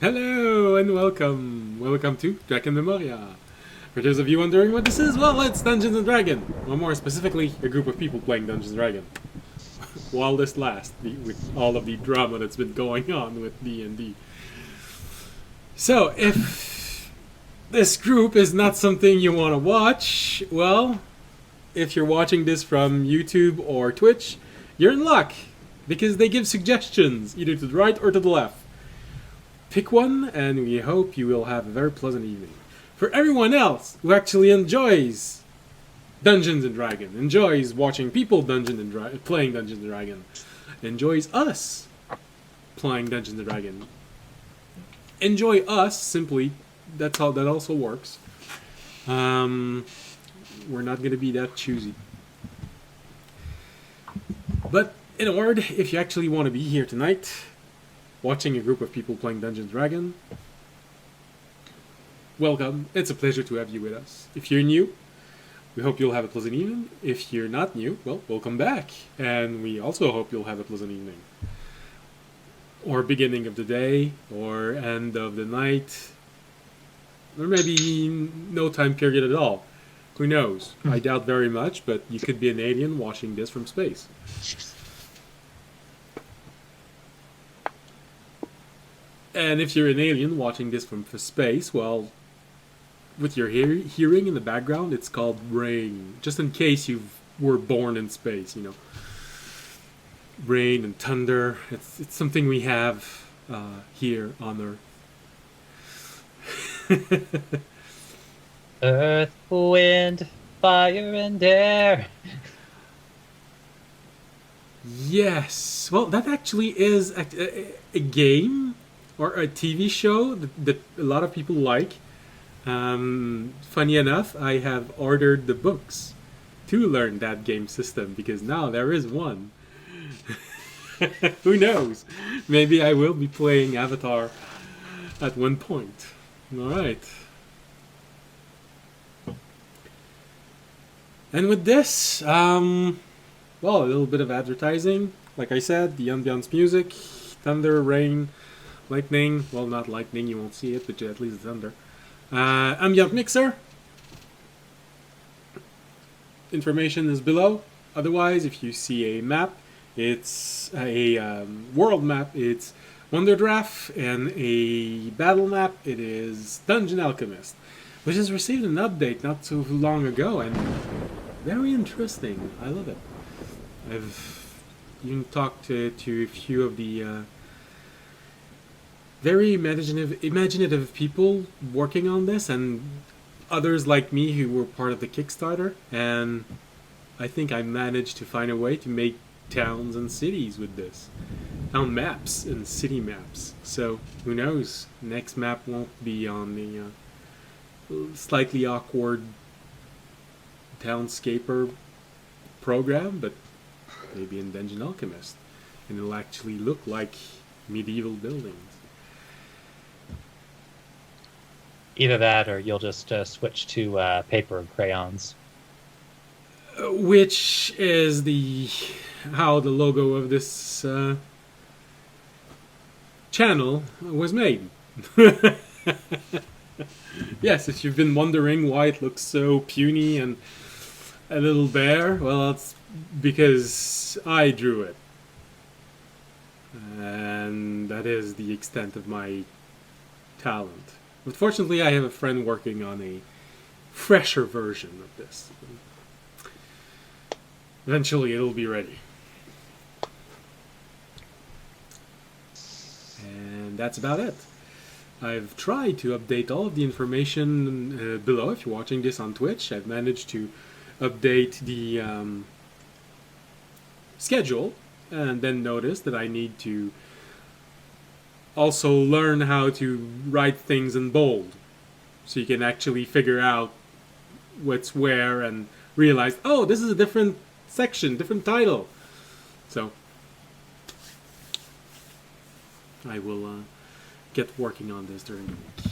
Hello and welcome. Welcome to Drakenmemoria. For those of you wondering what this is, well, it's Dungeons and Dragons. Or more specifically, a group of people playing Dungeons and Dragons. While this lasts, with all of the drama that's been going on with D&D. So, if this group is not something you want to watch, well, if you're watching this from YouTube or Twitch, you're in luck. Because they give suggestions, either to the right or to the left. Pick one, and we hope you will have a very pleasant evening. For everyone else who actually enjoys Dungeons and Dragons, enjoys watching people playing Dungeons and Dragons, enjoys us playing Dungeons and Dragons, enjoy us simply. That's how that also works. We're not going to be that choosy. But in a word, if you actually want to be here tonight, watching a group of people playing Dungeons & Dragons, welcome. It's a pleasure to have you with us. If you're new, we hope you'll have a pleasant evening. If you're not new, well, welcome back. And we also hope you'll have a pleasant evening. Or beginning of the day, or end of the night, or maybe no time period at all. Who knows? I doubt very much, but you could be an alien watching this from space. And if you're an alien watching this from space, well, with your hearing in the background, it's called rain. Just in case you were born in space, you know. Rain and thunder, it's something we have here on Earth. Earth, wind, fire, and air. Yes. Well, that actually is a game or a TV show that a lot of people like. Funny enough, I have ordered the books to learn that game system because now there is one. Who knows? Maybe I will be playing Avatar at one point. Alright. And with this, well, a little bit of advertising. Like I said, the ambiance music, thunder, rain, lightning. Well, not lightning, you won't see it, but at least thunder. Ambient mixer. Information is below. Otherwise, if you see a map, it's a world map. It's Wonderdraft, and a battle map. It is Dungeon Alchemist, which has received an update not so long ago, and very interesting. I love it. I've even talked to a few of the very imaginative people working on this, and others like me who were part of the Kickstarter, and I think I managed to find a way to make towns and cities with this. Town maps and city maps. So, who knows? Next map won't be on the slightly awkward Townscaper program, but maybe in Dungeon Alchemist. And it'll actually look like medieval buildings. Either that, or you'll just switch to paper and crayons. Which is how the logo of this channel was made. Yes, if you've been wondering why it looks so puny and a little bare, well, it's because I drew it. And that is the extent of my talent. But fortunately, I have a friend working on a fresher version of this. Eventually, it'll be ready. And that's about it. I've tried to update all of the information below. If you're watching this on Twitch, I've managed to update the schedule, and then notice that I need to also learn how to write things in bold, so you can actually figure out what's where and realize, oh, this is a different section, different title. So I will get working on this during the week.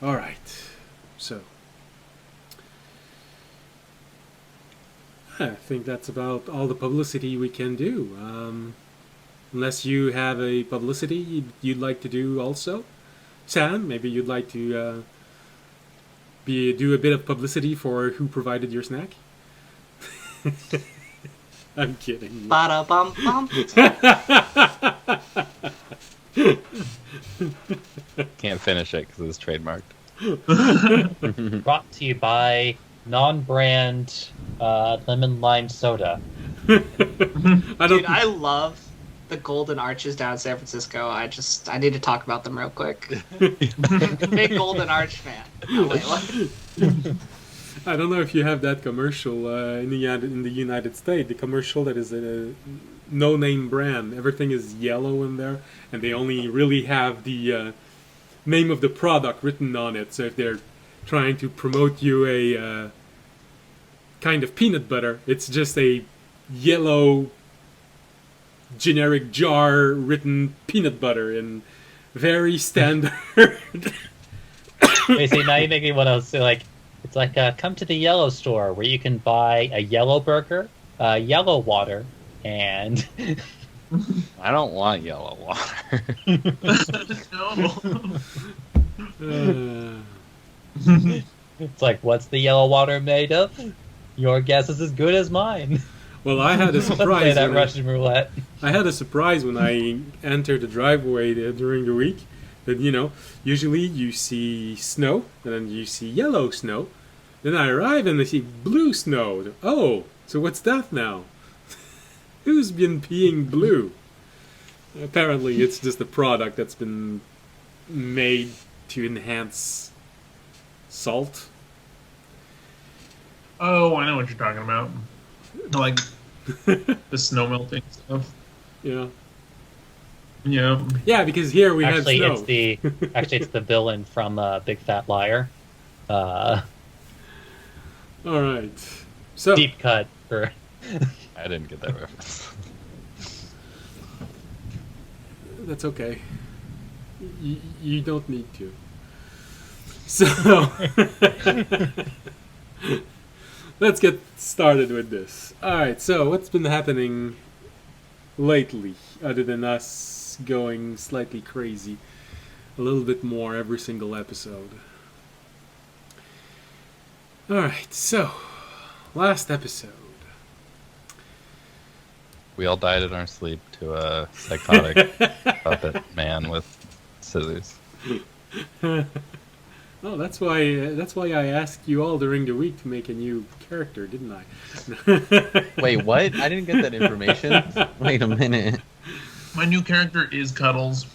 Alright, so I think that's about all the publicity we can do. Unless you have a publicity you'd like to do also, Sam, maybe you'd like to do a bit of publicity for who provided your snack? I'm kidding. Ba-da-bum-bum. Can't finish it because it's trademarked. Brought to you by non-brand lemon lime soda. Dude, I love the golden arches down in San Francisco. I need to talk about them real quick. Big golden arch fan. Oh, wait, what? I don't know if you have that commercial in the United States. The commercial that is a no-name brand. Everything is yellow in there, and they only really have the name of the product written on it. So if they're trying to promote you a kind of peanut butter, it's just a yellow generic jar written peanut butter in very standard. Wait, see, now you make me want to say, like, it's like, come to the yellow store where you can buy a yellow burger, yellow water, and... I don't want yellow water. No. It's like, what's the yellow water made of? Your guess is as good as mine. Well, I had a Let's play surprise. that Russian roulette. I had a surprise when I entered the driveway during the week. That, you know, usually you see snow, and then you see yellow snow. Then I arrive and I see blue snow. Oh, so what's that now? Who's been peeing blue? Apparently, it's just a product that's been made to enhance salt. Oh, I know what you're talking about. Like the snow melting stuff. Yeah. Yeah. Yeah, because here we Actually, have snow. it's the villain from Big Fat Liar. All right. So Deep cut for... I didn't get that reference. that's okay. You don't need to. So let's get started with this. Alright, so what's been happening lately, other than us going slightly crazy a little bit more every single episode? Alright, so last episode. We all died in our sleep to a psychotic puppet man with scissors. Oh, that's why I asked you all during the week to make a new character, didn't I? Wait, what? I didn't get that information. Wait a minute. My new character is Cuddles.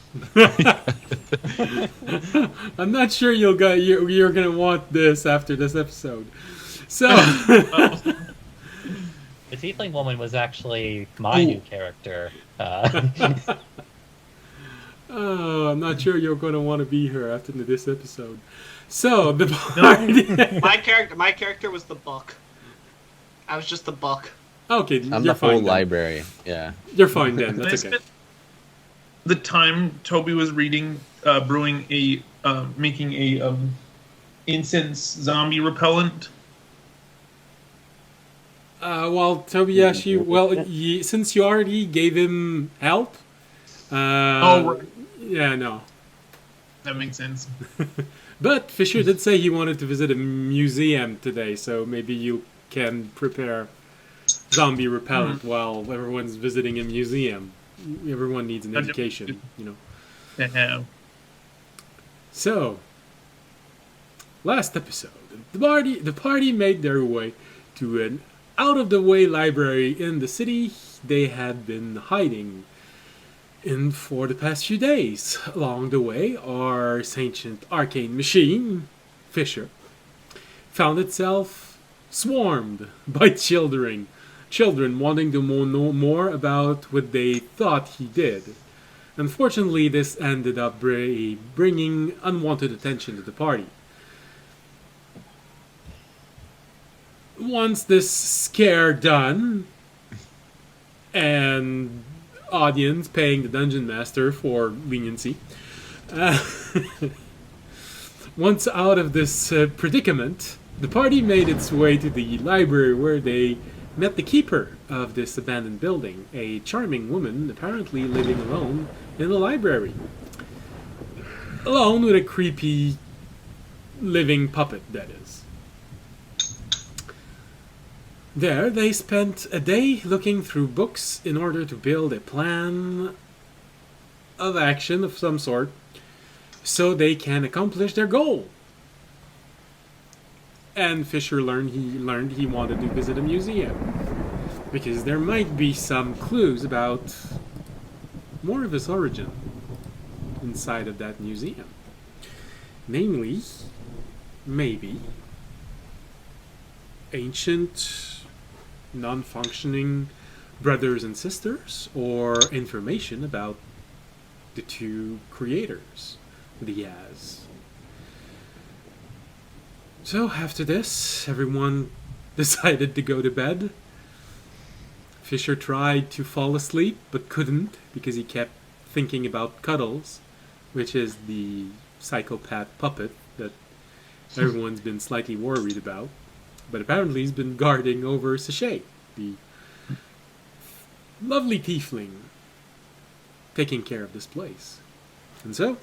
I'm not sure you're gonna want this after this episode. So The Tiefling Woman was actually my new character. oh, I'm not sure you're gonna want to be here after this episode. So the party. My character was the book. I was just the book. Okay, I'm you're the whole fine. Then. library. Yeah. You're fine then. I That's okay. spent the time Toby was reading, brewing making a incense zombie repellent. Well, Tobiyashi, since you already gave him help. Right. Yeah, no. That makes sense. But Fisher did say he wanted to visit a museum today, so maybe you can prepare zombie repellent while everyone's visiting a museum. Everyone needs an education, you know. Yeah. So, last episode, the party made their way to an out-of-the-way library in the city they had been hiding in for the past few days. Along the way, our sentient arcane machine, Fisher, found itself swarmed by children wanting to know more about what they thought he did. Unfortunately, this ended up bringing unwanted attention to the party. Once this scare done, and audience paying the dungeon master for leniency, once out of this predicament, the party made its way to the library where they met the keeper of this abandoned building, a charming woman apparently living alone in the library. alone with a creepy living puppet, that is. There, they spent a day looking through books in order to build a plan of action of some sort so they can accomplish their goal. And Fisher learned he wanted to visit a museum because there might be some clues about more of his origin inside of that museum. Namely, maybe ancient, non-functioning brothers and sisters, or information about the two creators that he has. So after this, everyone decided to go to bed. Fisher tried to fall asleep, but couldn't because he kept thinking about Cuddles, which is the psychopath puppet that everyone's been slightly worried about. But apparently he's been guarding over Sachet, the lovely tiefling, taking care of this place. And so,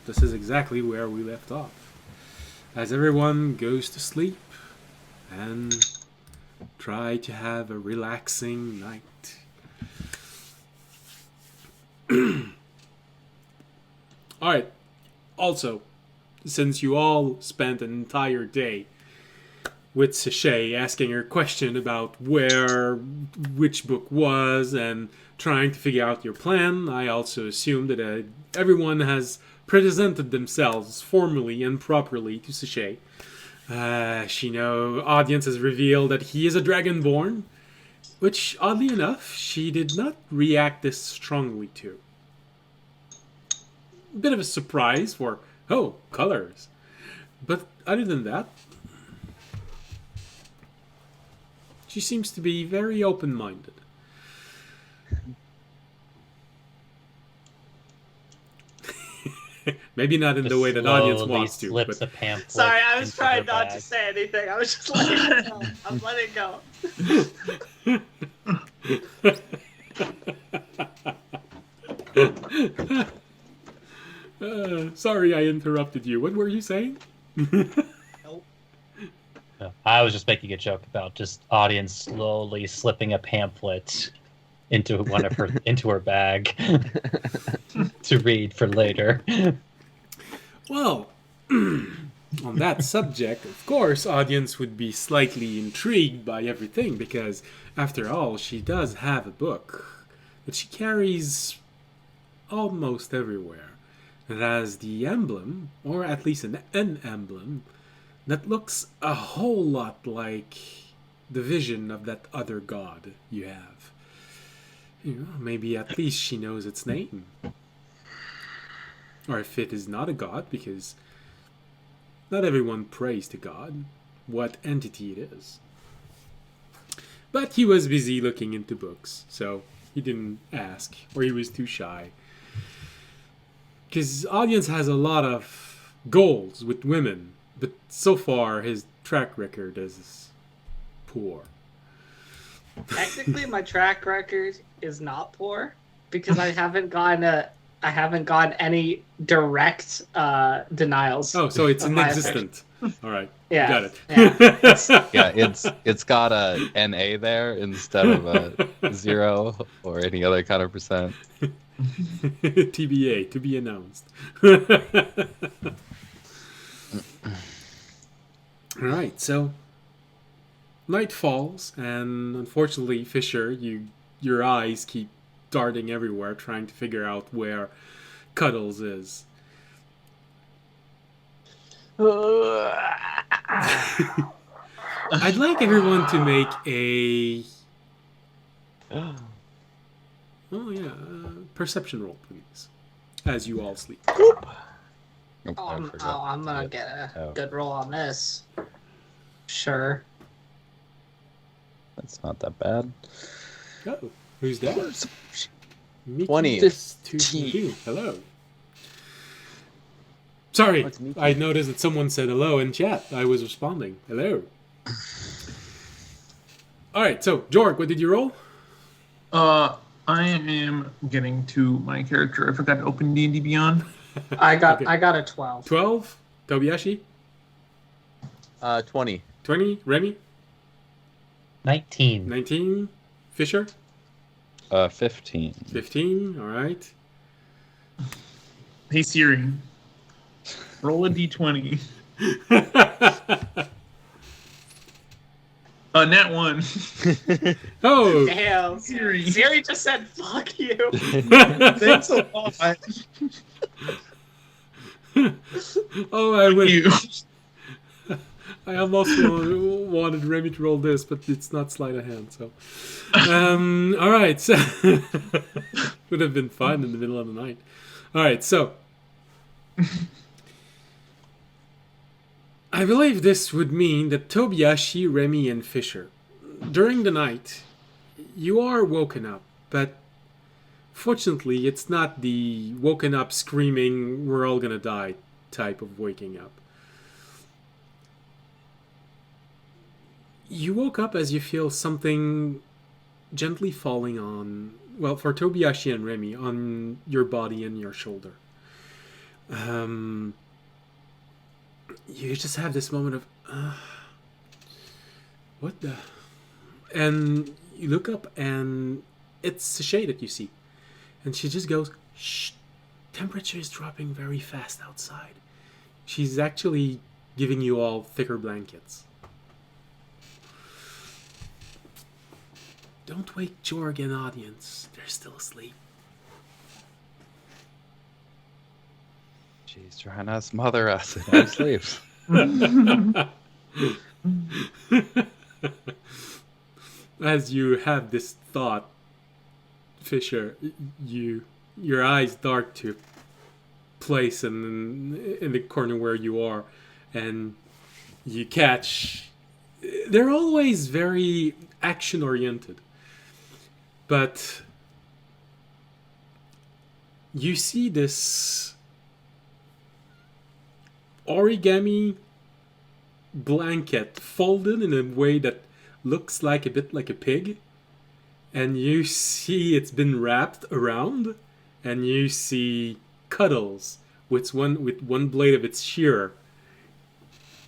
this is exactly where we left off. As everyone goes to sleep and try to have a relaxing night. Alright, also, since you all spent an entire day with Sachet asking her question about which book was and trying to figure out your plan, I also assume that everyone has presented themselves formally and properly to Sachet. Audience has revealed that he is a Dragonborn, which, oddly enough, she did not react this strongly to. Bit of a surprise for, colors. But other than that, she seems to be very open-minded. Maybe not in the way that audience wants to. Slips But... a pamphlet. Sorry, I was trying not bag. to say anything. I was just letting it go. I'm letting it go. Sorry I interrupted you. What were you saying? Nope. No, I was just making a joke about just audience slowly slipping a pamphlet into her bag to read for later. Well, on that subject, of course, audience would be slightly intrigued by everything because, after all, she does have a book that she carries almost everywhere. It has the emblem, or at least an emblem, that looks a whole lot like the vision of that other god you have. Maybe at least she knows its name. Or if it is not a god, because not everyone prays to God, what entity it is. But he was busy looking into books, so he didn't ask, or he was too shy. Because audience has a lot of goals with women, but so far his track record is poor. Technically, my track record is not poor because I haven't gotten any direct denials. Oh, so it's inexistent. All right, Yeah, got it. yeah. Yeah, it's got a NA there instead of a 0 or any other kind of percent. TBA, to be announced. All right, so night falls, and unfortunately, Fisher, your eyes keep darting everywhere, trying to figure out where Cuddles is. I'd like everyone to make a perception roll, please, as you all sleep. I'm gonna get a good roll on this. Sure. That's not that bad. Oh, who's that? 20. 15. Hello. Sorry, I noticed that someone said hello in chat. I was responding. Hello. All right, so Jorg, what did you roll? I am getting to my character. I forgot to open D&D Beyond. I got Okay. I got a 12. 12. Tobiyashi. 20. 20. Remy. 19. 19. Fisher. 15. 15. All right. Hey Siri, roll a d20. Nat 1. Oh. Damn. Siri. Siri just said fuck you. Thanks a lot. Oh, I went. You. I almost wanted Remy to roll this, but it's not sleight of hand. So, all right. So would have been fun in the middle of the night. All right. So, I believe this would mean that Tobiyashi, Remy, and Fisher, during the night, you are woken up, but fortunately, it's not the woken up screaming, "We're all gonna die" type of waking up. You woke up as you feel something gently falling on, well, for Tobiyashi and Remy, on your body and your shoulder. You just have this moment of, what the? And you look up and it's Shay that you see. And she just goes, shh, temperature is dropping very fast outside. She's actually giving you all thicker blankets. Don't wake Jorg and audience. They're still asleep. She's trying to smother us in our sleep. As you have this thought, Fisher, your eyes dart to place in the corner where you are, and you catch. They're always very action oriented, but you see this origami blanket folded in a way that looks like a bit like a pig, and you see it's been wrapped around, and you see Cuddles with one blade of its shearer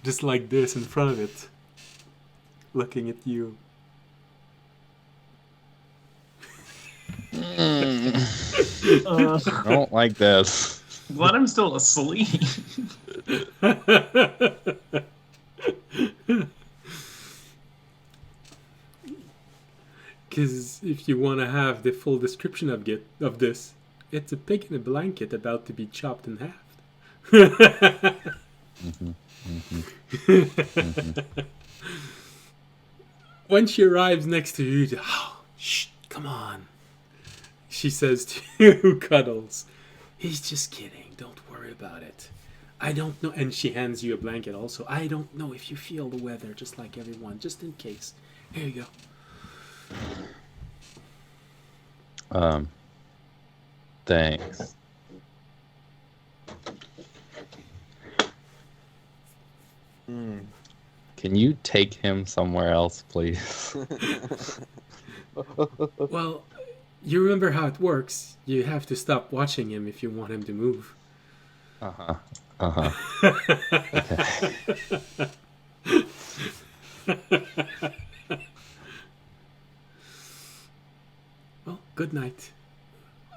just like this in front of it, looking at you. I don't like this. Glad I'm still asleep. Because if you want to have the full description of this, it's a pig in a blanket about to be chopped in half. When she arrives next to you, oh, shh, come on. She says to Cuddles, he's just kidding. Don't worry about it. I don't know. And she hands you a blanket also. I don't know if you feel the weather just like everyone, just in case. Here you go. Thanks. Can you take him somewhere else, please? Well, you remember how it works. You have to stop watching him if you want him to move. Okay. Well, good night.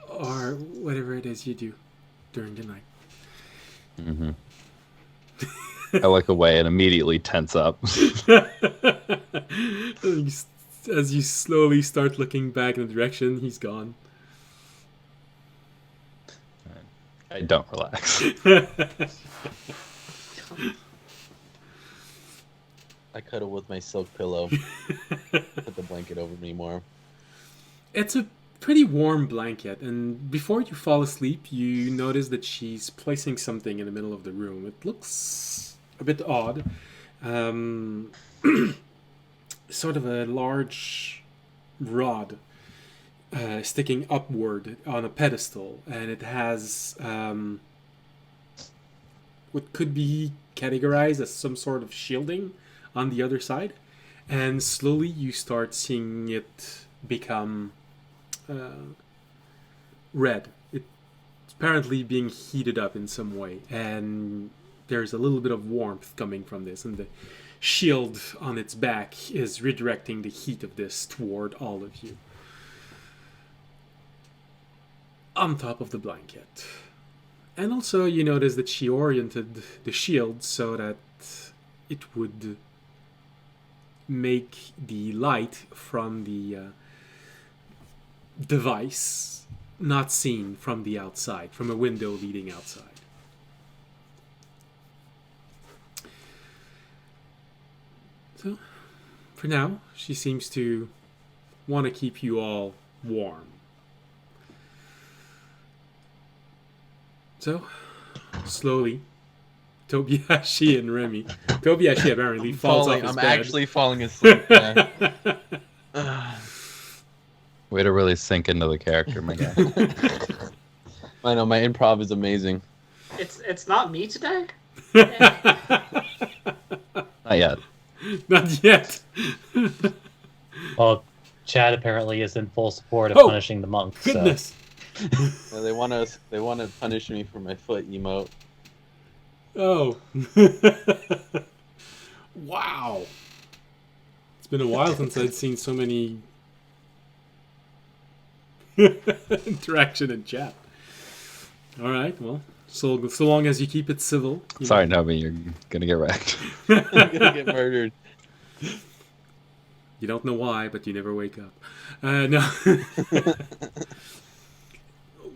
Or whatever it is you do during the night. Mm-hmm. I look away and immediately tense up. As you slowly start looking back in the direction, he's gone. I don't relax. I cuddle with my silk pillow. Put the blanket over me more. It's a pretty warm blanket, and before you fall asleep, you notice that she's placing something in the middle of the room. It looks a bit odd. Sort of a large rod sticking upward on a pedestal, and it has what could be categorized as some sort of shielding on the other side, and slowly you start seeing it become red. It apparently being heated up in some way, and there's a little bit of warmth coming from this, and the shield on its back is redirecting the heat of this toward all of you. On top of the blanket. And also you notice that she oriented the shield so that it would make the light from the device not seen from the outside, from a window leading outside. So, for now, she seems to want to keep you all warm. So, slowly, Tobiashi and Remy. Tobiashi apparently falls off his I'm bed. actually falling asleep. Yeah. Way to really sink into the character, my guy. I know, my improv is amazing. It's not me today. Not yet. Not yet. Well, Chad apparently is in full support of Oh, punishing the monk. Goodness. Well, they want to punish me for my foot emote. Oh. Wow. It's been a while since I'd seen so many interaction in chat. All right, well, so long as you keep it civil. Sorry, Nobi, you're gonna get wrecked. I'm gonna get murdered. You don't know why, but you never wake up. No.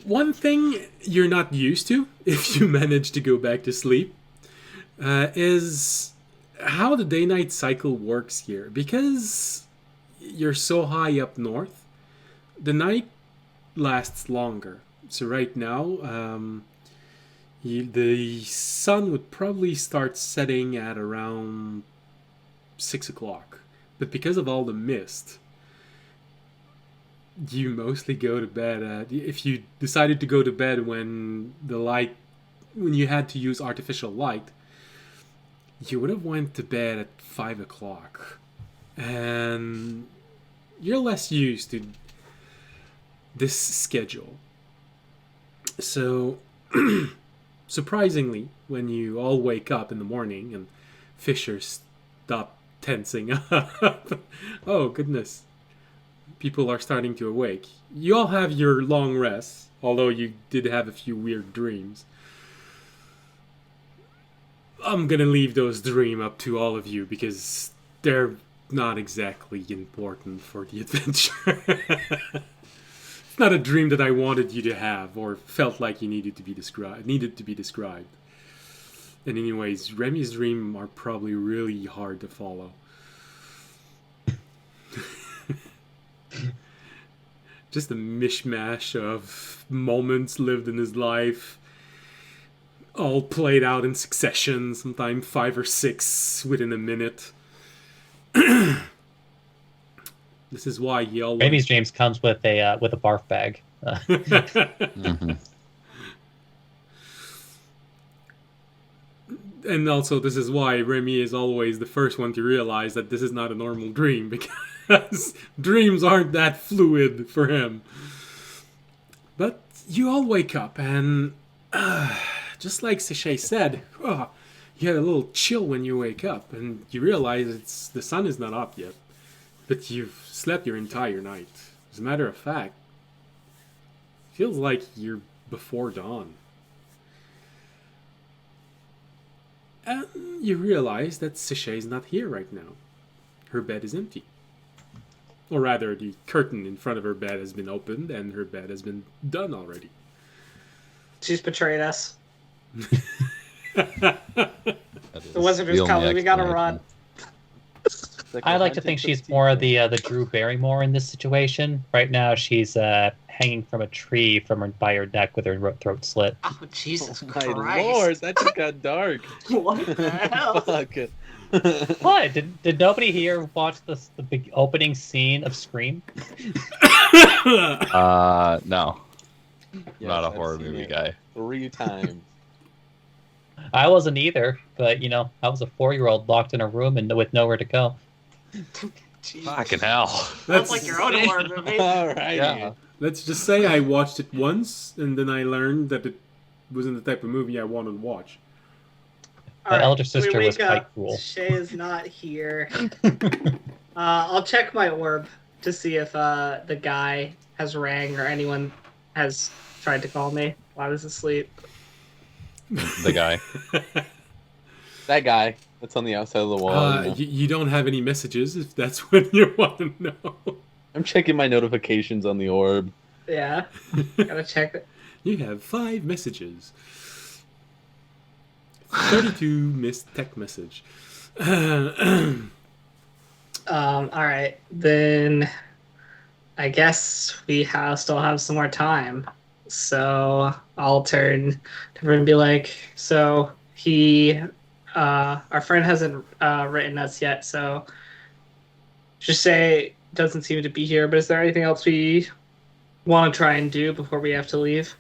One thing you're not used to, if you manage to go back to sleep, is how the day-night cycle works here. Because you're so high up north, the night lasts longer. So right now, the sun would probably start setting at around 6 o'clock. But because of all the mist, you mostly go to bed if you decided to go to bed when you had to use artificial light, you would have went to bed at 5 o'clock. And you're less used to this schedule. So, surprisingly, when you all wake up in the morning and Fisher stop tensing up, oh goodness, people are starting to awake. You all have your long rests, although you did have a few weird dreams. I'm gonna leave those dreams up to all of you because they're not exactly important for the adventure. It's not a dream that I wanted you to have or felt like you needed to be described. And anyways, Remy's dreams are probably really hard to follow. Just a mishmash of moments lived in his life, all played out in succession, sometimes 5 or 6 within a minute. This is why he always... Remy's dreams comes with a barf bag. Mm-hmm. And also, this is why Remy is always the first one to realize that this is not a normal dream, because dreams aren't that fluid for him. But you all wake up, and just like Sachet said, you had a little chill when you wake up, and you realize the sun is not up yet, but you've slept your entire night. As a matter of fact, it feels like you're before dawn. And you realize that Sachet is not here right now. Her bed is empty. Or rather, the curtain in front of her bed has been opened and her bed has been done already. She's betrayed us. The The wizard is coming. We gotta run. I like to think she's more the Drew Barrymore in this situation. Right now, she's hanging from a tree by her neck with her throat slit. Oh, Jesus My Christ. lord, that just got dark. What the hell? Fuck. What? Did nobody here watch the big opening scene of Scream? No. Yes, Not a I've horror seen movie it guy. 3 times. I wasn't either, but I was a 4-year-old locked in a room and with nowhere to go. Jeez. Fucking hell. Sounds like your own horror movie. All right. Yeah. let's just say I watched it once, and then I learned that it wasn't the type of movie I wanted to watch. My elder sister we was wake quite up. cool. Shay is not here. I'll check my orb to see if the guy has rang or anyone has tried to call me while I was asleep. The guy. That guy that's on the outside of the wall. You know. You don't have any messages, if that's what you want to know. I'm checking my notifications on the orb. Yeah, gotta check it. You have 5 messages. 32 missed tech message. All right, then I guess we still have some more time. So I'll turn to everyone and be like, so our friend hasn't written us yet, so just say doesn't seem to be here, but is there anything else we want to try and do before we have to leave?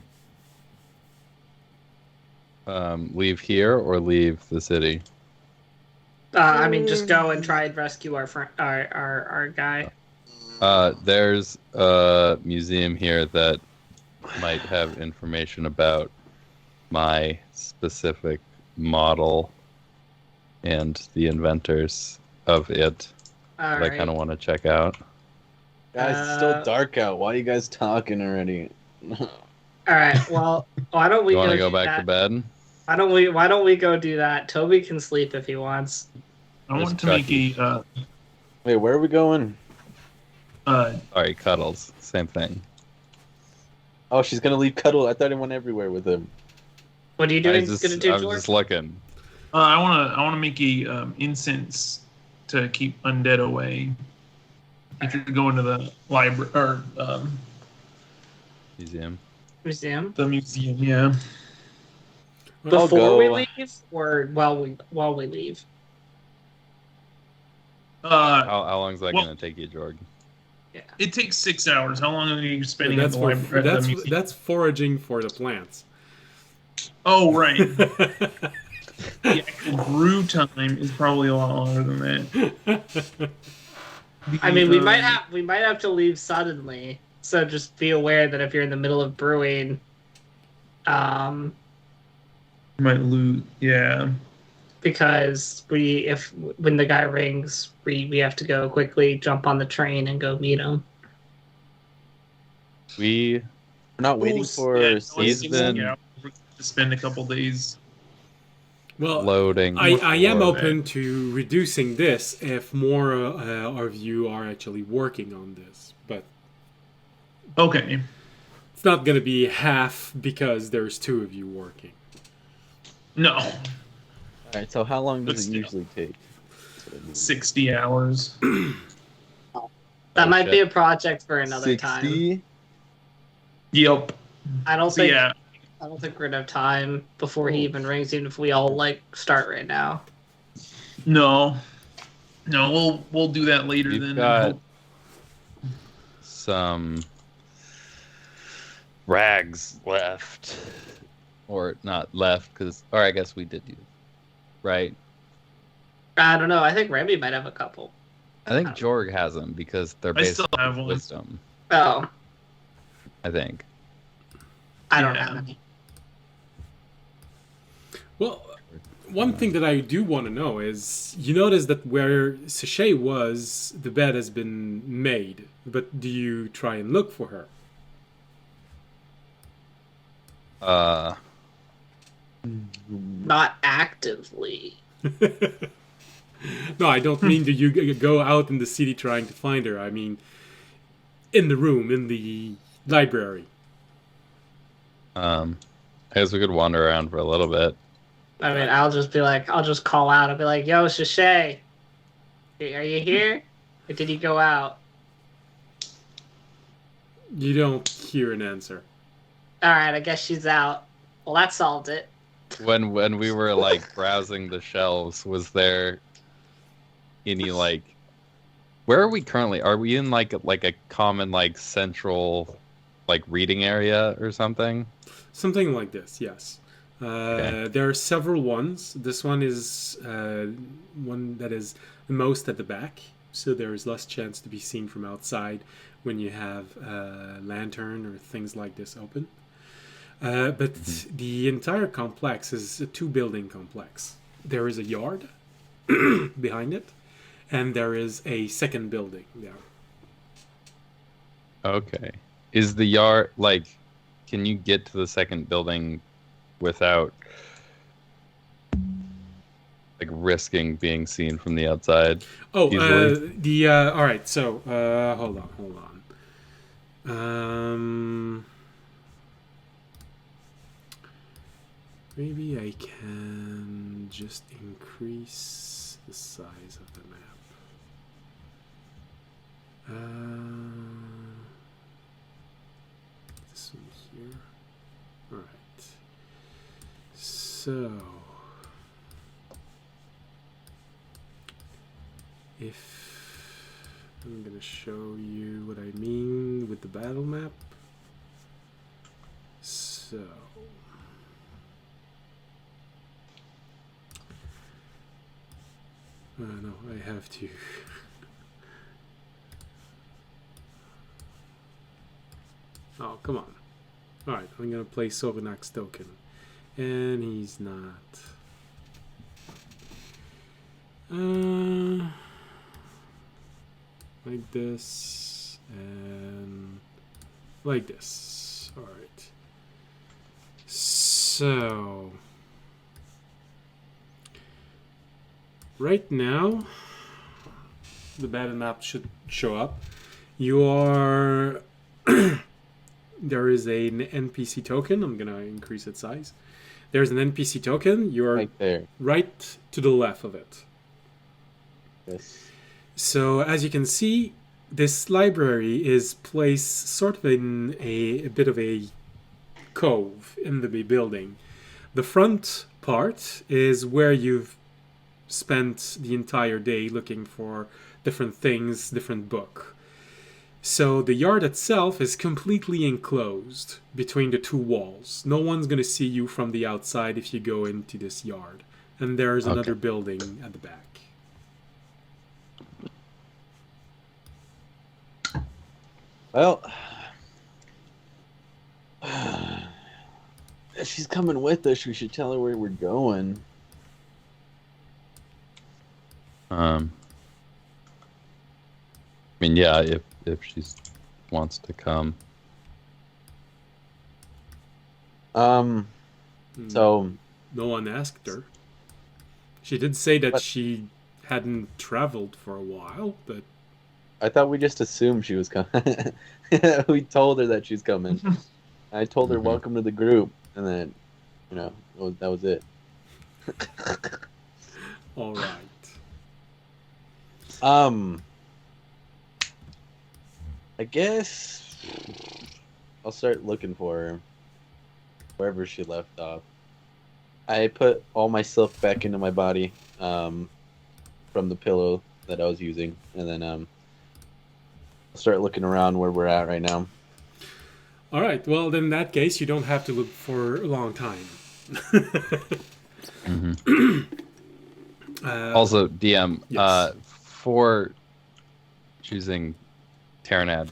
Leave here or leave the city? I mean, just go and try and rescue our friend, our guy. There's a museum here that might have information about my specific model and the inventors of it All that I kind of want to check out. Guys, it's still dark out. Why are you guys talking already? All right. Well, why don't we You want to go go back to bed? Why don't we go do that? Toby can sleep if he wants. I want to There's make a Wait, where are we going? Sorry, Cuddles. Same thing. Oh, she's gonna leave Cuddle. I thought he went everywhere with him. What are you I doing? was Gonna do, George? just looking. I wanna make a incense to keep undead away. If you're going to the library or Museum. Museum. the museum, yeah. I'll Before we go. leave, or while we leave? How long is that Well- going to take you, Jorg? Yeah. It takes 6 hours. How long are you spending That's at the library? At the museum? that's foraging for the plants. Oh, right. The actual brew time is probably a lot longer than that. I mean, we might have to leave suddenly, so just be aware that if you're in the middle of brewing, Might lose. Yeah. because when the guy rings, we have to go quickly, jump on the train, and go meet him. We We're not waiting for. Yeah, he's been- yeah, we're to spend a couple days. Well, loading. I am for- open to reducing this if more of you are actually working on this, but Okay. it's not going to be half because there's 2 of you working. No. All right. So how long But does it still. usually take? 60 hours. That Oh, might shit. be a project for another time. 60? Yep. I don't So think yeah. I don't think we're gonna have time before he even rings, even if we all start right now. No. No, we'll do that later We've then. got some rags left, or not left, or I guess we did use. Right. I don't know. I think Remy might have a couple. I think Jorg has them because they're I based still have on one. wisdom. Oh, I think. I don't Yeah. have any. Well, one thing that I do want to know is, you notice that where Sachet was, the bed has been made, but do you try and look for her? Not actively. No, I don't mean do you go out in the city trying to find her. I mean, in the room, in the library. I guess we could wander around for a little bit. I mean, I'll just call out. I'll be like, "Yo, Sachet, are you here? Or did he go out?" You don't hear an answer. All right, I guess she's out. Well, that solved it. When we were browsing the shelves, was there any where are we currently? Are we in a common central reading area or something? Something like this, yes. Okay. There are several ones. This one is one that is the most at the back. so there is less chance to be seen from outside when you have a lantern or things like this open. But the entire complex is a two-building complex. There is a yard behind it, and there is a second building there. Okay. Is the yard like? Can you get to the second building without like risking being seen from the outside? Oh, easily? all right. So, hold on. Maybe I can just increase the size of the map. This one here. All right. So, if I'm gonna show you what I mean with the battle map. So. No, I have to. Oh, come on. Alright, I'm gonna play Sovanak's token. And he's not. Like this. And like this. Alright. So. Right now, the battle map should show up. You are... There is an NPC token. I'm going to increase its size. There's an NPC token. You're Right there. right to the left of it. Yes. So, as you can see, this library is placed sort of in a bit of a cove in the building. The front part is where you've spent the entire day looking for different things, different book. So the yard itself is completely enclosed between the two walls. No one's going to see you from the outside if you go into this yard. And there's another building at the back. Well, if she's coming with us, we should tell her where we're going. I mean, yeah, if she wants to come. So No one asked her. She did say that But- she hadn't traveled for a while, but I thought we just assumed she was coming. We told her that she's coming. I told her Mhm. welcome to the group, and then, that was it. all right. I guess I'll start looking for her wherever she left off. I put all my silk back into my body from the pillow that I was using, and then I'll start looking around where we're at right now. All right. Well, then in that case, you don't have to look for a long time. Also, DM, yes. for choosing Terranad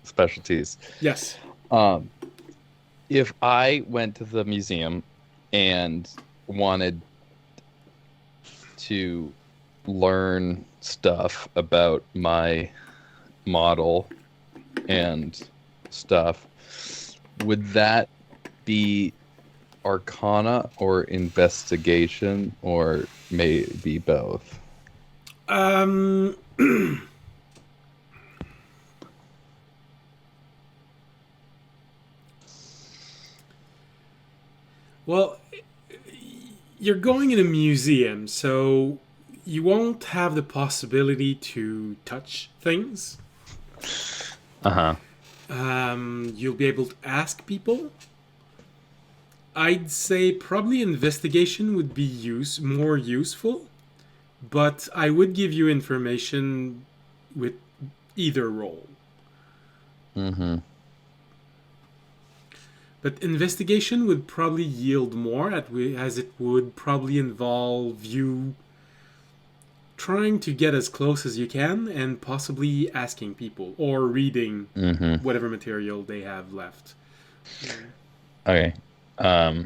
specialties, Yes. if I went to the museum and wanted to learn stuff about my model and stuff, would that be Arcana or investigation, or maybe both? Well, you're going in a museum, so you won't have the possibility to touch things. Uh-huh. You'll be able to ask people. I'd say probably investigation would be more useful, but I would give you information with either role. Mm-hmm. But investigation would probably yield more, as it would probably involve you trying to get as close as you can and possibly asking people or reading whatever material they have left. Okay. That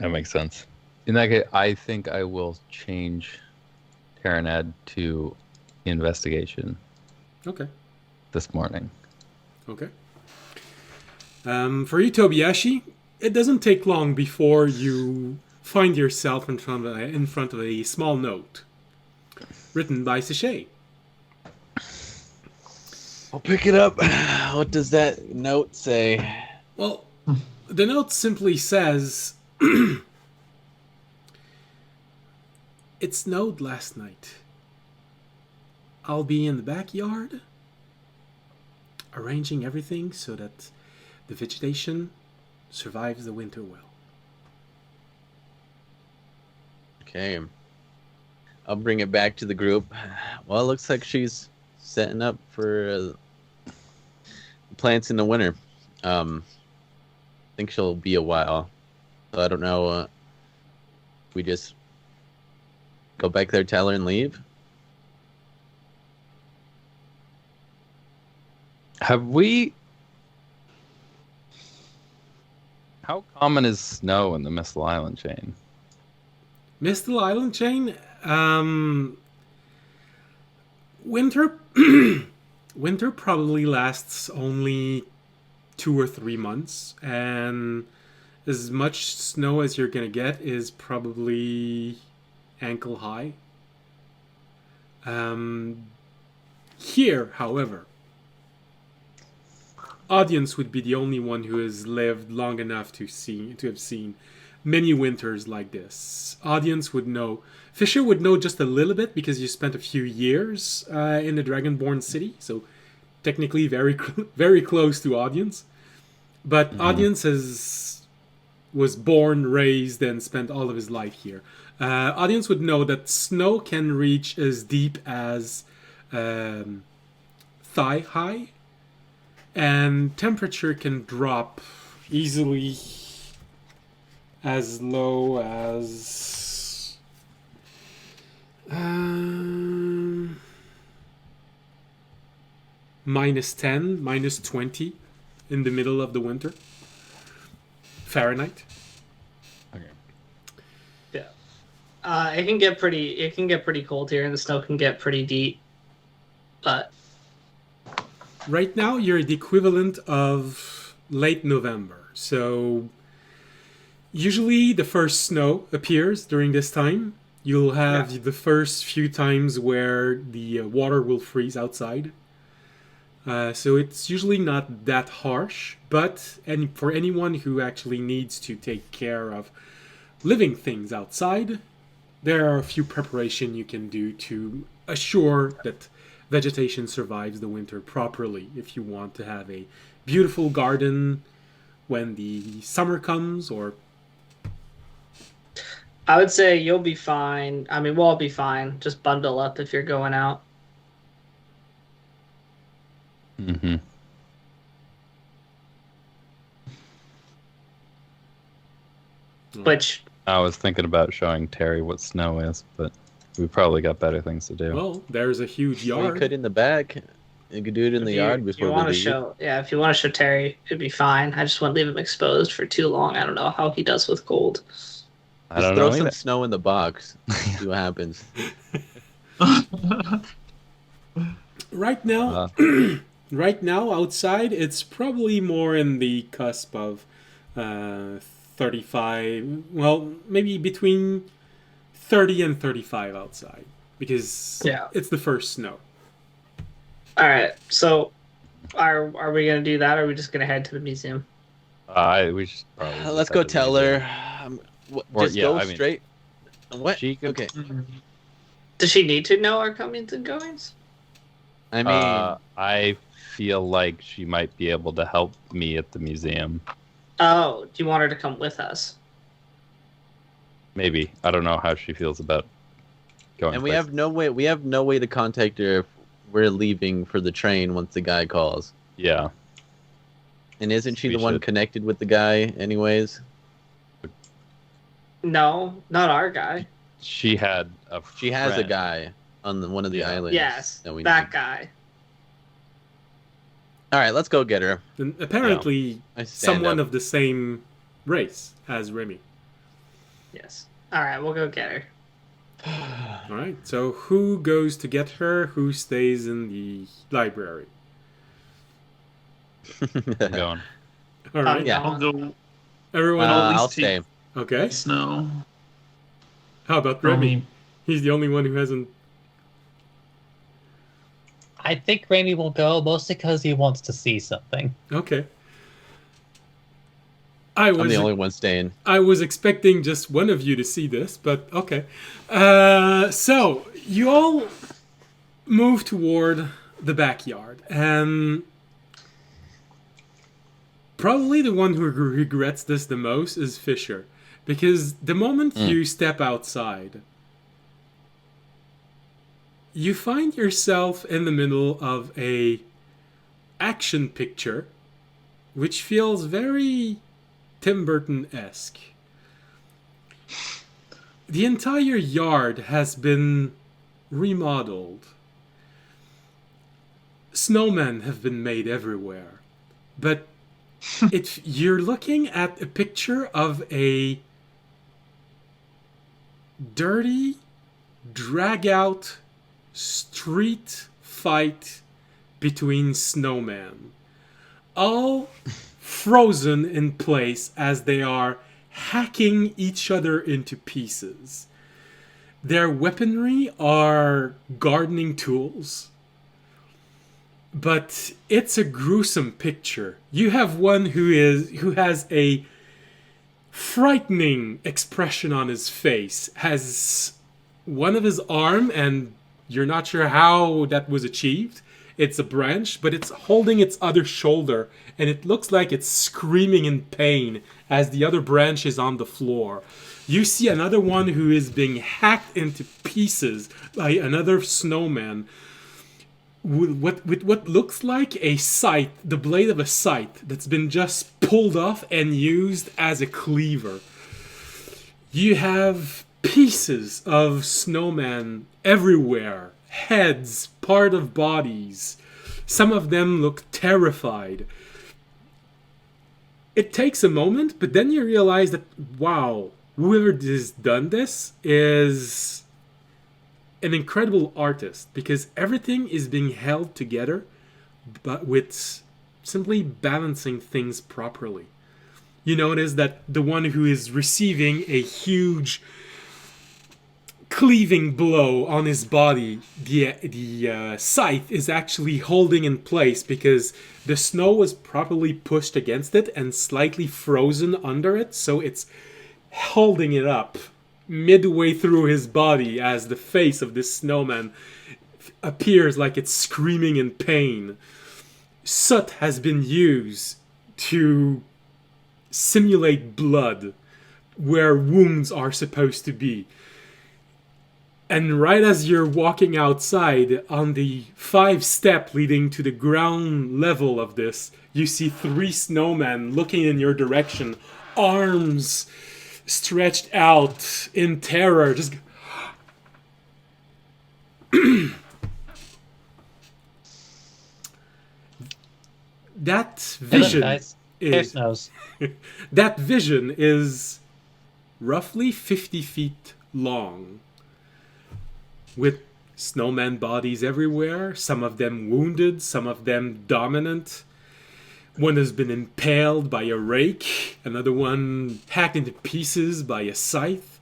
makes sense. In that case, I think I will change Terranad to investigation Okay. this morning. Okay. For you, Tobiyashi, it doesn't take long before you find yourself in front of a small note written by Sachet. I'll pick it up. What does that note say? Well, the note simply says, "It snowed last night. I'll be in the backyard, arranging everything so that the vegetation survives the winter well." Okay. I'll bring it back to the group. Well, it looks like she's setting up for plants in the winter. I think she'll be a while. So I don't know. We just go back there, tell her, and leave? Have we... How common is snow in the Missile Island chain? Missile Island chain, winter winter probably lasts only 2 or 3 months, and as much snow as you're gonna get is probably ankle high. Here, however, audience would be the only one who has lived long enough to have seen many winters like this. Audience would know. Fisher would know just a little bit because you spent a few years in the Dragonborn city, so technically very very close to audience. But audience was born, raised, and spent all of his life here. Audience would know that snow can reach as deep as thigh high, and temperature can drop easily as low as -10, -20 in the middle of the winter. Fahrenheit. Okay. Yeah. It can get pretty cold here, and the snow can get pretty deep. But right now, you're the equivalent of late November. So usually the first snow appears during this time. You'll have the first few times where the water will freeze outside. So it's usually not that harsh, but for anyone who actually needs to take care of living things outside, there are a few preparations you can do to assure that vegetation survives the winter properly if you want to have a beautiful garden when the summer comes. Or I would say you'll be fine. I mean, we'll all be fine. Just bundle up if you're going out. Mm-hmm. Which I was thinking about showing Terry what snow is, but we probably got better things to do. well, there's a huge Well, yard. you could in the back. You could do it in the yard if before you we want to leave. show, if you want to show Terry, it'd be fine. I just wouldn't leave him exposed for too long. I don't know how he does with cold. I Just don't throw know some either. snow in the box. See what happens. Right now, right now outside, it's probably more in the cusp of 35. Well, maybe between 30 and 35 outside because it's the first snow. All right. So, are we gonna do that, or are we just gonna head to the museum? We should probably just Let's have go to tell read it. her. Or, Just yeah, go I mean, straight. What? She could. Okay. Does she need to know our comings and goings? I mean, I feel like she might be able to help me at the museum. Oh, do you want her to come with us? Maybe. I don't know how she feels about going. and we have no way. We have no way to contact her if we're leaving for the train once the guy calls. Yeah. And isn't she We the one should. connected with the guy, anyways? No, not our guy. She had a. She has a friend. guy. on one of the Yeah. islands. Yes, that we that need. guy. All right, let's go get her. And apparently, I stand someone up. of the same race as Remy. Yes. All right, we'll go get her. All right. So who goes to get her? Who stays in the library? I'm going. All right. Yeah. I'll go Everyone. at least I'll take- stay. Okay. Snow. How about I Remy? mean, He's the only one who hasn't. I think Raimi will go mostly because he wants to see something. Okay. I I'm was the only one staying. I was expecting just one of you to see this, but okay. So you all move toward the backyard, and probably the one who regrets this the most is Fisher, because the moment you step outside, you find yourself in the middle of a action picture, which feels very Tim Burton-esque. The entire yard has been remodeled. Snowmen have been made everywhere. But you're looking at a picture of a dirty, drag-out street fight between snowmen. All frozen in place as they are hacking each other into pieces. Their weaponry are gardening tools. But it's a gruesome picture. You have one who has a frightening expression on his face, has one of his arm, and you're not sure how that was achieved. It's a branch, but it's holding its other shoulder, and it looks like it's screaming in pain as the other branch is on the floor. You see another one who is being hacked into pieces by another snowman with what looks like a scythe, the blade of a scythe that's been just pulled off and used as a cleaver. You have pieces of snowman everywhere. Heads, part of bodies. Some of them look terrified. It takes a moment, but then you realize that, wow, whoever has done this is an incredible artist, because everything is being held together, but with simply balancing things properly. You notice that the one who is receiving a huge cleaving blow on his body, the scythe is actually holding in place because the snow was properly pushed against it and slightly frozen under it, so it's holding it up midway through his body as the face of this snowman appears like it's screaming in pain. Soot has been used to simulate blood where wounds are supposed to be. And right as you're walking outside, on the 5-step leading to the ground level of this, you see 3 snowmen looking in your direction, arms stretched out in terror. Just that vision Guys, is Pierce knows. that vision is roughly 50 feet long, with snowman bodies everywhere, some of them wounded, some of them dominant. One has been impaled by a rake, another one hacked into pieces by a scythe.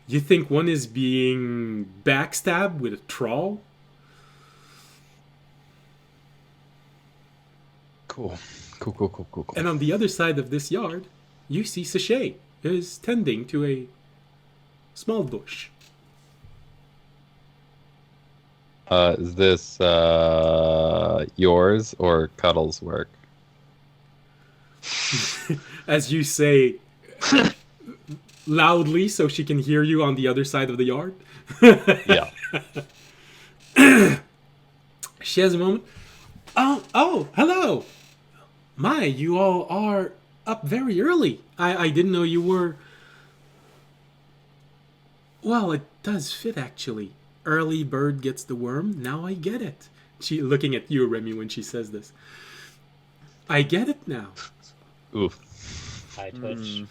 You think one is being backstabbed with a trawl? Cool. And on the other side of this yard, you see Sachet is tending to a small bush. Is this yours or Cuddle's work? As you say loudly so she can hear you on the other side of the yard. Yeah. She has a moment. Oh, hello. My, you all are up very early. I didn't know you were... Well, it does fit, actually. early bird gets the worm. Now I get it. She looking at you, Remy, when she says this. I get it now. Oof. High twitch.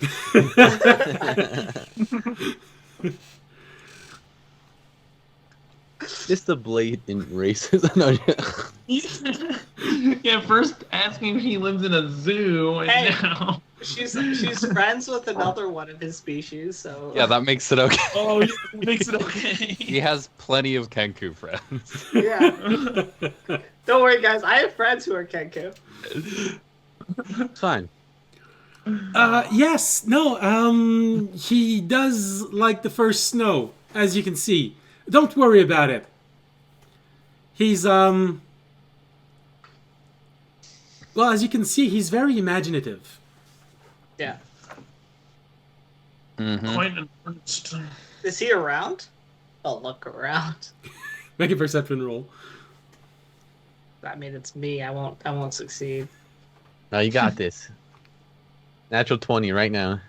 Just the blatant racism. No, Yeah, first asking if he lives in a zoo, and Hey. now. She's friends with another one of his species, so Yeah, that makes it okay. Oh, yeah, makes it okay. He has plenty of Kenku friends. yeah. Don't worry, guys. I have friends who are Kenku. it's fine. Yes, no, he does like the first snow, as you can see. Don't worry about it. He's, well, as you can see, he's very imaginative. Yeah. Mm-hmm. Quite an artist. Is he around? I'll look around. Make a perception roll. I mean, it's me. I won't succeed. No, you got this. Natural 20 right now.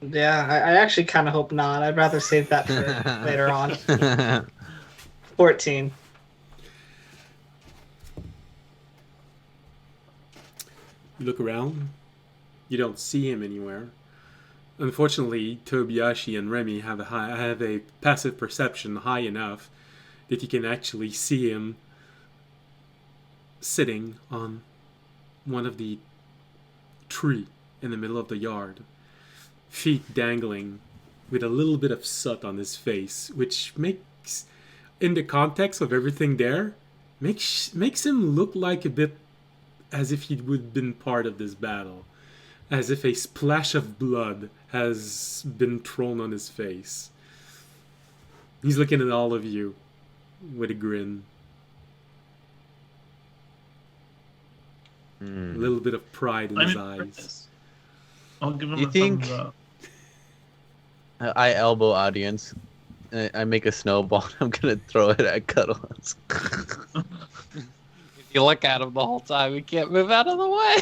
Yeah, I actually kind of hope not. I'd rather save that for later on. 14. You look around. You don't see him anywhere. Unfortunately, Tobiyashi and Remy have a passive perception high enough that you can actually see him sitting on one of the tree in the middle of the yard, feet dangling with a little bit of soot on his face, which makes, in the context of everything there, makes him look like a bit as if he would have been part of this battle, as if a splash of blood has been thrown on his face. He's looking at all of you with a grin. A little bit of pride in his eyes. Impressed. I'll give him You a think- thumbs up. I elbow audience. I make a snowball. I'm gonna throw it at Cuddles. If you look at him the whole time, he can't move out of the way.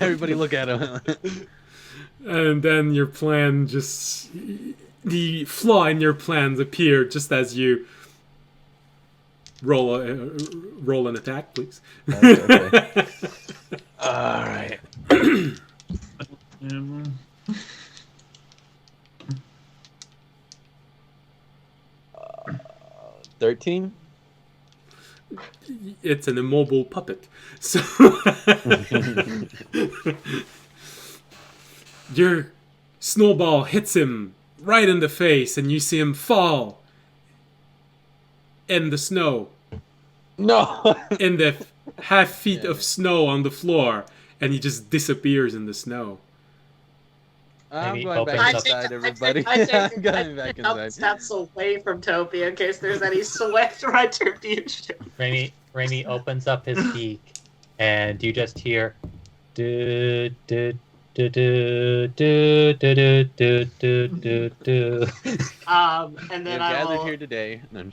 Everybody look at him. And then your plan just... The flaw in your plans appear just as you roll an attack, please. Okay. All right. Um, 13. It's an immobile puppet. So your snowball hits him right in the face, and you see him fall in the snow, No. in the half feet of snow on the floor, and he just disappears in the snow. I'm Maybe going opens back up- inside, everybody. I take I'm going back up inside. steps away from Toby in case there's any swift retribution. Raimi opens up his beak, and you just hear do do do do do do do do do do. And We're then gathered here today. No, and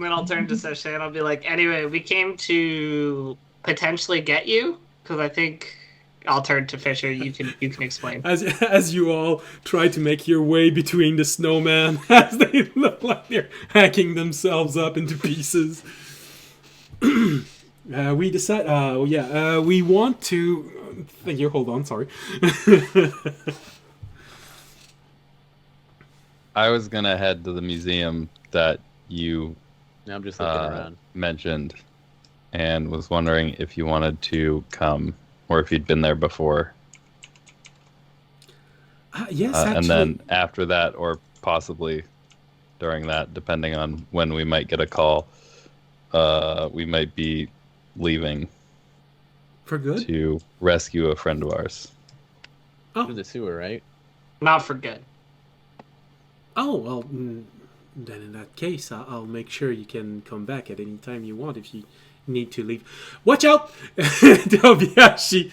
then I'll turn to Sashay and I'll be like, anyway, we came to potentially get you, because I think I'll turn to Fisher. You can explain. As you all try to make your way between the snowman, as they look like they're hacking themselves up into pieces. We decide. We want to. Thank you. Hold on. Sorry. I was gonna head to the museum that you now I'm just looking around. mentioned, and was wondering if you wanted to come, or if you'd been there before. Yes, actually. And then after that, or possibly during that, depending on when we might get a call, we might be leaving For good. to rescue a friend of ours. Through the sewer, right? Not for good. Oh well. Then in that case, I'll make sure you can come back at any time you want if you need to leave. Watch out, Tobiyashi.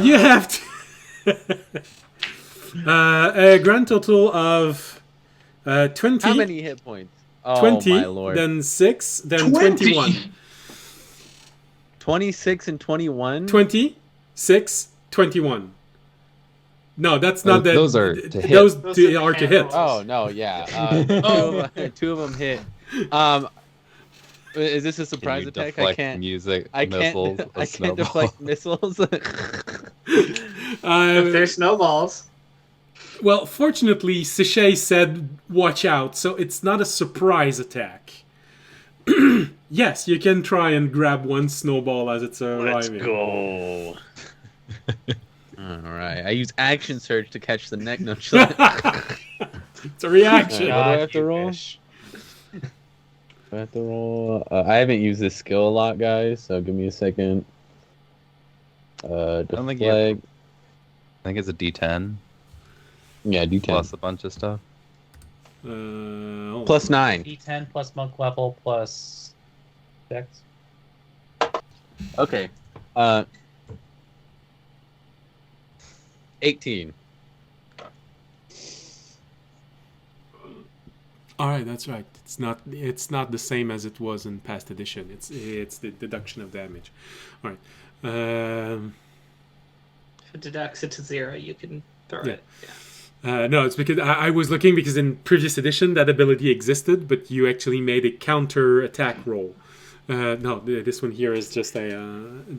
You have to a grand total of 20. How many hit points? Oh 20, my lord. then 6, then 20. 21. 26 and 21. 26, 21. No, that's not that. Those are to hit. Those Those are are to hit. Oh no, yeah. Two of them hit. Is this a Can surprise you attack? deflect music, I can't. missiles, a I can't snowball? deflect missiles. If there's snowballs. Well, fortunately, Sachet said, "Watch out," so it's not a surprise attack. Yes, you can try and grab one snowball as it's arriving. go. All right. I use action surge to catch the neck. No, It's a reaction. What do I have to you roll? fish. I have to roll. I haven't used this skill a lot, guys. So give me a second. don't think you Deflect. I think it's a D10 Yeah, D10 plus a bunch of stuff. Hold plus on. 9. D10 plus monk level plus dex. Okay. 18. All right, that's right. It's not the same as it was in past edition. It's the deduction of damage. All right. If it deducts it to 0, you can throw Yeah. it. Yeah. No, it's because I was looking because in previous edition that ability existed, but you actually made a counter attack roll. No, this one here is just a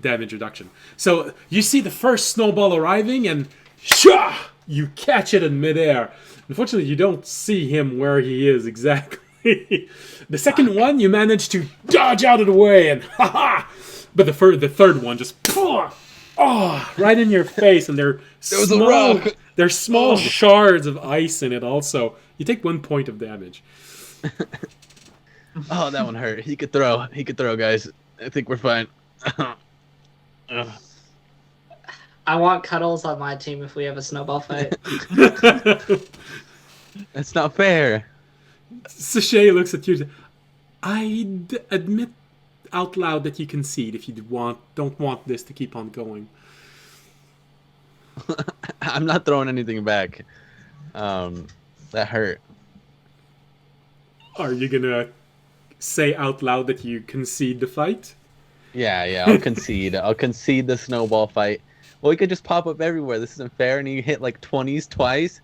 damage reduction. So you see the first snowball arriving, and shah, you catch it in midair. Unfortunately, you don't see him where he is exactly. The second one, you manage to dodge out of the way, and ha-ha! But the third one just right in your face, and they're was a small. rock. There's small shards of ice in it. Also, you take 1 point of damage. Oh, that one hurt. He could throw. He could throw, guys. I think we're fine. I want Cuddles on my team if we have a snowball fight. That's not fair. Sachet looks at you. I'd admit out loud that you concede if you don't want this to keep on going. I'm not throwing anything back. That hurt. Are you gonna say out loud that you concede the fight? Yeah, I'll concede. I'll concede the snowball fight. Well, he could just pop up everywhere. This isn't fair, and he hit like 20s twice.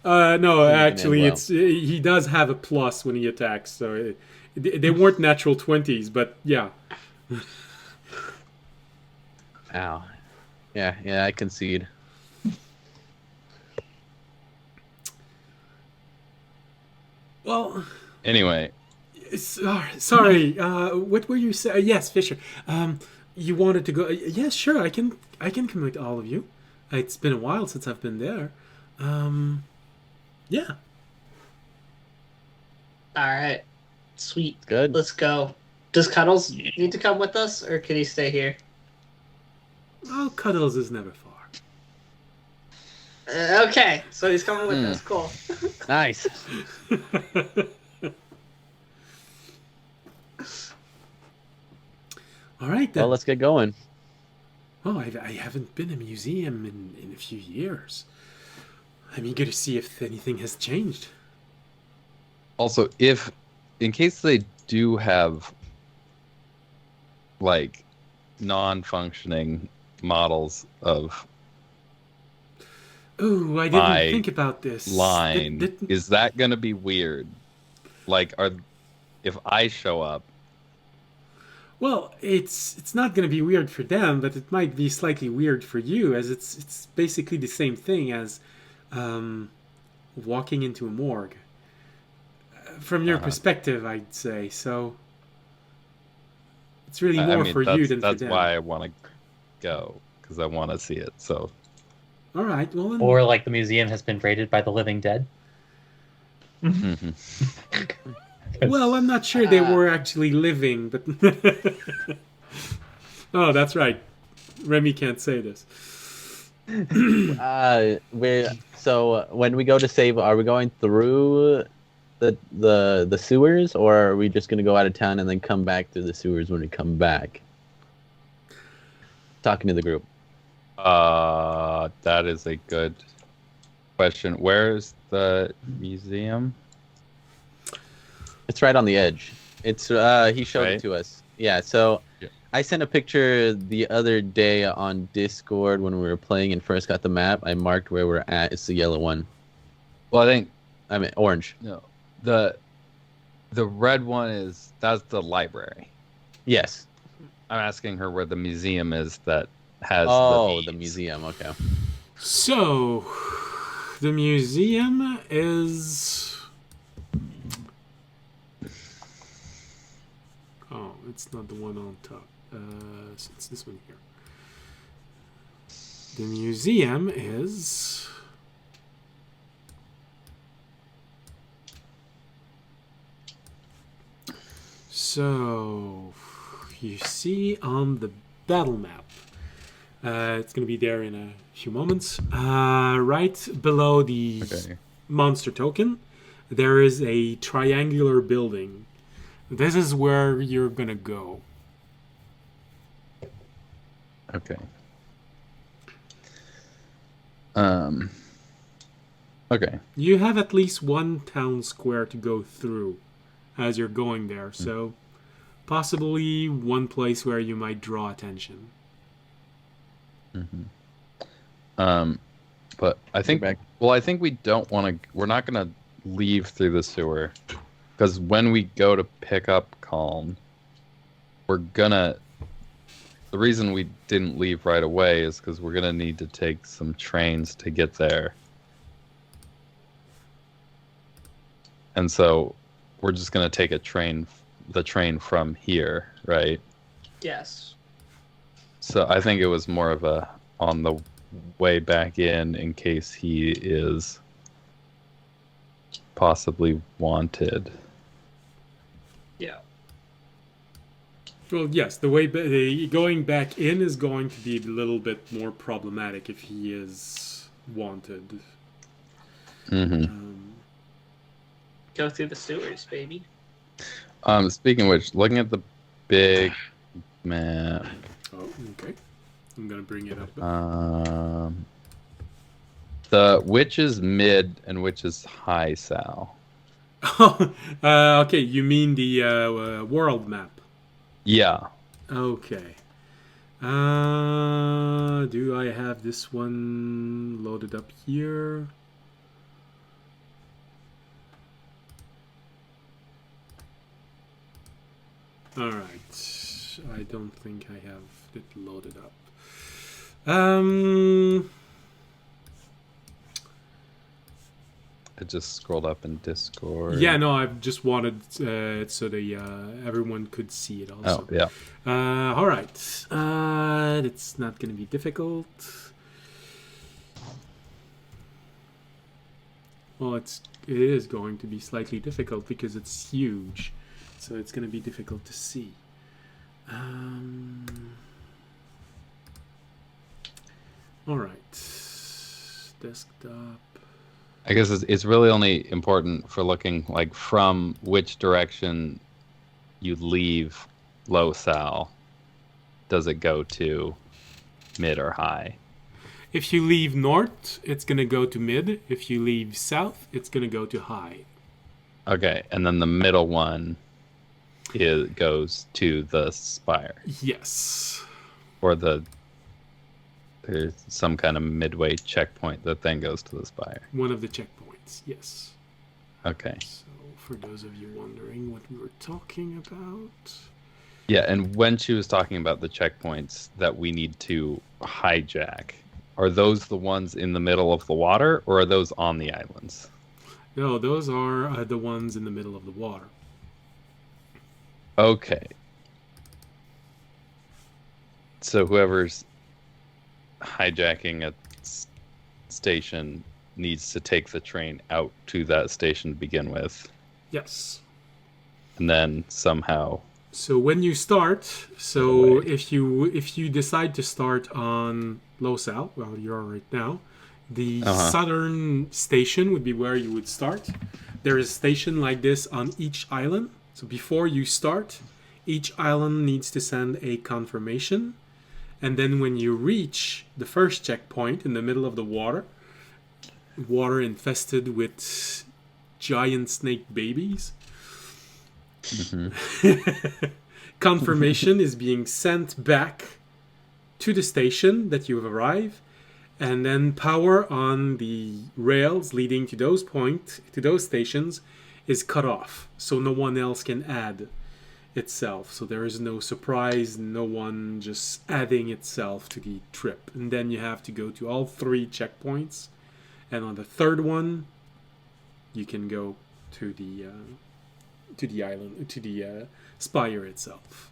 No, actually, well. he does have a plus when he attacks, so they weren't natural 20s, but yeah. Ow. Yeah, I concede. Well, Anyway, sorry. What were you saying? Yes, Fisher. You wanted to go? Yes, sure. I can come with all of you. It's been a while since I've been there. Yeah. All right. Sweet. Good. Let's go. Does Cuddles need to come with us, or can he stay here? Oh, Cuddles is never far. Okay, so he's coming with us. Cool. Nice. All right then. Well, let's get going. Oh, I haven't been in a museum in a few years. I'm eager to see if anything has changed. also, if in case they do have like non-functioning models of Ooh, I My didn't think about this. line, That- is that going to be weird? Like, if I show up, Well, it's not going to be weird for them, but it might be slightly weird for you, as it's basically the same thing as walking into a morgue. From your perspective, I'd say. So it's really more for you than for that's them. why I want to go, because I want to see it. So All right. Well, then, Or like the museum has been raided by the living dead. well, I'm not sure they were actually living, but oh, that's right. Remy can't say this. So when we go to save, are we going through the sewers, or are we just gonna go out of town and then come back through the sewers when we come back? Talking to the group. that is a good question. Where's the museum? It's right on the edge. It's he showed Right. it to us. Yeah. So Yeah. I sent a picture the other day on Discord when we were playing and first got the map. I marked where we're at. It's the yellow one. Well, I mean orange. no, the red one that's the library. Yes. I'm asking her where the museum is that has the beads. museum. Okay. So, the museum is... Oh, it's not the one on top. It's this one here. The museum is... So, you see on the battle map, it's going to be there in a few moments, right below the monster token, there is a triangular building. This is where you're going to go. Okay. Okay. You have at least one town square to go through as you're going there, so possibly one place where you might draw attention. But I think I think we don't want to. We're not going to leave through the sewer because when we go to pick up Calm, we're gonna. The reason we didn't leave right away is because we're gonna need to take some trains to get there, and so we're just gonna take the train from here, right? Yes. So I think it was more of a on the way back in case he is possibly wanted. Yeah. Well, yes, the going back in is going to be a little bit more problematic if he is wanted. Go through the sewers, baby. Speaking of which, looking at the big map. Oh, okay. I'm gonna bring it up. Which is mid and which is high, Sal? Okay, you mean the world map? Yeah. Okay. Do I have this one loaded up here? Alright. I don't think I have it loaded up. I just scrolled up in Discord. Yeah, no, I just wanted it so that everyone could see it also. Oh, yeah. Alright. It's not going to be difficult. Well, it is going to be slightly difficult because it's huge. So it's going to be difficult to see. Alright. Desktop. I guess it's really only important for looking like from which direction you leave low Sal. Does it go to mid or high? If you leave north, it's going to go to mid. If you leave south, it's going to go to high. Okay, and then the middle one goes to the spire. Yes. Or there's some kind of midway checkpoint that then goes to the spire. One of the checkpoints, yes. Okay. So, for those of you wondering what we were talking about... Yeah, and when she was talking about the checkpoints that we need to hijack, are those the ones in the middle of the water, or are those on the islands? No, those are the ones in the middle of the water. Okay. So whoever's hijacking a station needs to take the train out to that station to begin with. Yes. And then somehow... So when you start, if you decide to start on Losal, well, you're right now, the southern station would be where you would start. There is a station like this on each island. So before you start, each island needs to send a confirmation. And then when you reach the first checkpoint in the middle of the water infested with giant snake babies, confirmation is being sent back to the station that you have arrived, and then power on the rails leading to those stations is cut off, so no one else can add itself. So there is no surprise, no one just adding itself to the trip. And then you have to go to all 3 checkpoints, and on the 3rd one, you can go to the island, to the spire itself.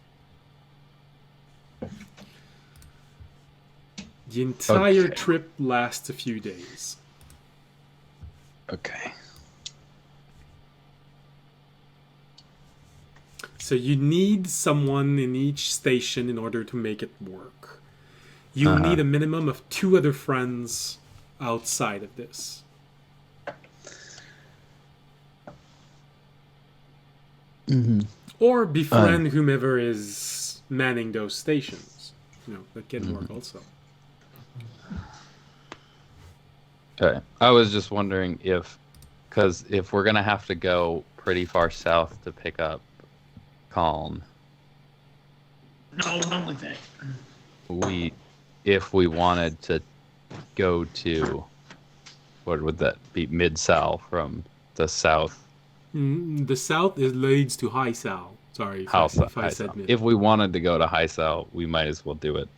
The entire trip lasts a few days. Okay. So you need someone in each station in order to make it work. You need a minimum of 2 other friends outside of this. Or befriend whomever is manning those stations. That can work also. Okay. I was just wondering because if we're gonna have to go pretty far south to pick up Calm, No, don't like that. if we wanted to go to, what would that be, Mid-Sal from the south? The south leads to High Sal. Sorry if I said mid. If we wanted to go to High Sal, we might as well do it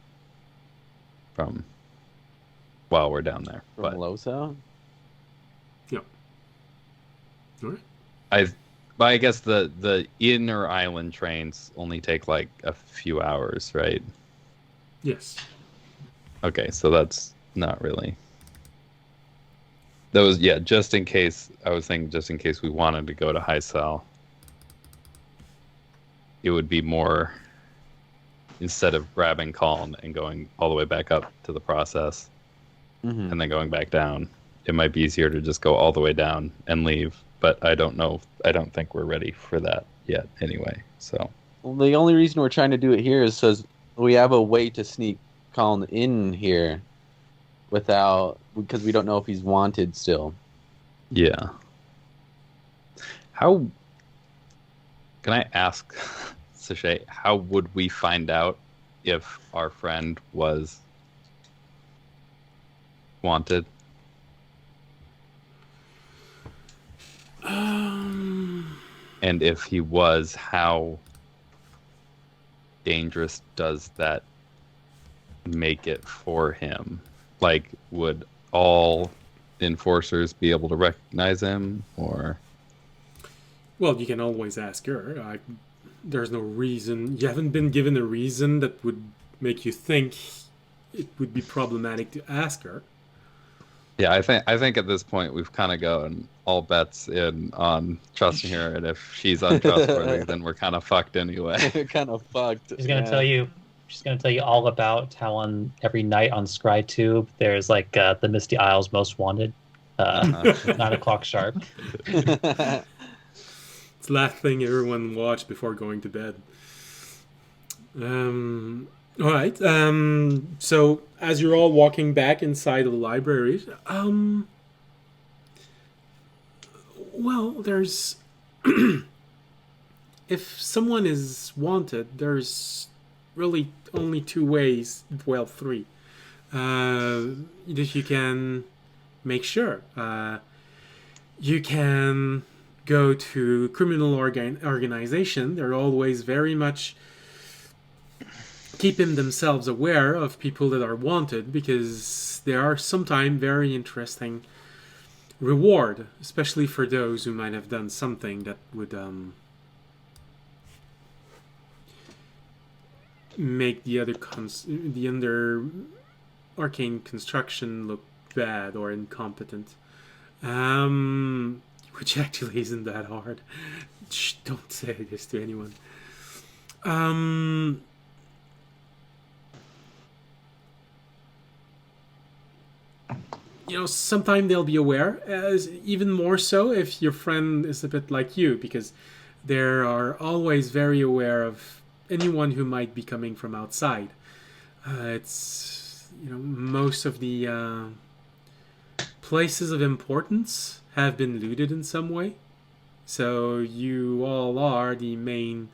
from while we're down there. From Low Sal? Yeah. All right. But I guess the inner island trains only take like a few hours, right? Yes. Okay, so that's not really. That was, just in case. I was thinking just in case we wanted to go to High Sal, it would be more, instead of grabbing Calm and going all the way back up to the process and then going back down, it might be easier to just go all the way down and leave. But I don't know. I don't think we're ready for that yet anyway. So. Well, the only reason we're trying to do it here is because we have a way to sneak Colin in here because we don't know if he's wanted still. Yeah. How can I ask, Sachet, how would we find out if our friend was wanted? And if he was, how dangerous does that make it for him? Like, would all enforcers be able to recognize him, or? Well, you can always ask her. There's no reason. You haven't been given a reason that would make you think it would be problematic to ask her. Yeah, I think at this point we've kind of gone all bets in on trusting her, and if she's untrustworthy, then we're kind of fucked anyway. We're kind of fucked. She's gonna tell you. She's gonna tell you all about how on every night on ScryTube there's like the Misty Isles Most Wanted, 9:00 sharp. It's the last thing everyone watched before going to bed. All right. So as you're all walking back inside of the library, well, there's if someone is wanted, there's really only 2 ways. Well, 3. That you can make sure. You can go to criminal organization. They're always very much keeping themselves aware of people that are wanted, because there are sometimes very interesting reward, especially for those who might have done something that would make the under arcane construction look bad or incompetent. Which actually isn't that hard. Shh, don't say this to anyone. Sometimes they'll be aware, as even more so if your friend is a bit like you, because they are always very aware of anyone who might be coming from outside. It's most of the places of importance have been looted in some way, so you all are the main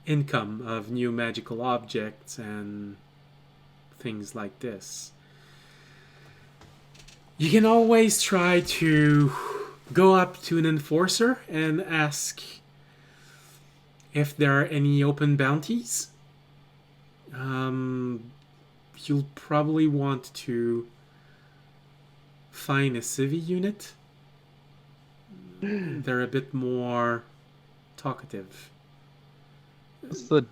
income of new magical objects and things like this. You can always try to go up to an enforcer and ask if there are any open bounties. You'll probably want to find a civvy unit. They're a bit more talkative. What's the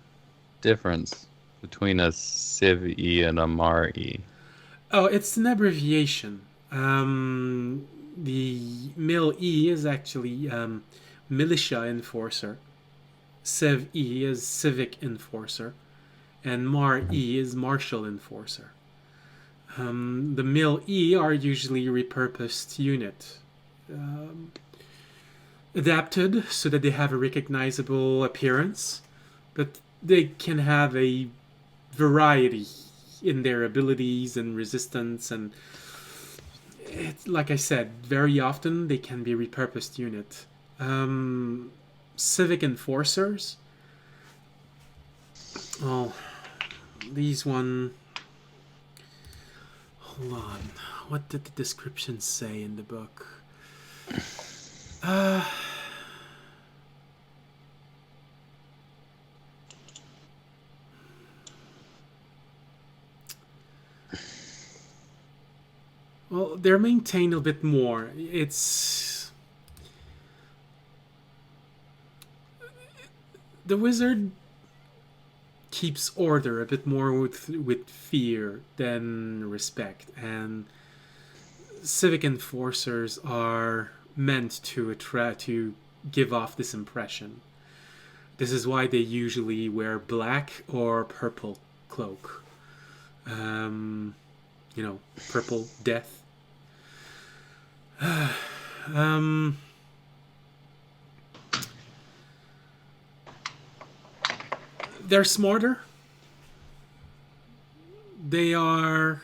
difference between a civ-e and a mar-e? Oh, it's an abbreviation. The mil-e is actually militia enforcer. Civ-e is civic enforcer. And mar-e is martial enforcer. The mil-e are usually repurposed unit. Adapted so that they have a recognizable appearance, but they can have a variety in their abilities and resistance, and like I said, very often they can be repurposed unit. Civic enforcers. Oh, these one. Hold on. What did the description say in the book? Well, they're maintained a bit more. It's the wizard keeps order a bit more with fear than respect, and civic enforcers are meant to attract, to give off this impression. This is why they usually wear black or purple cloak. Purple death. They're smarter. They are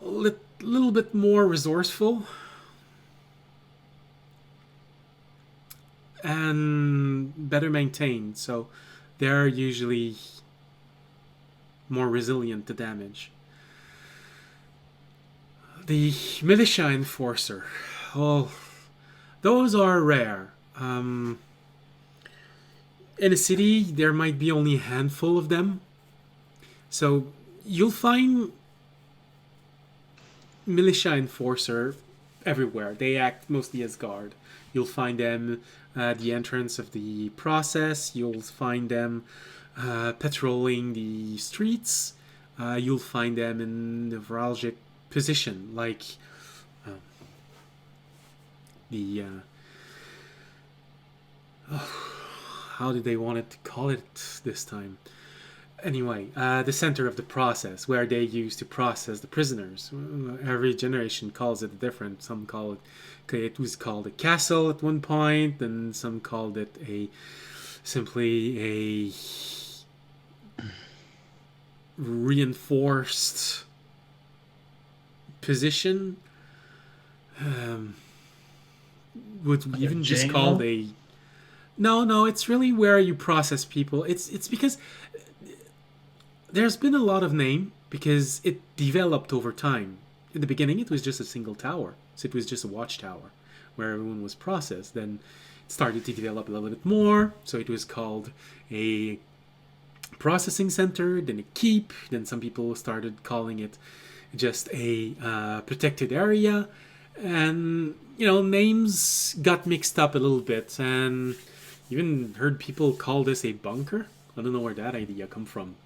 a little bit more resourceful. And better maintained, so they're usually more resilient to damage. The militia enforcer. Oh, those are rare. In a city, there might be only a handful of them. So you'll find militia enforcer everywhere. They act mostly as guard. You'll find them at the entrance of the process. You'll find them patrolling the streets. You'll find them in neuralgic position, like how did they want to call it this time? Anyway, the center of the process, where they used to process the prisoners. Every generation calls it different. Some call it was called a castle at one point, and some called it simply a reinforced position. Would we even just called a... No, it's really where you process people. It's because there's been a lot of name because it developed over time. In the beginning, it was just a single tower. So it was just a watchtower where everyone was processed. Then it started to develop a little bit more. So it was called a processing center, then a keep. Then some people started calling it just a protected area. And, names got mixed up a little bit. And even heard people call this a bunker. I don't know where that idea come from.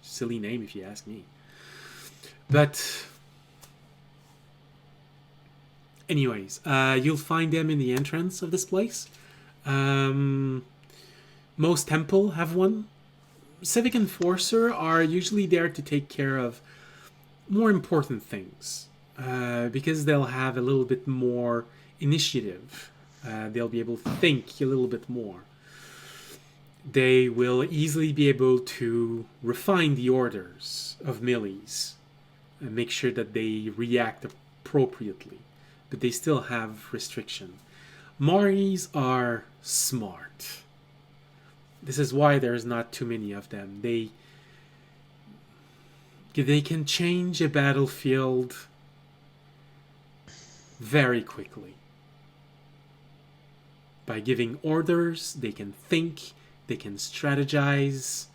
Silly name if you ask me. But anyways, you'll find them in the entrance of this place. Most temple have one. Civic enforcer are usually there to take care of more important things, because they'll have a little bit more initiative. They'll be able to think a little bit more. They will easily be able to refine the orders of melees and make sure that they react appropriately, but they still have restriction. Maris are smart. This is why there's not too many of them. They can change a battlefield very quickly. By giving orders, they can think, they can strategize.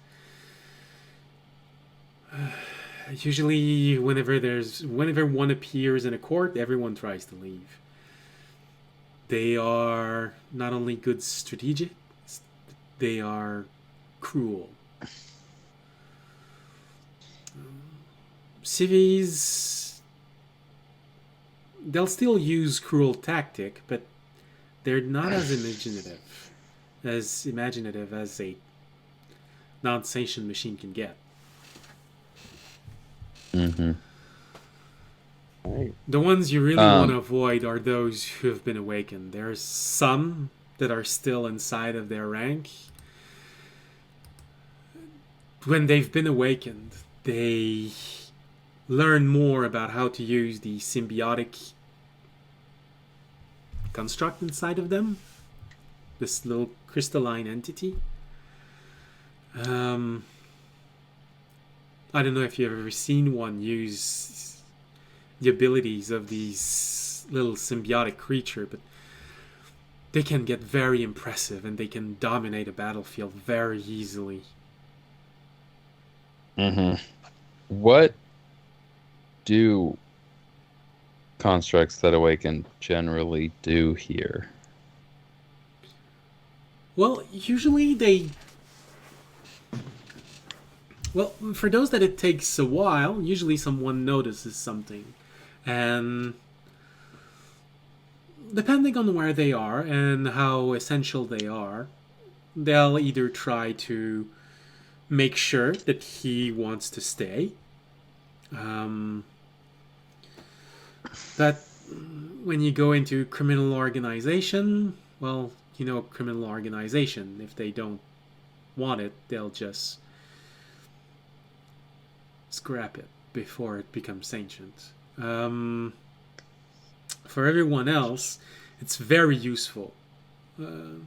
Usually, whenever one appears in a court, everyone tries to leave. They are not only good strategic, they are cruel. Civies, they'll still use cruel tactic, but they're not as imaginative as a non-sentient machine can get. Mm-hmm. Right. The ones you really want to avoid are those who have been awakened. There's some that are still inside of their rank. When they've been awakened, they learn more about how to use the symbiotic construct inside of them. This little crystalline entity. I don't know if you've ever seen one use the abilities of these little symbiotic creature, but they can get very impressive and they can dominate a battlefield very easily. Mm-hmm. What do constructs that awaken generally do here? Well, usually for those that it takes a while, usually someone notices something. And depending on where they are and how essential they are, they'll either try to make sure that he wants to stay. But when you go into criminal organization, well, you know, criminal organization, if they don't want it, they'll just scrap it before it becomes sentient. For everyone else, it's very useful. A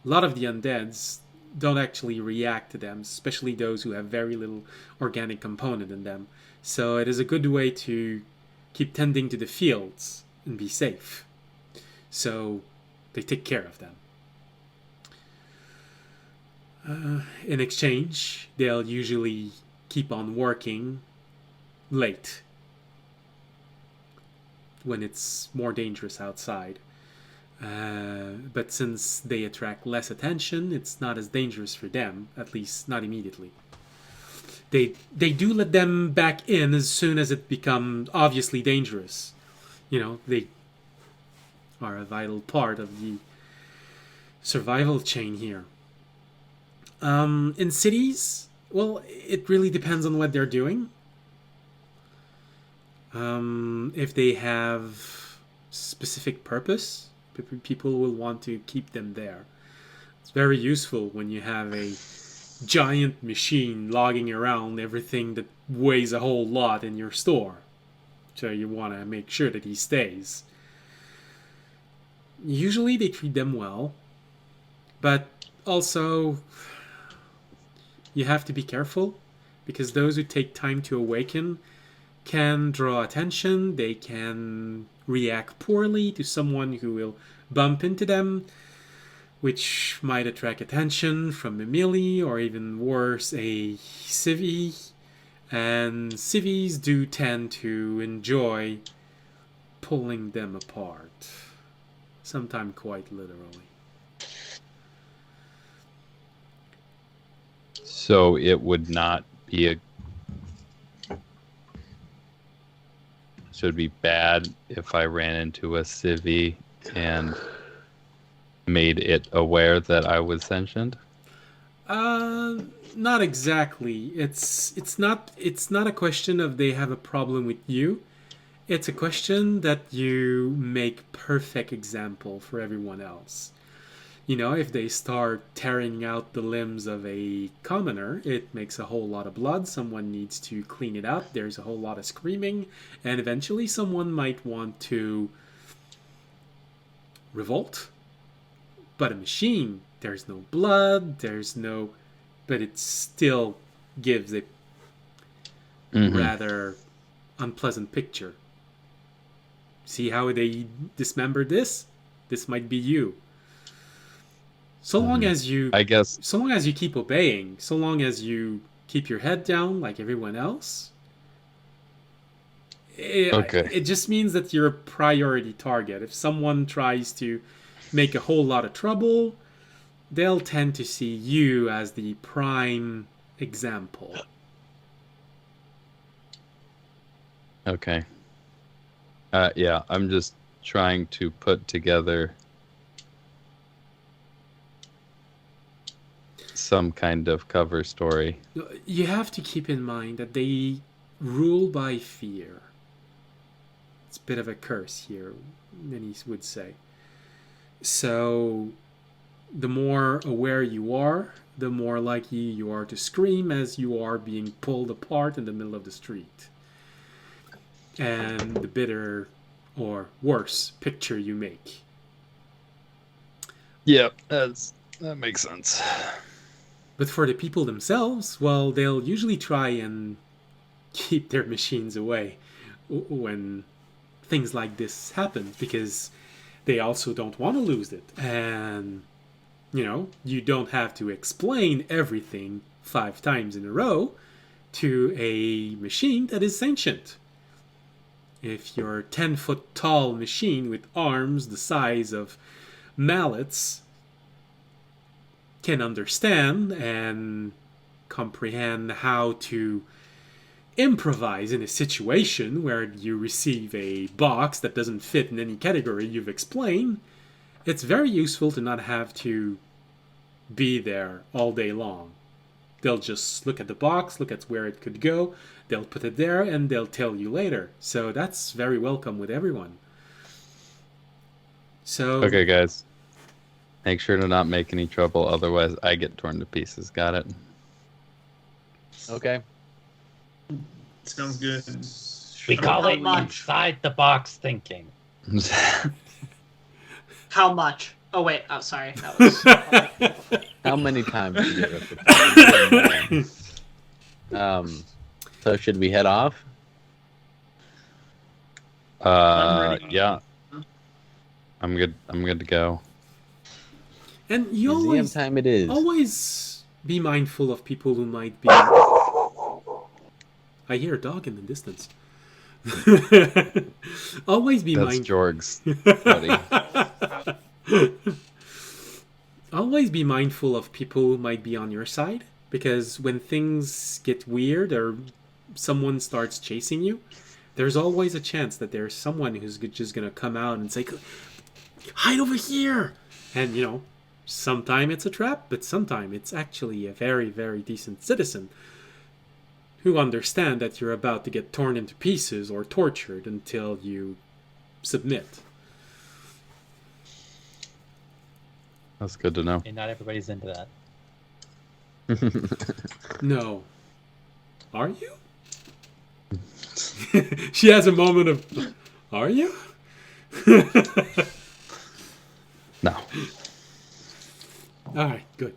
lot of the undeads don't actually react to them, especially those who have very little organic component in them. So it is a good way to keep tending to the fields and be safe. So they take care of them. In exchange, they'll usually keep on working late when it's more dangerous outside. But since they attract less attention, it's not as dangerous for them, at least not immediately. They do let them back in as soon as it becomes obviously dangerous. You know, they are a vital part of the survival chain here. In cities, well, it really depends on what they're doing. If they have specific purpose, people will want to keep them there. It's very useful when you have a giant machine logging around everything that weighs a whole lot in your store. So you want to make sure that he stays. Usually they treat them well, but also you have to be careful because those who take time to awaken can draw attention. They can react poorly to someone who will bump into them, which might attract attention from a melee or even worse, a civvy. And civvies do tend to enjoy pulling them apart, sometimes quite literally. So it would not be so it'd be bad if I ran into a civvy and made it aware that I was sentient? Not exactly. It's not a question of they have a problem with you. It's a question that you make perfect example for everyone else. You know, if they start tearing out the limbs of a commoner, it makes a whole lot of blood. Someone needs to clean it up. There's a whole lot of screaming. And eventually someone might want to revolt. But a machine there's no blood, but it still gives a rather unpleasant picture. See how they dismembered this? This might be you. So long as you, I guess. so long as you keep obeying, so long as you keep your head down like everyone else, it just means that you're a priority target. If someone tries to make a whole lot of trouble, they'll tend to see you as the prime example. Okay. Yeah, I'm just trying to put together some kind of cover story. You have to keep in mind that they rule by fear. It's a bit of a curse here, many would say. So, the more aware you are, the more likely you are to scream as you are being pulled apart in the middle of the street. And the bitter or worse picture you make. Yep, that makes sense. But for the people themselves, well, they'll usually try and keep their machines away when things like this happen, because they also don't want to lose it. And, you don't have to explain everything 5 times in a row to a machine that is sentient. If your 10-foot tall machine with arms the size of mallets can understand and comprehend how to improvise in a situation where you receive a box that doesn't fit in any category you've explained, it's very useful to not have to be there all day long. They'll just look at the box, look at where it could go, they'll put it there, and they'll tell you later. So that's very welcome with everyone. So Okay, guys. Make sure to not make any trouble, otherwise I get torn to pieces. Got it? Okay. Sounds good. We call How it much? inside the box thinking. How much? Oh wait, oh sorry. That was How many times did you repeat? So should we head off? I'm ready. Yeah. I'm good. I'm good to go. and you Museum time it is. always be mindful of people who might be... I hear a dog in the distance. Always be That's mindful. Jorg's buddy. Always be mindful of people who might be on your side, because when things get weird or someone starts chasing you, there's always a chance that there's someone who's just gonna come out and say, hide over here! And, sometime it's a trap, but sometime it's actually a very, very decent citizen who understand that you're about to get torn into pieces or tortured until you submit. That's good to know. And not everybody's into that. No. Are you? She has a moment of, are you? No. Alright, good.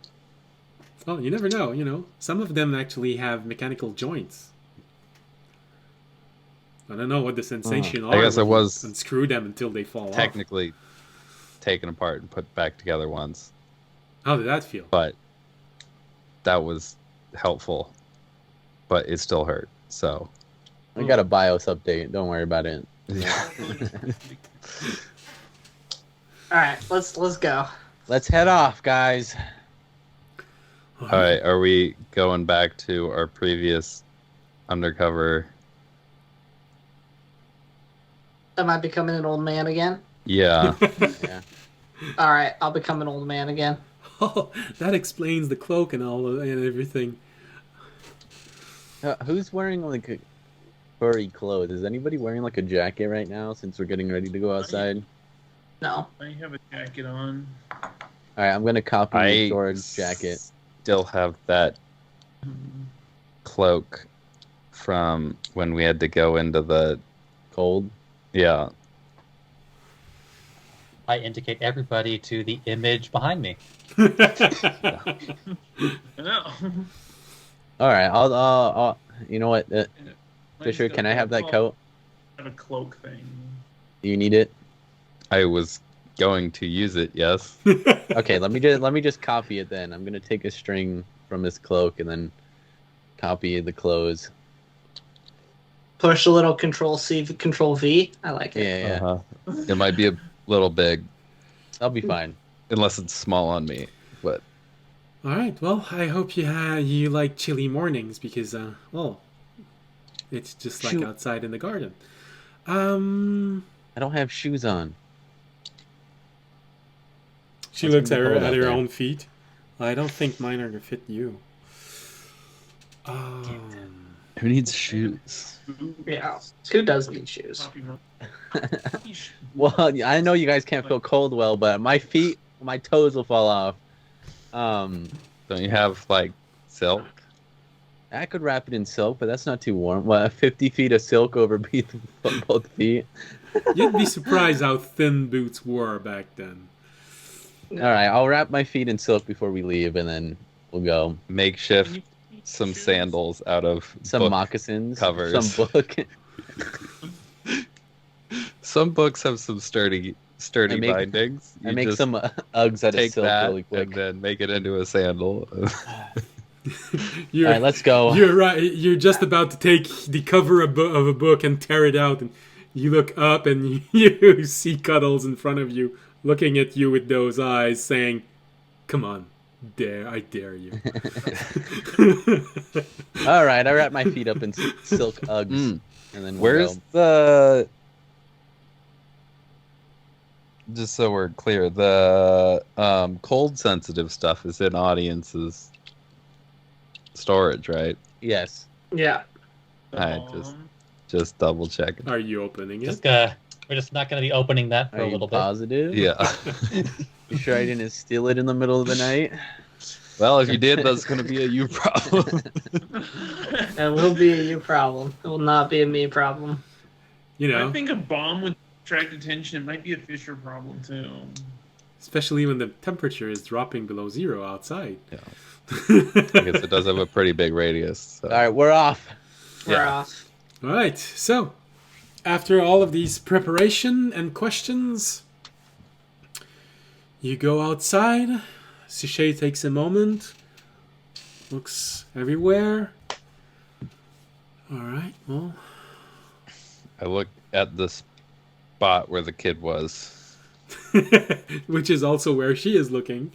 Oh, you never know, Some of them actually have mechanical joints. I don't know what the sensation are. I guess I was unscrew them until they fall off. technically taken apart and put back together once, How did that feel? but that was helpful. But it still hurt. So I got a BIOS update. Don't worry about it. Alright, let's go. Let's head off, guys. all right, are we going back to our previous undercover? Am I becoming an old man again? Yeah. Yeah. Alright, I'll become an old man again. Oh, that explains the cloak and all and everything. Who's wearing like a furry clothes? Is anybody wearing like a jacket right now since we're getting ready to go outside? No. I have a jacket on. All right, I'm gonna copy I George's jacket. still have that cloak from when we had to go into the Cold. yeah. I indicate everybody to the image behind me. I know. All right, I'll you know what, Mine's Fisher, got can I the have that cloak- coat? Got a cloak thing. You need it. I was going to use it, yes. Okay, let me just copy it then. I'm gonna take a string from this cloak and then copy the clothes. Push a little Control C, Control V. I like it. Yeah, yeah. Uh-huh. It might be a little big, I'll be fine. unless it's small on me. But All right. Well, I hope you like chilly mornings because well, it's just like Shoot. outside in the garden. I don't have shoes on. She It's looks gonna at be her cold at out her there. own feet. I don't think mine are gonna fit you. who needs shoes? Yeah. Who does need shoes? Well, I know you guys can't feel cold well, but my feet, my toes will fall off. Don't you have like silk? I could wrap it in silk, but that's not too warm. What, 50 feet of silk over both feet? You'd be surprised how thin boots were back then. All right, I'll wrap my feet in silk before we leave, and then we'll go. Makeshift some sandals out of Some book moccasins, covers. some book. Some books have some sturdy I make- bindings. I You make just some Uggs out of take silk that really quick. and then make it into a sandal. You're, All right, let's go. You're right. You're just about to take the cover of a book and tear it out, and you look up and you see Cuddles in front of you, looking at you with those eyes, saying, "Come on, I dare you." All right, I wrap my feet up in silk Uggs, and then we'll Where's go. the? Just so we're clear, the cold sensitive stuff is in audience's storage, right? Yes. Yeah. I just double checking. Are you opening it? We're just not going to be opening that for Are a you little positive? Yeah. You sure I didn't steal it in the middle of the night? Well, if you did, that's going to be a you problem. It will be a you problem. It will not be a me problem. You know, I think a bomb would attract attention. It might be a Fisher problem too. especially when the temperature is dropping below zero outside. Yeah. I guess it does have a pretty big radius. So. All right, we're off. We're Yeah. off. All right. So, after all of these preparation and questions, you go outside. Sichet takes a moment, looks everywhere. All right. Well, I look at the spot where the kid was. which is also where she is looking.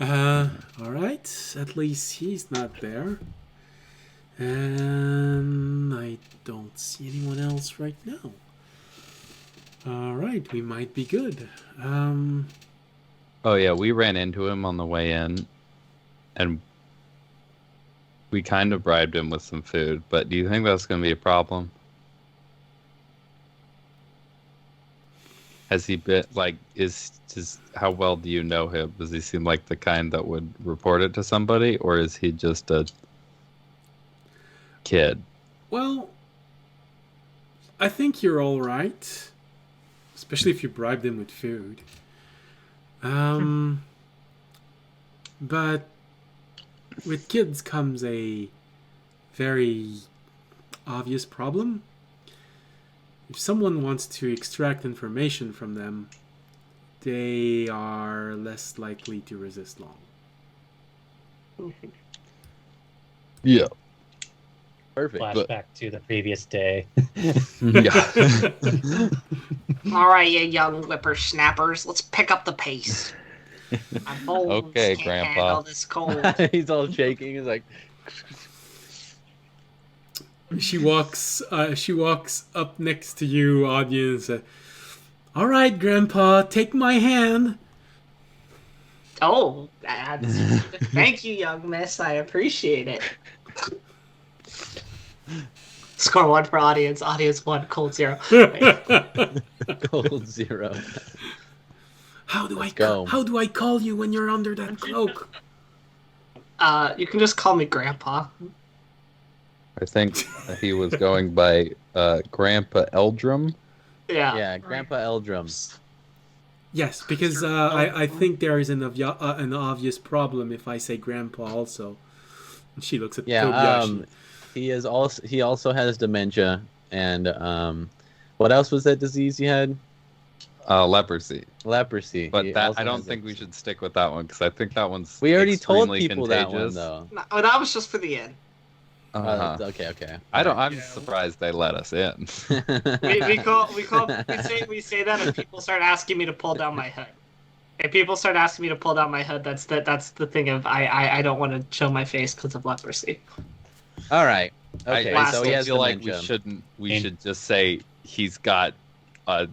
All right. At least he's not there. And I don't see anyone else right now. All right. We might be good. Oh yeah, we ran into him on the way in, and we kind of bribed him with some food. But do you think that's going to be a problem? Has he been like? How well do you know him? Does he seem like the kind that would report it to somebody, or is he just a kid? Well, I think you're all right, especially if you bribed him with food. But with kids comes a very obvious problem. If someone wants to extract information from them, they are less likely to resist long. Yeah. Perfect. Flashback to the previous day. Yeah. All right, you young whippersnappers, let's pick up the pace. My bones Okay, can't Grandpa. handle this cold. He's all shaking. He's like, She walks up next to you, audience. All right, Grandpa, take my hand. Oh, thank you, young miss. I appreciate it. Score 1 for audience. Audience 1, cold 0. cold zero. How do Let's go. How do I call you when you're under that cloak? You can just call me Grandpa. I think he was going by Grandpa Eldrum. Yeah. Yeah, Grandpa Eldrum. Yes, because I think there is an obvious problem if I say Grandpa also. And she looks at Kobayashi. He also has dementia, and what else was that disease you had? Leprosy. Leprosy. But He that also I don't has think we leprosy. should stick with that one because I think that one's We already told extremely people contagious. that one though. No, that was just for the end. Okay. I'm surprised they let us in. We say that if people start asking me to pull down my hood. If people start asking me to pull down my hood, that's the thing of I don't want to show my face because of leprosy. All right. Okay. I So still he has feel like dementia. we should just say he's got a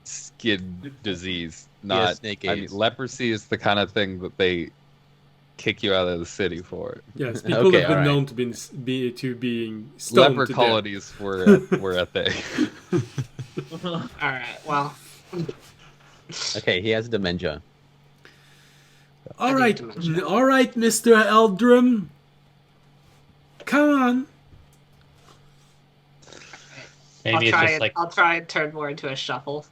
skin disease. Not snake I mean, AIDS. leprosy is the kind of thing that they kick you out of the city for. Yes, people Okay, have been alright. known to being stoned Leper to colonies were a thing. All right. Well, Okay, he has dementia. death. All right, Mr. Eldrum. Come on. Maybe it's just like I'll try and turn more into a shuffle.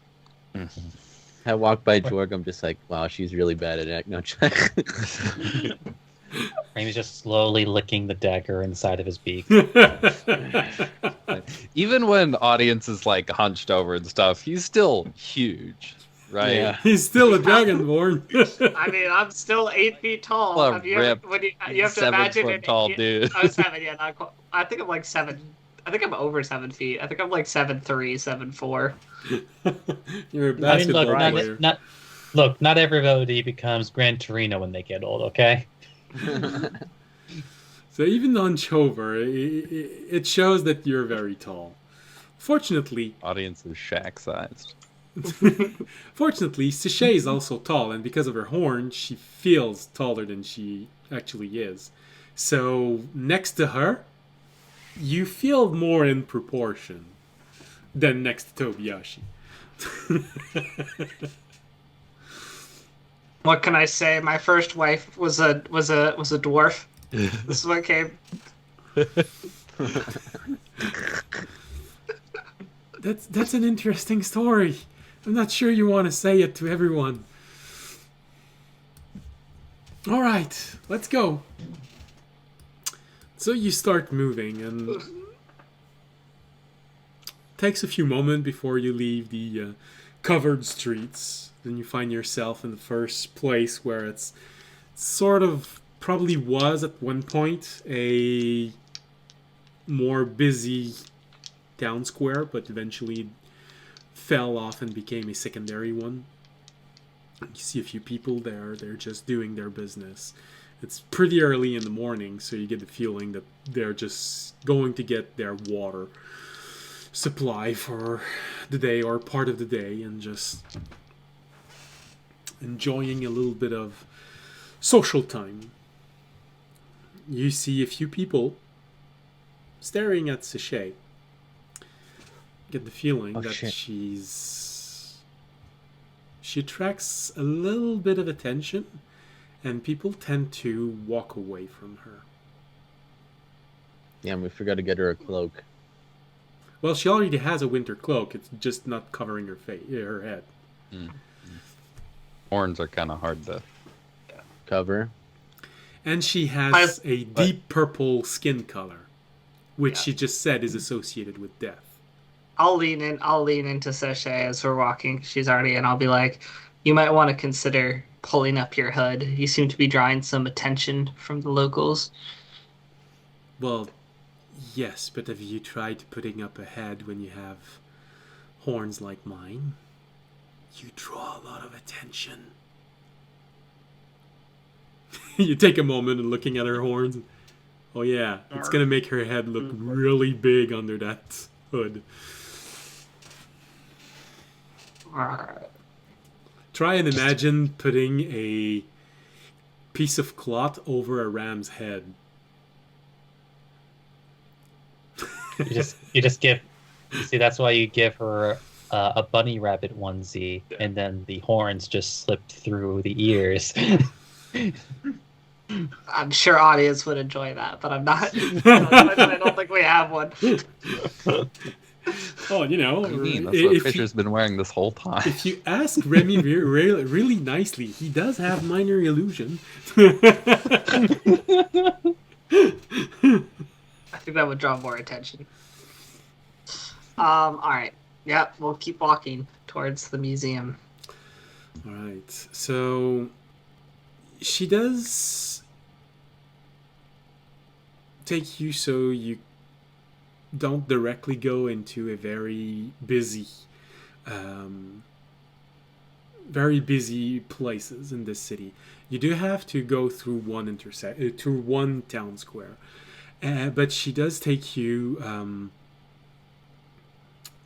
I walk by Jorg, I'm just like, wow, she's really bad at it. No, maybe just slowly licking the dagger inside of his beak. Even when audience is like hunched over and stuff, he's still huge, right? Yeah. He's still a dragonborn. I mean, I'm still 8 feet tall. Well, Have you have to imagine 7 foot tall dude. I'm 7. Yeah, not quite. I think I'm like 7. I think I'm over 7 feet. I think I'm like 7'3", 7'4". You're a I mean, basketball look, player. not everybody becomes Gran Torino when they get old. Okay. So even on Chover, it shows that you're very tall. Fortunately, Audience is Shaq-sized. Sachet is also tall, and because of her horn, she feels taller than she actually is. So next to her, you feel more in proportion than next to Tobiyashi. What can I say? My first wife was a dwarf. This is what came. That's an interesting story. I'm not sure you want to say it to everyone. All right, let's go. So you start moving, and takes a few moments before you leave the covered streets. Then you find yourself in the first place where it's sort of probably was at one point a more busy town square, but eventually fell off and became a secondary one. You see a few people there, they're just doing their business. It's pretty early in the morning, so you get the feeling that they're just going to get their water supply for the day or part of the day and just enjoying a little bit of social time. You see a few people staring at Sachet. Get the feeling that shit. she attracts a little bit of attention, and people tend to walk away from her. Yeah, we forgot to get her a cloak. Well, she already has a winter cloak. It's just not covering her head. Horns are kind of hard to. Cover. And she has a deep purple skin color, which she just said is associated with death. I'll lean into Sachet as we're walking. She's already in. I'll be like, you might want to consider pulling up your hood. You seem to be drawing some attention from the locals. Well, yes, but have you tried putting up a head when you have horns like mine? You draw a lot of attention. You take a moment and looking at her horns. Oh yeah, it's gonna make her head look really big under that hood. Try and imagine putting a piece of cloth over a ram's head. You just give. You see, that's why you give her a bunny rabbit onesie, and then the horns just slip through the ears. I'm sure audience would enjoy that, but I'm not. I don't think we have one. Oh, you know, What do you mean? That's what Fisher's been wearing this whole time. if you ask Remy really nicely, he does have minor illusion. I think that would draw more attention. All right. Yep, we'll keep walking towards the museum. All right. So she does take you so you don't directly go into a very busy places in this city. You do have to go through one town square, but she does take you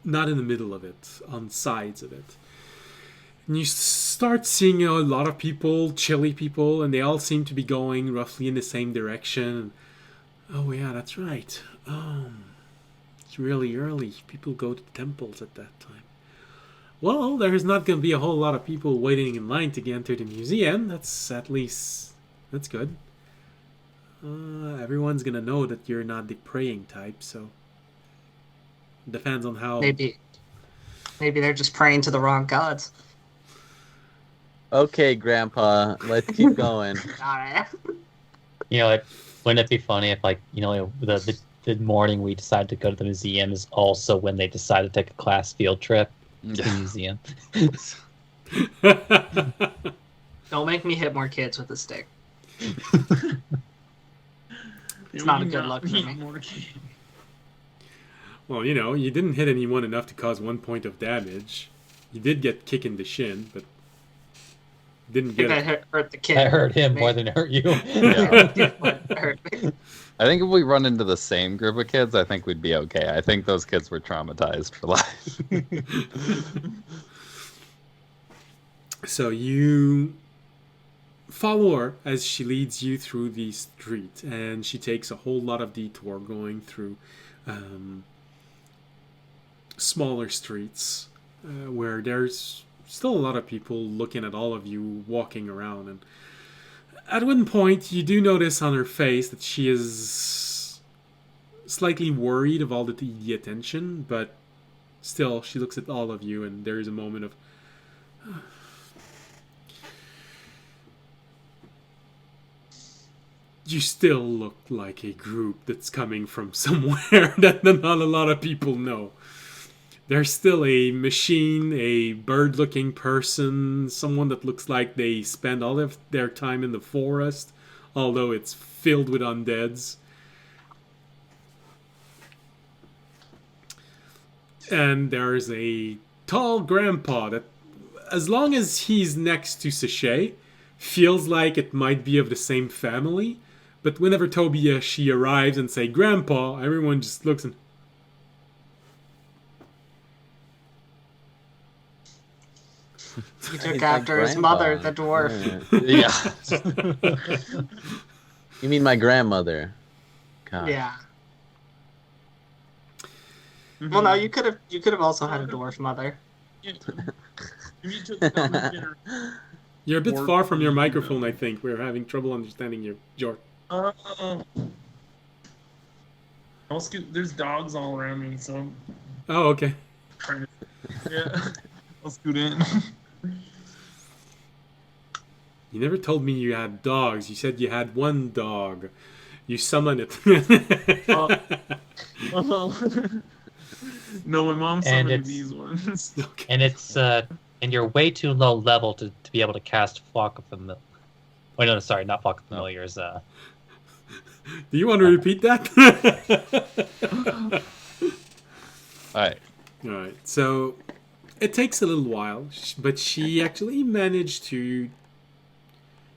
not in the middle of it, on sides of it. And you start seeing a lot of people, chilly people, and they all seem to be going roughly in the same direction. Oh yeah, that's right. It's really early. People go to temples at that time. Well, there's not going to be a whole lot of people waiting in line to get into the museum. That's good. Everyone's going to know that you're not the praying type, so depends on how... Maybe they're just praying to the wrong gods. Okay, Grandpa, let's keep going. Alright. You know, wouldn't it be funny if, like, you know, the morning we decide to go to the museum is also when they decide to take a class field trip to the museum? Don't make me hit more kids with a stick. It's not a good look for me. Well, you know, you didn't hit anyone enough to cause 1 point of damage. You did get kick in the shin, but didn't get... I hurt the kid. I hurt him more than hurt you. Yeah. Hurt me. I think if we run into the same group of kids, I think we'd be okay. I think those kids were traumatized for life. So you follow her as she leads you through the street, and she takes a whole lot of detour going through smaller streets where there's still a lot of people looking at all of you walking around. And at one point, you do notice on her face that she is slightly worried of all the attention, but still, she looks at all of you, and there is a moment of... You still look like a group that's coming from somewhere that not a lot of people know. There's still a machine, a bird-looking person, someone that looks like they spend all of their time in the forest, although it's filled with undeads. And there's a tall grandpa that, as long as he's next to Sachet, feels like it might be of the same family. But whenever she arrives and say, "Grandpa," everyone just looks and... He took after his mother, the dwarf. Yeah. You mean my grandmother? God. Yeah. Well, no, you could have also had a dwarf mother. You're a bit far from your microphone, I think. We're having trouble understanding you, Jork. There's dogs all around me, so... Oh, okay. Yeah. I'll scoot in. You never told me you had dogs. You said you had one dog. You summoned it. No, my mom summoned these ones. Okay. And it's and you're way too low level to be able to cast Flock of Familiars. Oh no, sorry, not Flock of Familiars. Do you want to repeat that? Alright. Alright, so it takes a little while, but she actually managed to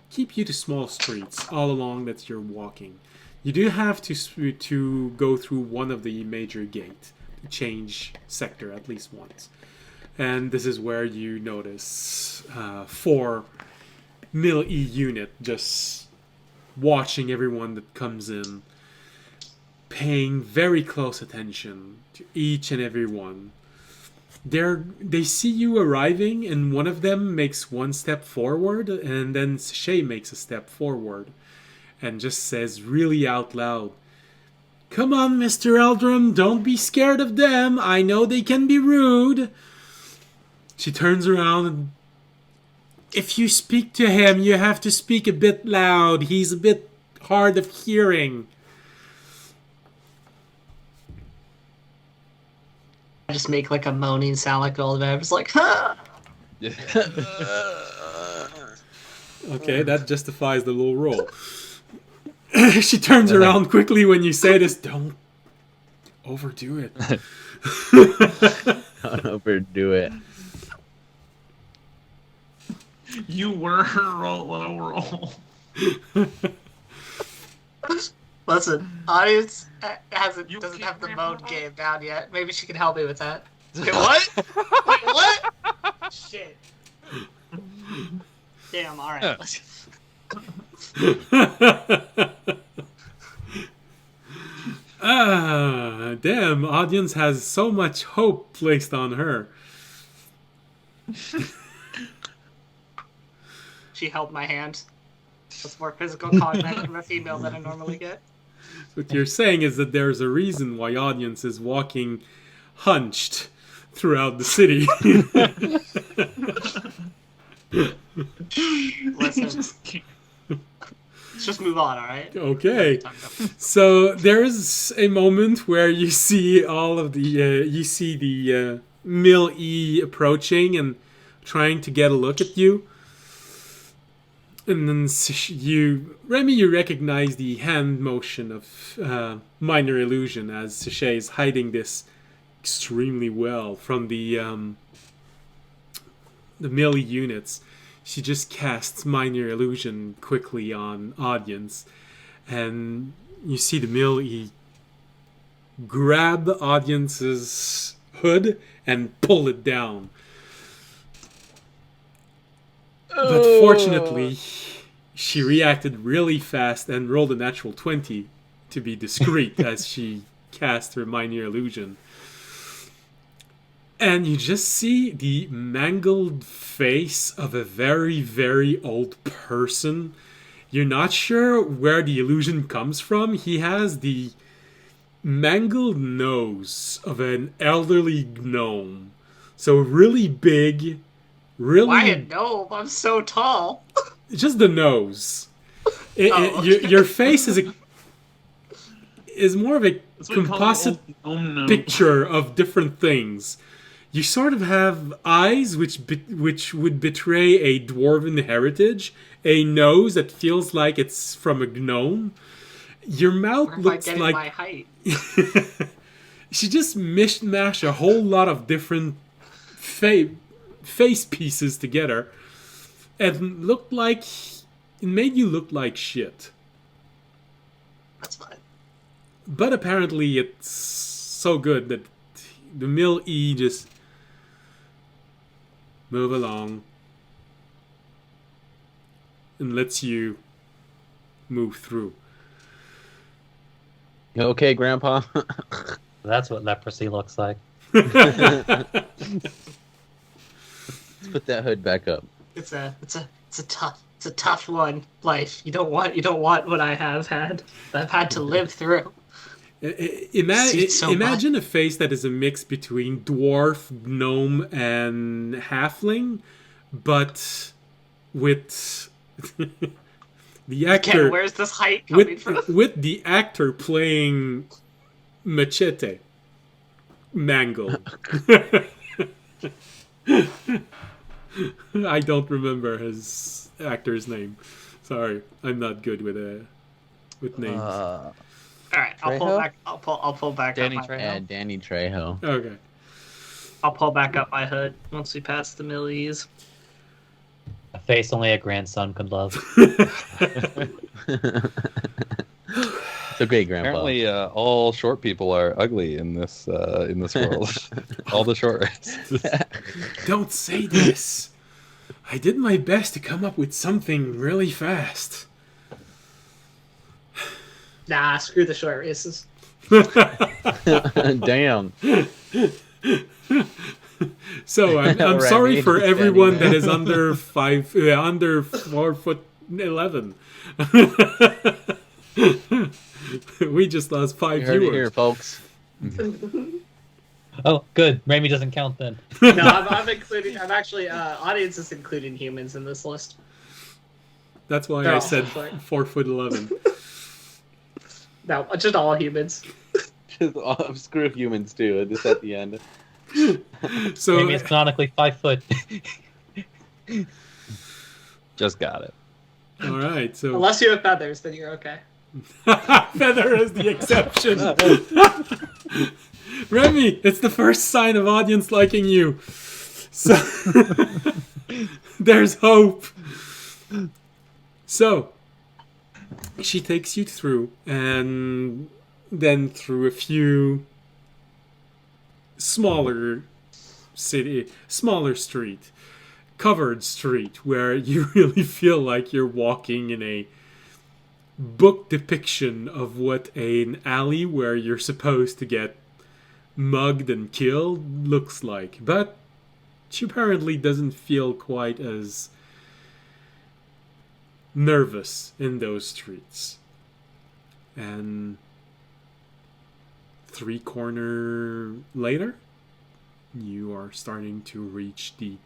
keep you to small streets all along that you're walking. You do have to go through one of the major gates to change sector at least once. And this is where you notice 4 Mil-E unit just watching everyone that comes in, paying very close attention to each and every one. They see you arriving, and one of them makes one step forward, and then Shay makes a step forward and just says really out loud, Come on, Mr. Eldrum, don't be scared of them. I know they can be rude. She turns around and... If you speak to him, you have to speak a bit loud. He's a bit hard of hearing. I just make like a moaning sound like all of it. I'm just like, huh! Okay, that justifies the little roll. She turns around quickly when you say this. Don't overdo it. Don't overdo it. You were low roll. Listen, audience doesn't You have the can't mode remember? game down yet. Maybe she can help me with that. Wait, what? Wait, what? Shit. Damn, alright. Damn, audience has so much hope placed on her. She held my hand. That's more physical contact from a female than I normally get. What you're saying is that there's a reason why audience is walking hunched throughout the city. Listen, let's just move on, alright? Okay. So there's a moment where you see all of the Mill E approaching and trying to get a look at you. And then Remy, you recognize the hand motion of Minor Illusion as Sachet is hiding this extremely well from the melee units. She just casts Minor Illusion quickly on audience, and you see the melee grab audience's hood and pull it down. But fortunately, she reacted really fast and rolled a natural 20 to be discreet as she cast her Minor Illusion. And you just see the mangled face of a very, very old person. You're not sure where the illusion comes from. He has the mangled nose of an elderly gnome. So really big, really... Why a gnome? I'm so tall. Just the nose. Okay. Your face is more of a That's what we call composite the old gnome nose. picture of different things. You sort of have eyes which would betray a dwarven heritage, a nose that feels like it's from a gnome. Your mouth Where am I looks getting like my height? she just mishmashed a whole lot of different face pieces together, and it made you look like shit. That's fine. But apparently it's so good that the Mill E just move along and lets you move through. You okay, Grandpa? That's what leprosy looks like. Let's put that hood back up. It's a tough one. Life. You don't want what I have had. I've had to live through. Imagine a face that is a mix between dwarf, gnome, and halfling, but with the actor. Ken, where's this height coming from? With the actor playing Machete, Mangle. I don't remember his actor's name. Sorry, I'm not good with names. All right, I'll pull Trejo? back. I'll pull back. Danny up my, Trejo? Yeah, Danny Trejo. Okay. I'll pull back up my hood once we pass the millies. A face only a grandson could love. It's okay, Grandpa. Apparently, all short people are ugly in this world. All the short races. Don't say this. I did my best to come up with something really fast. Nah, screw the short races. Damn. So I'm Alright, sorry me for understanding everyone that that. is under 4'11". We just lost 5 You heard it viewers. here, folks. Oh, good. Raimi doesn't count then. No, I'm including. I'm actually audience is including humans in this list. That's why They're I all said fine. 4'11". No, just all humans. Just screw humans too. Just at the end. So Raimi is canonically 5 foot. Just got it. all right, so Unless you have feathers, then you're okay. Feather is the exception. Remy, it's the first sign of audience liking you. So there's hope. So she takes you through, and then through a few smaller street, covered street, where you really feel like you're walking in a book depiction of what an alley where you're supposed to get mugged and killed looks like. But she apparently doesn't feel quite as nervous in those streets. And 3 corner later, you are starting to reach the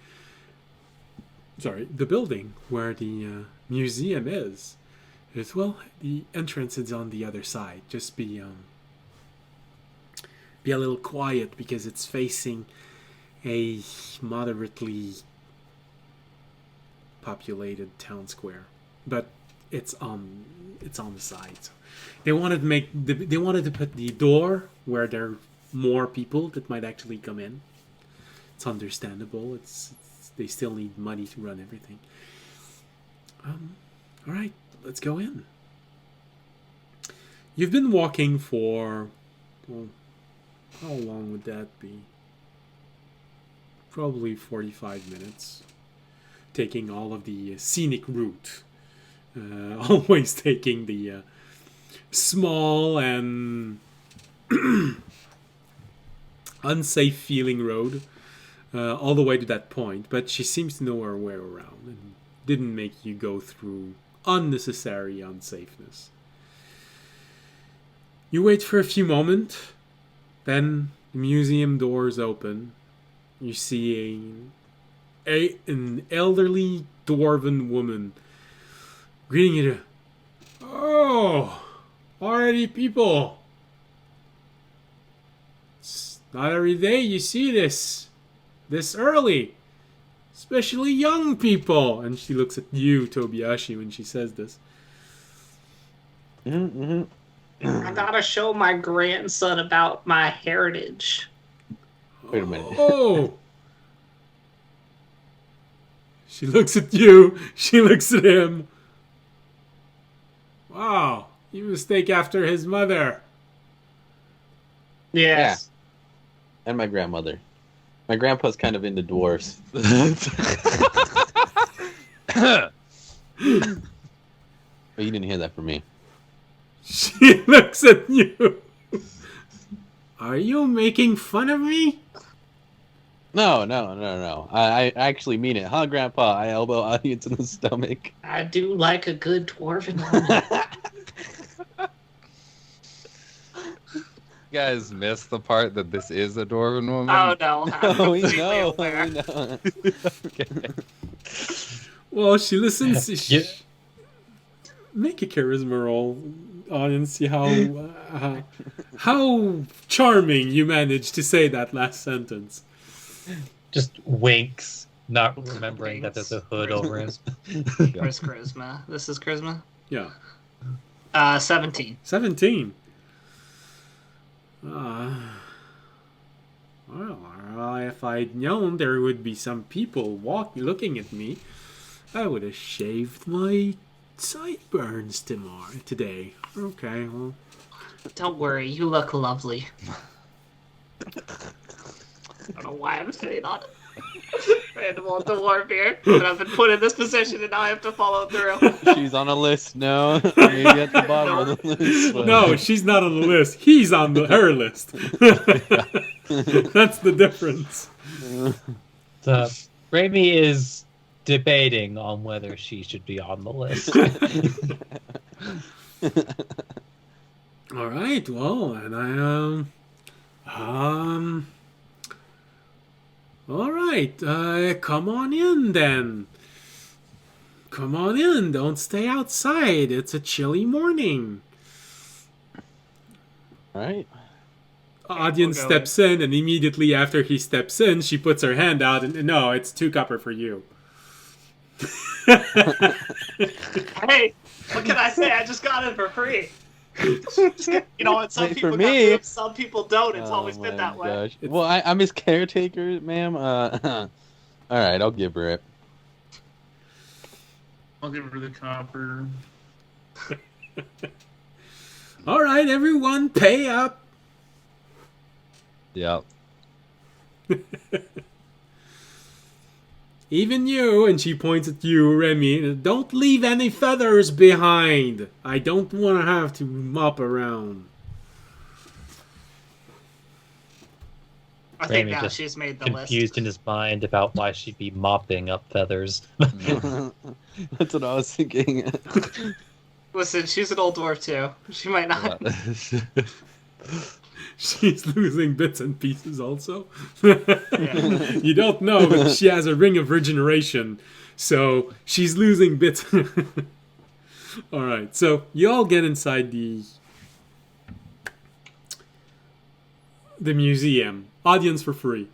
building where the museum is. Well, the entrance is on the other side. Just be a little quiet because it's facing a moderately populated town square, but it's on the side. So they wanted to put the door where there are more people that might actually come in. It's understandable. They still need money to run everything. All right, let's go in. You've been walking for, well, how long would that be? Probably 45 minutes. Taking all of the scenic route. Always taking the small and unsafe feeling road all the way to that point. But she seems to know her way around and didn't make you go through unnecessary unsafeness. You wait for a few moments, then the museum doors open. You see an elderly dwarven woman greeting you. Oh, already people. It's not every day you see this early. Especially young people. And she looks at you, Tobiyashi, when she says this. Mm-hmm. I gotta show my grandson about my heritage. Wait a minute. Oh! She looks at you. She looks at him. Wow. You mistake after his mother. Yes. And my grandmother. My grandpa's kind of into dwarfs. But you didn't hear that from me. She looks at you. Are you making fun of me? No. I actually mean it, huh, Grandpa? I elbow audience in the stomach. I do like a good dwarven woman. You guys missed the part that this is a dwarven woman? Oh no. Oh, we I'm know. aware. We know. Well, she listens. Yeah. Make a charisma roll and see how charming you managed to say that last sentence. Just winks, not remembering that there's a hood over him. Where's charisma? This is charisma? Yeah. 17. 17. Well, if I'd known there would be some people looking at me, I would have shaved my sideburns today. Okay, well. Don't worry, you look lovely. I don't know why I'm saying that. Random old dwarf here, but I've been put in this position and now I have to follow through. She's on a list, no. Maybe at the bottom of the list. But... No, she's not on the list. He's on her list. That's the difference. So, Raimi is debating on whether she should be on the list. All right. Well, and all right. Come on in then. Come on in. Don't stay outside. It's a chilly morning. All right. Audience We'll go steps in, and immediately after he steps in, she puts her hand out, and no, it's 2 copper for you. Hey, what can I say? I just got it for free. You know what? Some Wait, people for got me? boobs, some people don't. It's always Oh been my that way. gosh. Well, I'm his caretaker, ma'am. All right, I'll give her it. I'll give her the copper. All right, everyone, pay up. Yeah. Even you, and she points at you, Remy. Don't leave any feathers behind. I don't want to have to mop around. I think Ramy now just she's made the Confused in his mind about why she'd be mopping up feathers. That's what I was thinking. list. Listen, she's an old dwarf too. She might not. She's losing bits and pieces also. You don't know, but she has a ring of regeneration. So she's losing bits. Alright, so you all get inside the museum. Audience for free.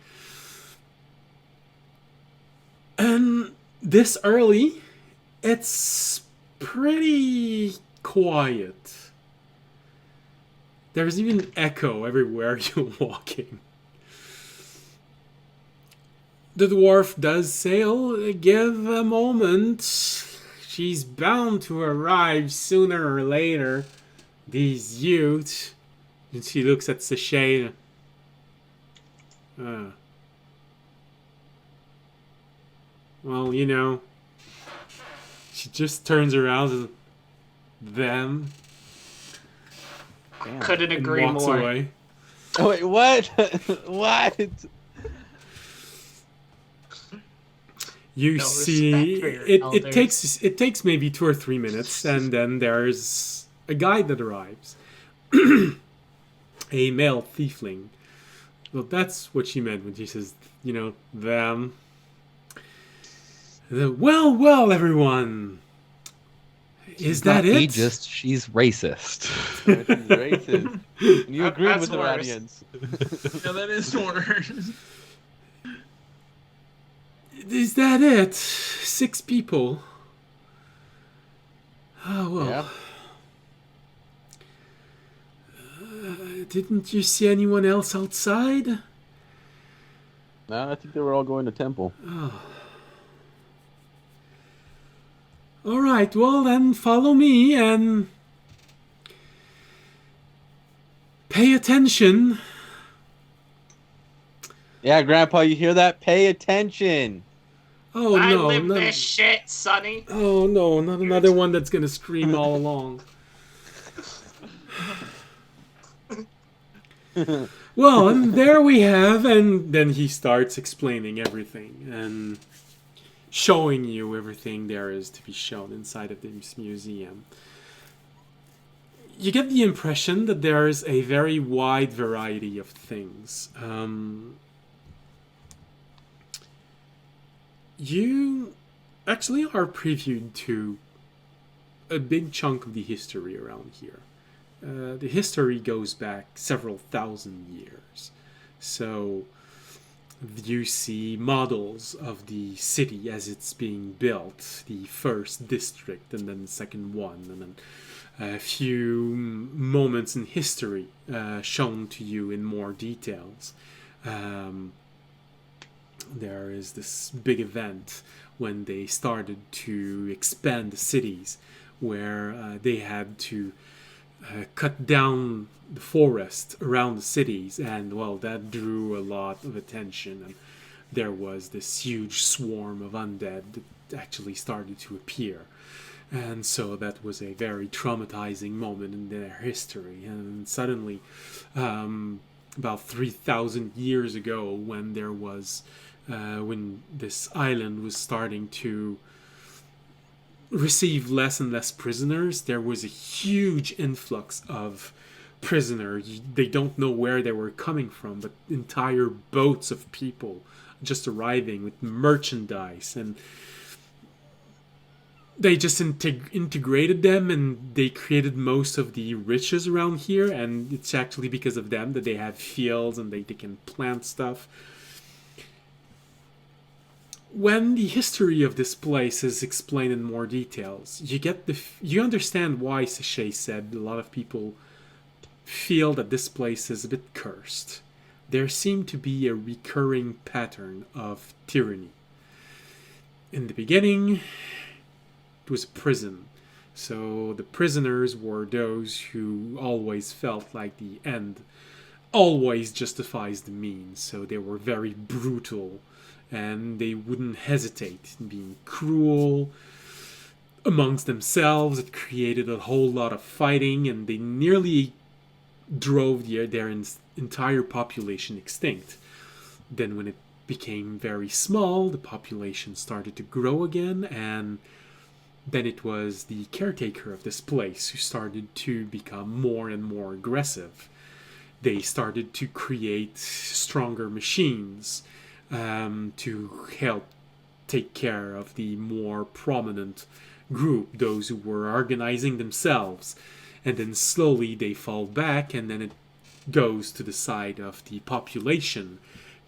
And this early, it's pretty quiet. There's even echo everywhere you're walking. The dwarf does say, "Oh, give a moment. She's bound to arrive sooner or later. These youths." And she looks at Sachet. Well, you know. She just turns around and them. Damn. Couldn't And agree walks more. away. Oh wait, what? What? You No see, respect for your it elders. takes maybe 2 or 3 minutes, and then there's a guy that arrives, a male tiefling. Well, that's what she meant when she says, you know, them. Well, everyone. Is that it? Ageist, she's racist. She's racist. And you agreed That's with her worse. audience. Yeah, that is worse. Is that it? 6 people. Oh, well. Yeah. Didn't you see anyone else outside? No, I think they were all going to temple. Oh. All right, well then follow me and pay attention. Yeah, Grandpa, you hear that? Pay attention. Oh I no, live no. this shit, Sonny. Oh no, not another one that's gonna scream all along. Well, and there we have, and then he starts explaining everything and showing you everything there is to be shown inside of this museum. You get the impression that there's a very wide variety of things. You actually are previewed to a big chunk of the history around here. The history goes back several thousand years. So you see models of the city as it's being built, the first district and then the second one, and then a few moments in history shown to you in more details. There is this big event when they started to expand the cities, where they had to cut down the forest around the cities, and well, that drew a lot of attention, and there was this huge swarm of undead that actually started to appear. And so that was a very traumatizing moment in their history. And suddenly, about 3,000 years ago, when there was when this island was starting to received less and less prisoners, there was a huge influx of prisoners. They don't know where they were coming from, but entire boats of people just arriving with merchandise, and they just integrated them, and they created most of the riches around here, and it's actually because of them that they have fields and they can plant stuff. When the history of this place is explained in more details, you understand why Sachet said a lot of people feel that this place is a bit cursed. There seemed to be a recurring pattern of tyranny. In the beginning, it was a prison. So the prisoners were those who always felt like the end always justifies the means. So they were very brutal, and they wouldn't hesitate in being cruel amongst themselves. It created a whole lot of fighting, and they nearly drove their entire population extinct. Then when it became very small, the population started to grow again, and then it was the caretaker of this place who started to become more and more aggressive. They started to create stronger machines to help take care of the more prominent group, those who were organizing themselves. And then slowly they fall back, and then it goes to the side of the population.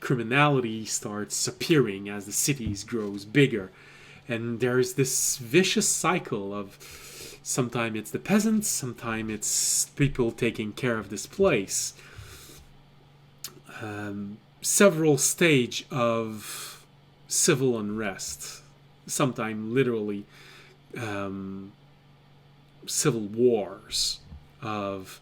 Criminality starts appearing as the cities grows bigger. And there's this vicious cycle of sometimes it's the peasants, sometimes it's people taking care of this place. Several stage of civil unrest, sometimes literally civil wars of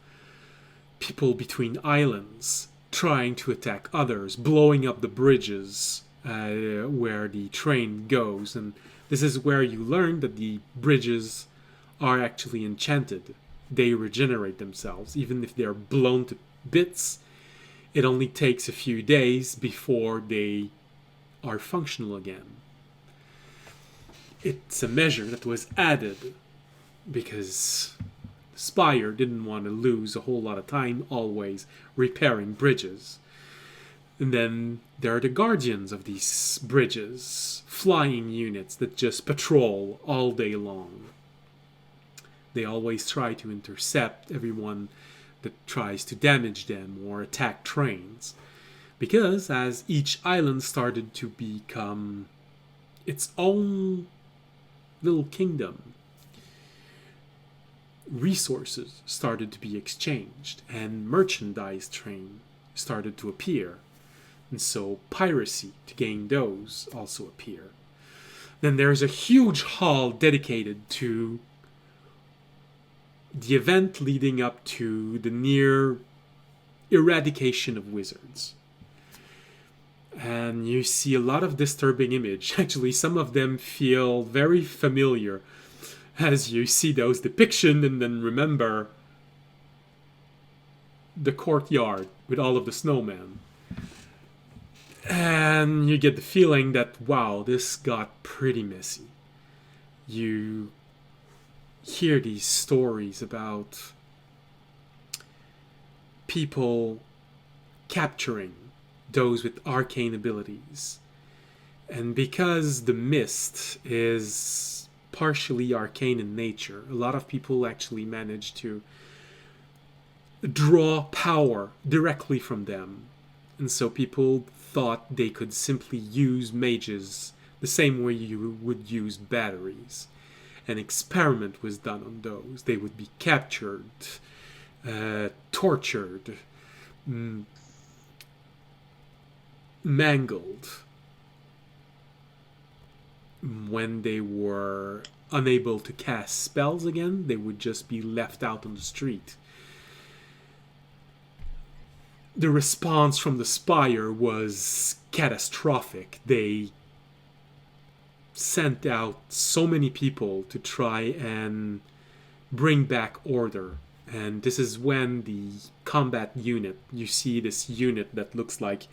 people between islands trying to attack others, blowing up the bridges where the train goes. And this is where you learn that the bridges are actually enchanted. They regenerate themselves. Even if they're blown to bits, it only takes a few days before they are functional again. It's a measure that was added because the Spire didn't want to lose a whole lot of time always repairing bridges. And then there are the guardians of these bridges, flying units that just patrol all day long. They always try to intercept everyone that tries to damage them or attack trains. Because as each island started to become its own little kingdom, resources started to be exchanged and merchandise train started to appear. And so piracy to gain those also appear. Then there's a huge hall dedicated to the event leading up to the near eradication of wizards. And you see a lot of disturbing image. Actually, some of them feel very familiar as you see those depictions and then remember the courtyard with all of the snowmen. And you get the feeling that, wow, this got pretty messy. You hear these stories about people capturing those with arcane abilities. And because the mist is partially arcane in nature, a lot of people actually manage to draw power directly from them. And so people thought they could simply use mages the same way you would use batteries. An experiment was done on those. They would be captured, tortured, mangled. When they were unable to cast spells again, they would just be left out on the street. The response from the Spire was catastrophic. They sent out so many people to try and bring back order. And this is when the combat unit, you see this unit that looks like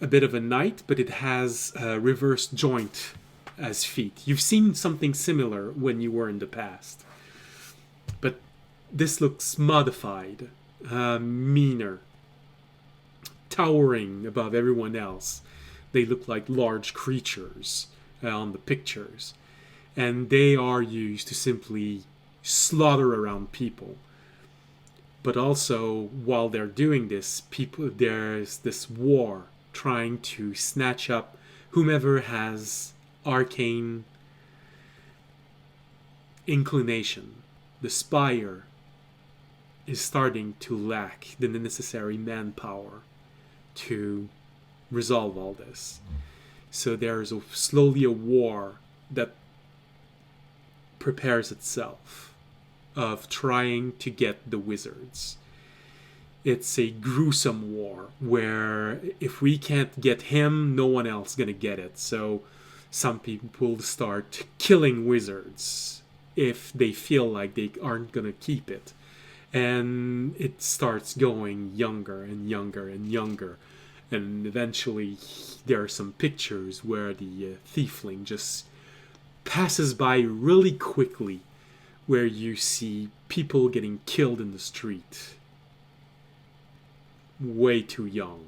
a bit of a knight, but it has a reverse joint as feet. You've seen something similar when you were in the past. But this looks modified, meaner, towering above everyone else. They look like large creatures on the pictures. And they are used to simply slaughter around people. But also, while they're doing this, there's this war trying to snatch up whomever has arcane inclination. The spire is starting to lack the necessary manpower to resolve all this. So there's slowly a war that prepares itself of trying to get the wizards. It's a gruesome war where if we can't get him, no one else gonna get it. So some people start killing wizards if they feel like they aren't gonna keep it. And it starts going younger and younger and younger. And eventually there are some pictures where the tiefling just passes by really quickly, where you see people getting killed in the street way too young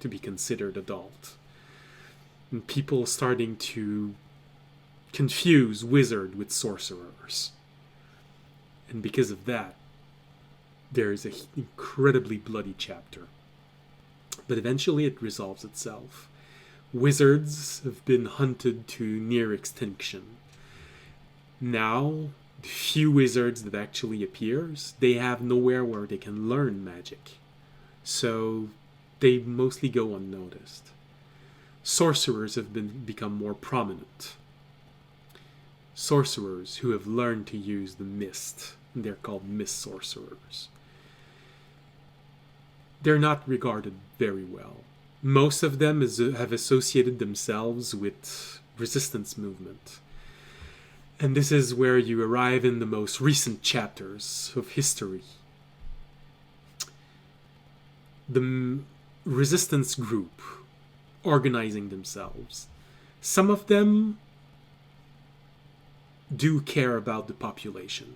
to be considered adult. And people starting to confuse wizard with sorcerers. And because of that, there is an incredibly bloody chapter. But eventually it resolves itself. Wizards have been hunted to near extinction. Now, the few wizards that actually appears, they have nowhere where they can learn magic. So they mostly go unnoticed. Sorcerers have become more prominent. Sorcerers who have learned to use the mist. They're called mist sorcerers. They're not regarded very well. Most of them have associated themselves with resistance movement. And this is where you arrive in the most recent chapters of history. The resistance group organizing themselves. Some of them do care about the population.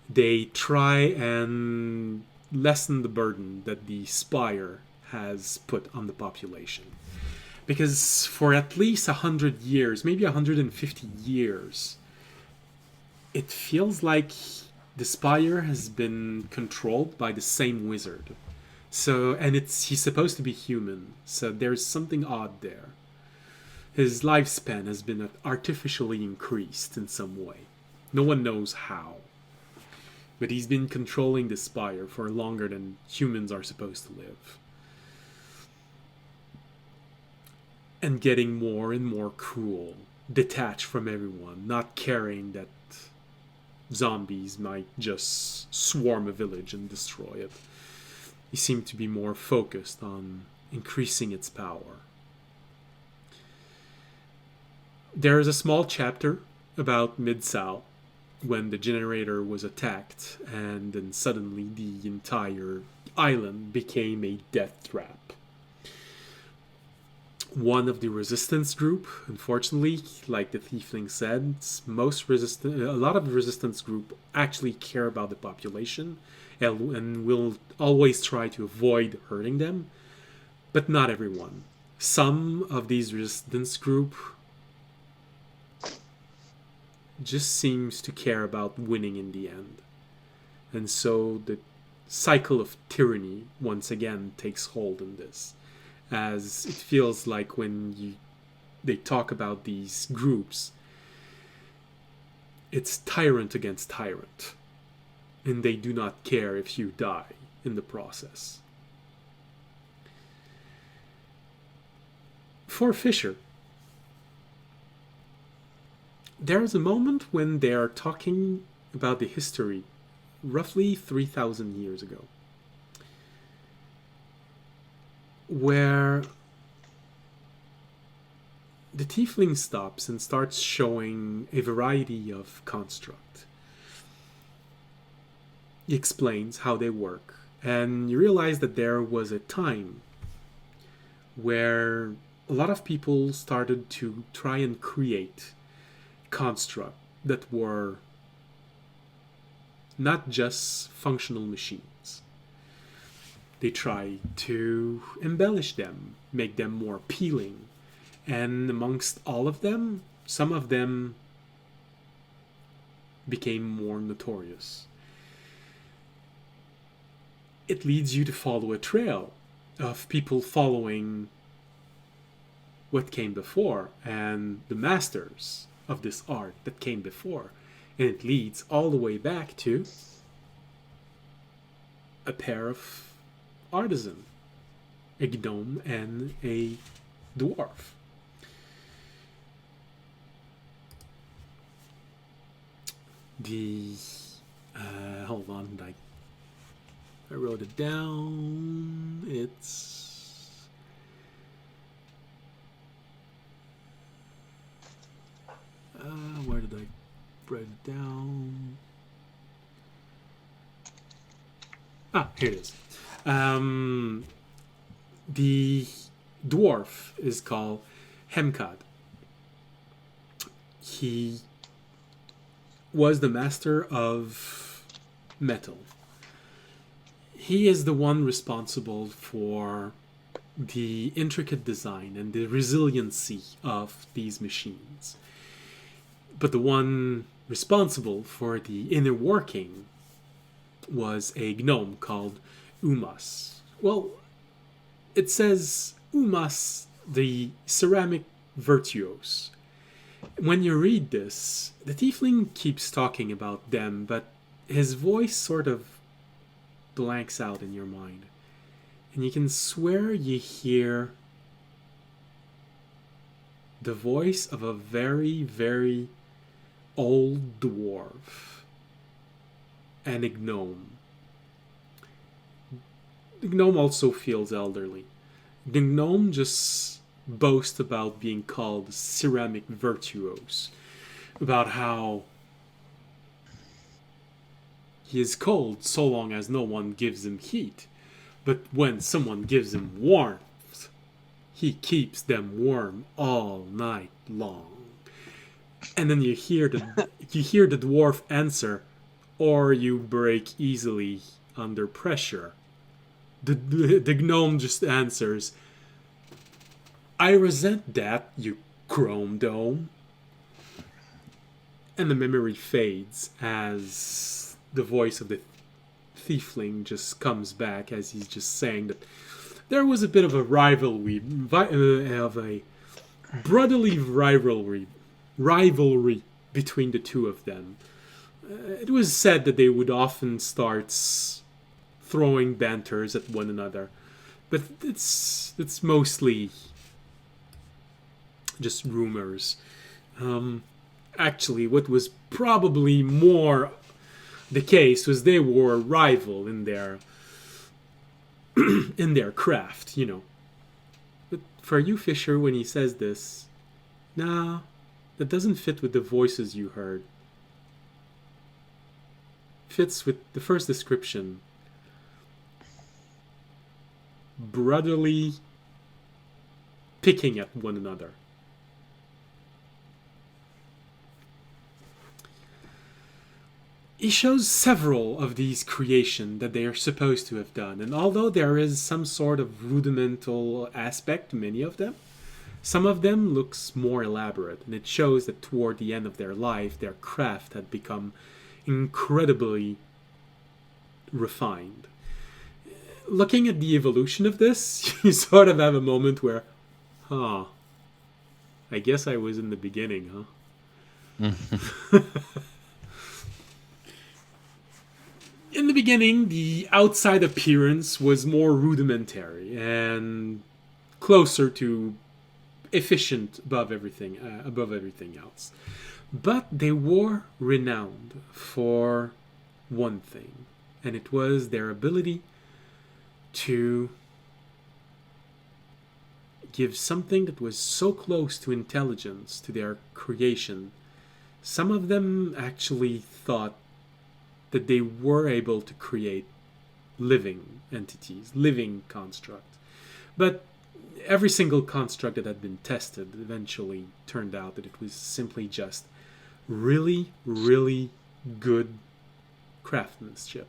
They try and lessen the burden that the spire has put on the population. Because for at least 100 years, maybe 150 years, it feels like the spire has been controlled by the same wizard. So, and he's supposed to be human, so there's something odd there. His lifespan has been artificially increased in some way. No one knows how. But he's been controlling the spire for longer than humans are supposed to live. And getting more and more cruel, detached from everyone, not caring that zombies might just swarm a village and destroy it. He seemed to be more focused on increasing its power. There is a small chapter about Mid-South when the generator was attacked and then suddenly the entire island became a death trap. One of the resistance group, unfortunately, like the tiefling said, a lot of the resistance group actually care about the population and will always try to avoid hurting them, but not everyone. Some of these resistance group just seems to care about winning in the end. And so the cycle of tyranny once again takes hold in this. As it feels like when they talk about these groups, it's tyrant against tyrant. And they do not care if you die in the process. For Fisher, there's a moment when they are talking about the history roughly 3,000 years ago, where the tiefling stops and starts showing a variety of construct. He explains how they work, and you realize that there was a time where a lot of people started to try and create constructs that were not just functional machines. They tried to embellish them, make them more appealing, and amongst all of them, some of them became more notorious. It leads you to follow a trail of people following what came before and the masters of this art that came before. And it leads all the way back to a pair of artisan, a gnome and a dwarf. The hold on, I wrote it down. It's where did I write it down? Ah, here it is. The dwarf is called Hemkad. He was the master of metal. He is the one responsible for the intricate design and the resiliency of these machines. But the one responsible for the inner working was a gnome called Umas. Well, it says Umas, the ceramic virtuose. When you read this, the tiefling keeps talking about them, but his voice sort of blanks out in your mind. And you can swear you hear the voice of a very, very old dwarf and a gnome. The gnome also feels elderly. The gnome just boasts about being called ceramic virtuose, about how he is cold so long as no one gives him heat, but when someone gives him warmth, he keeps them warm all night long. And then you hear the dwarf answer, or you break easily under pressure. The gnome just answers, I resent that, you chrome dome. And the memory fades as the voice of the tiefling just comes back, as he's just saying that there was a bit of a rivalry, of a brotherly rivalry between the two of them. It was said that they would often start throwing banters at one another, but it's mostly just rumors. Actually, what was probably more the case was they were a rival in their in their craft, you know. But for you, Fisher, when he says this, nah, that doesn't fit with the voices you heard. Fits with the first description. Brotherly picking at one another. He shows several of these creations that they are supposed to have done, and although there is some sort of rudimental aspect to many of them, some of them looks more elaborate, and it shows that toward the end of their life, their craft had become incredibly refined. Looking at the evolution of this, you sort of have a moment where, I guess I was in the beginning, huh? In the beginning, the outside appearance was more rudimentary and closer to efficient above everything else. But they were renowned for one thing, and it was their ability to give something that was so close to intelligence to their creation. Some of them actually thought that they were able to create living entities, living constructs. But every single construct that had been tested eventually turned out that it was simply just really, really good craftsmanship.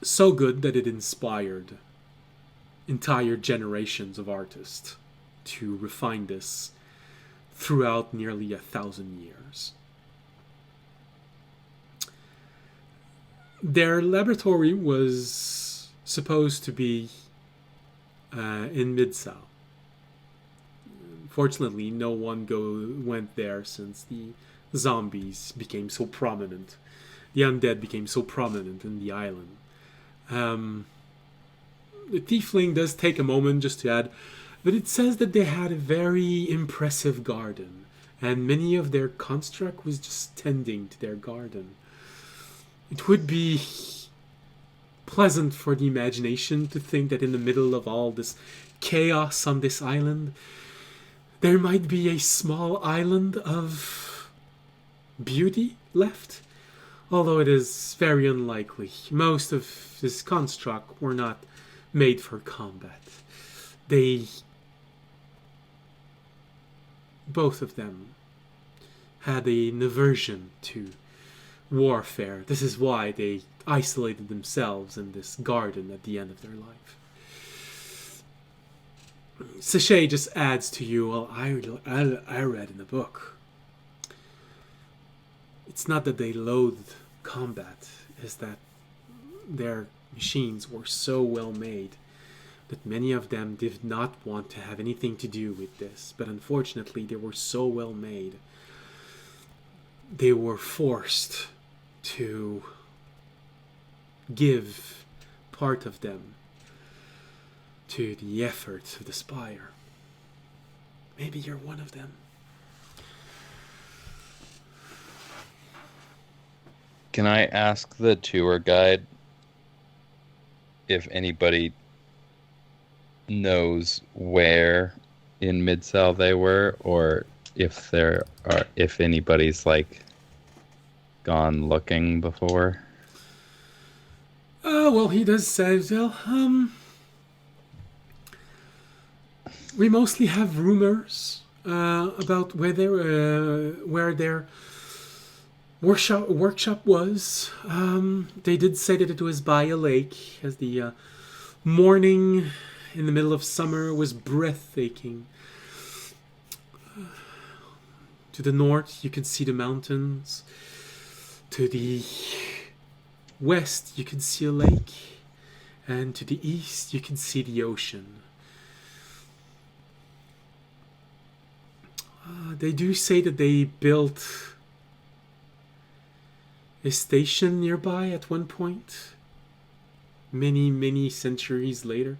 So good that it inspired entire generations of artists to refine this throughout nearly 1,000 years. Their laboratory was supposed to be in Mid-South. Fortunately, no one went there since the zombies became so prominent. The undead became so prominent in the island. The tiefling does take a moment just to add, but it says that they had a very impressive garden, and many of their construct was just tending to their garden. It would be pleasant for the imagination to think that in the middle of all this chaos on this island, there might be a small island of beauty left, although it is very unlikely. Most of this construct were not made for combat. Both of them had an aversion to warfare. This is why they isolated themselves in this garden at the end of their life. Sachet just adds to you, well, I read in the book. It's not that they loathed combat, it's that their machines were so well made that many of them did not want to have anything to do with this. But unfortunately, they were so well made, they were forced to give part of them to the effort of the Spire. Maybe you're one of them. Can I ask the tour guide if anybody knows where in Mid-South they were, or if anybody's like gone looking before? Well, he does say, well, we mostly have rumors about where their workshop was. They did say that it was by a lake, as the morning in the middle of summer was breathtaking. To the north, you can see the mountains. To the west, you can see a lake. And to the east, you can see the ocean. They do say that they built a station nearby at one point, many centuries later.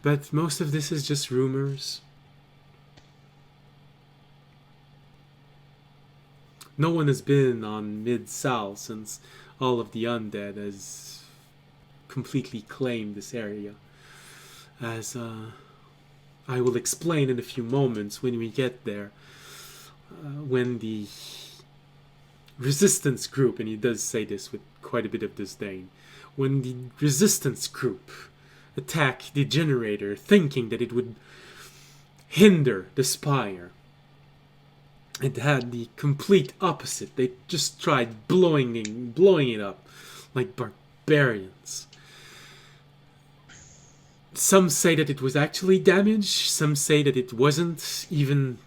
But most of this is just rumors. No one has been on Mid-South since all of the undead has completely claimed this area. As I will explain in a few moments when we get there, when the resistance group, and he does say this with quite a bit of disdain, when the resistance group attacked the generator thinking that it would hinder the Spire, it had the complete opposite. They just tried blowing it up like barbarians. Some say that it was actually damaged, some say that it wasn't even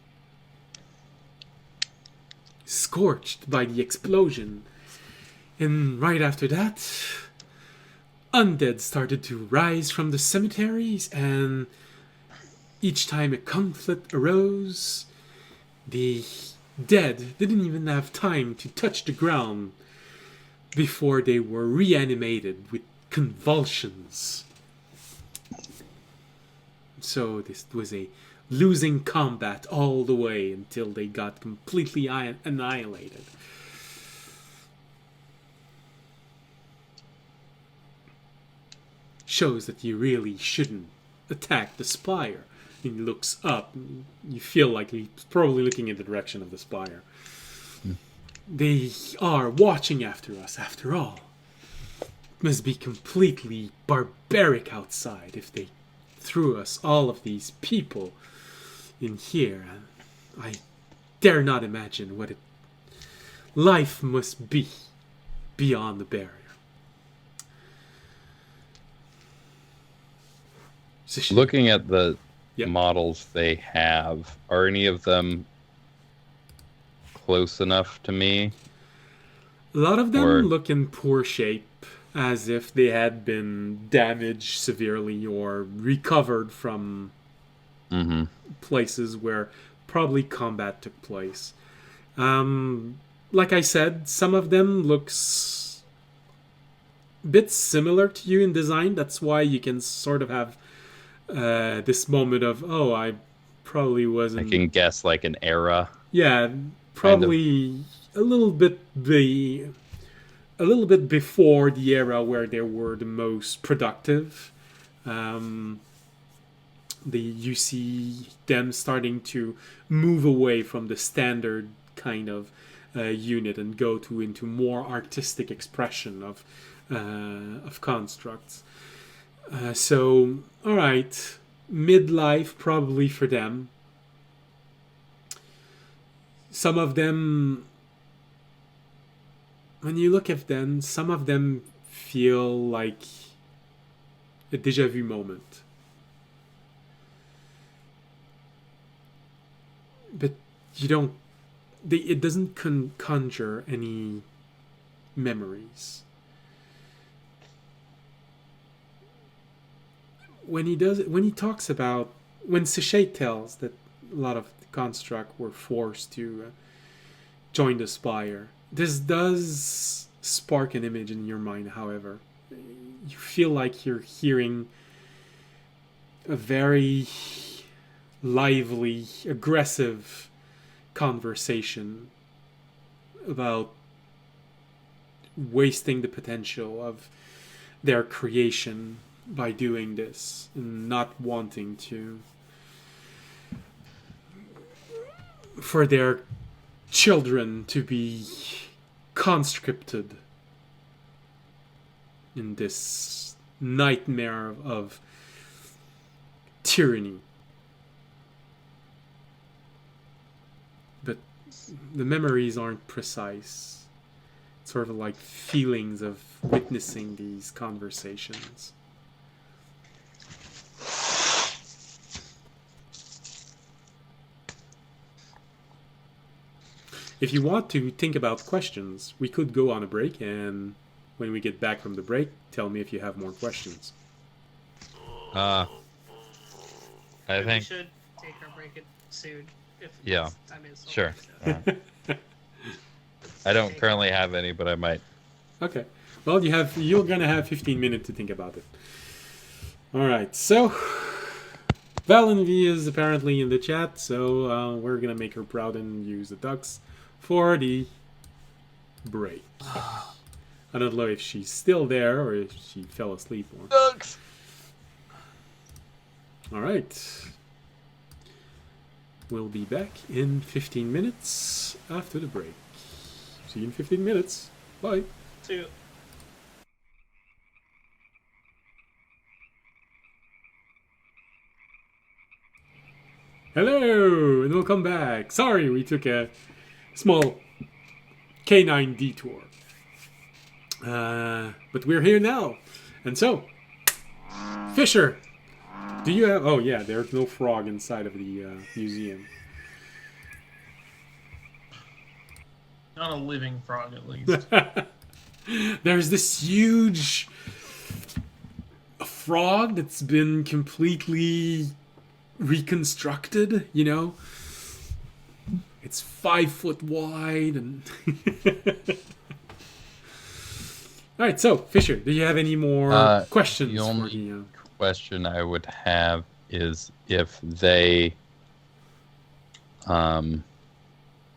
scorched by the explosion. And right after that, undead started to rise from the cemeteries, and each time a conflict arose, the dead didn't even have time to touch the ground before they were reanimated with convulsions. So this was a losing combat all the way until they got completely annihilated. Shows that you really shouldn't attack the Spire. He looks up, and you feel like he's probably looking in the direction of the Spire. They are watching after us, after all. must be completely barbaric outside if they threw us all of these people in here. I dare not imagine what life must be beyond the barrier. Looking at the Yep. models they have, are any of them close enough to me? A lot of them Or- look in poor shape, as if they had been damaged severely or recovered from Mm-hmm. places where probably combat took place. Like I said, some of them looks a bit similar to you in design. That's why you can sort of have this moment of, oh, I probably I wasn't. can guess like an era. Yeah, probably a little bit before the era where they were the most productive. You see them starting to move away from the standard kind of unit and go into more artistic expression of constructs. So, all right, midlife probably for them. Some of them, when you look at them, some of them feel like a déjà vu moment. But you don't, it doesn't conjure any memories. When he talks about, when Sachet tells that a lot of the construct were forced to join the Spire, this does spark an image in your mind. However, you feel like you're hearing a very lively, aggressive conversation about wasting the potential of their creation by doing this and not wanting to, for their children to be conscripted in this nightmare of tyranny. But the memories aren't precise. It's sort of like feelings of witnessing these conversations. If you want to think about questions, we could go on a break, and when we get back from the break, tell me if you have more questions. I We think should take our break soon. If Yeah, I mean, it's sure. okay, so. I don't currently have any, but I might. Okay. Well, you're gonna have 15 minutes to think about it. All right. So, Valenvi is apparently in the chat, so we're gonna make her proud and use the ducks for the break. I don't know if she's still there or if she fell asleep. Ducks. All right. We'll be back in 15 minutes after the break. See you in 15 minutes. Bye. Two. Hello, and welcome back. Sorry, we took a small canine detour. But we're here now. And so, Fisher, do you have... Oh, yeah, there's no frog inside of the museum. Not a living frog, at least. There's this huge frog that's been completely reconstructed, you know? It's 5 foot wide and... Alright, so, Fisher, do you have any more questions? the for only- the, Question I would have is if they,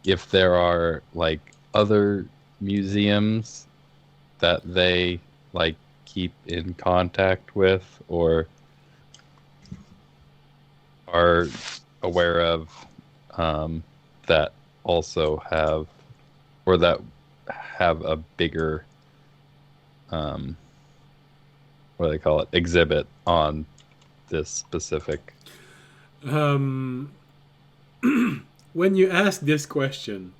if there are like other museums that they like keep in contact with or are aware of, that also have, or that have a bigger what do they call it, exhibit on this specific. When you ask this question,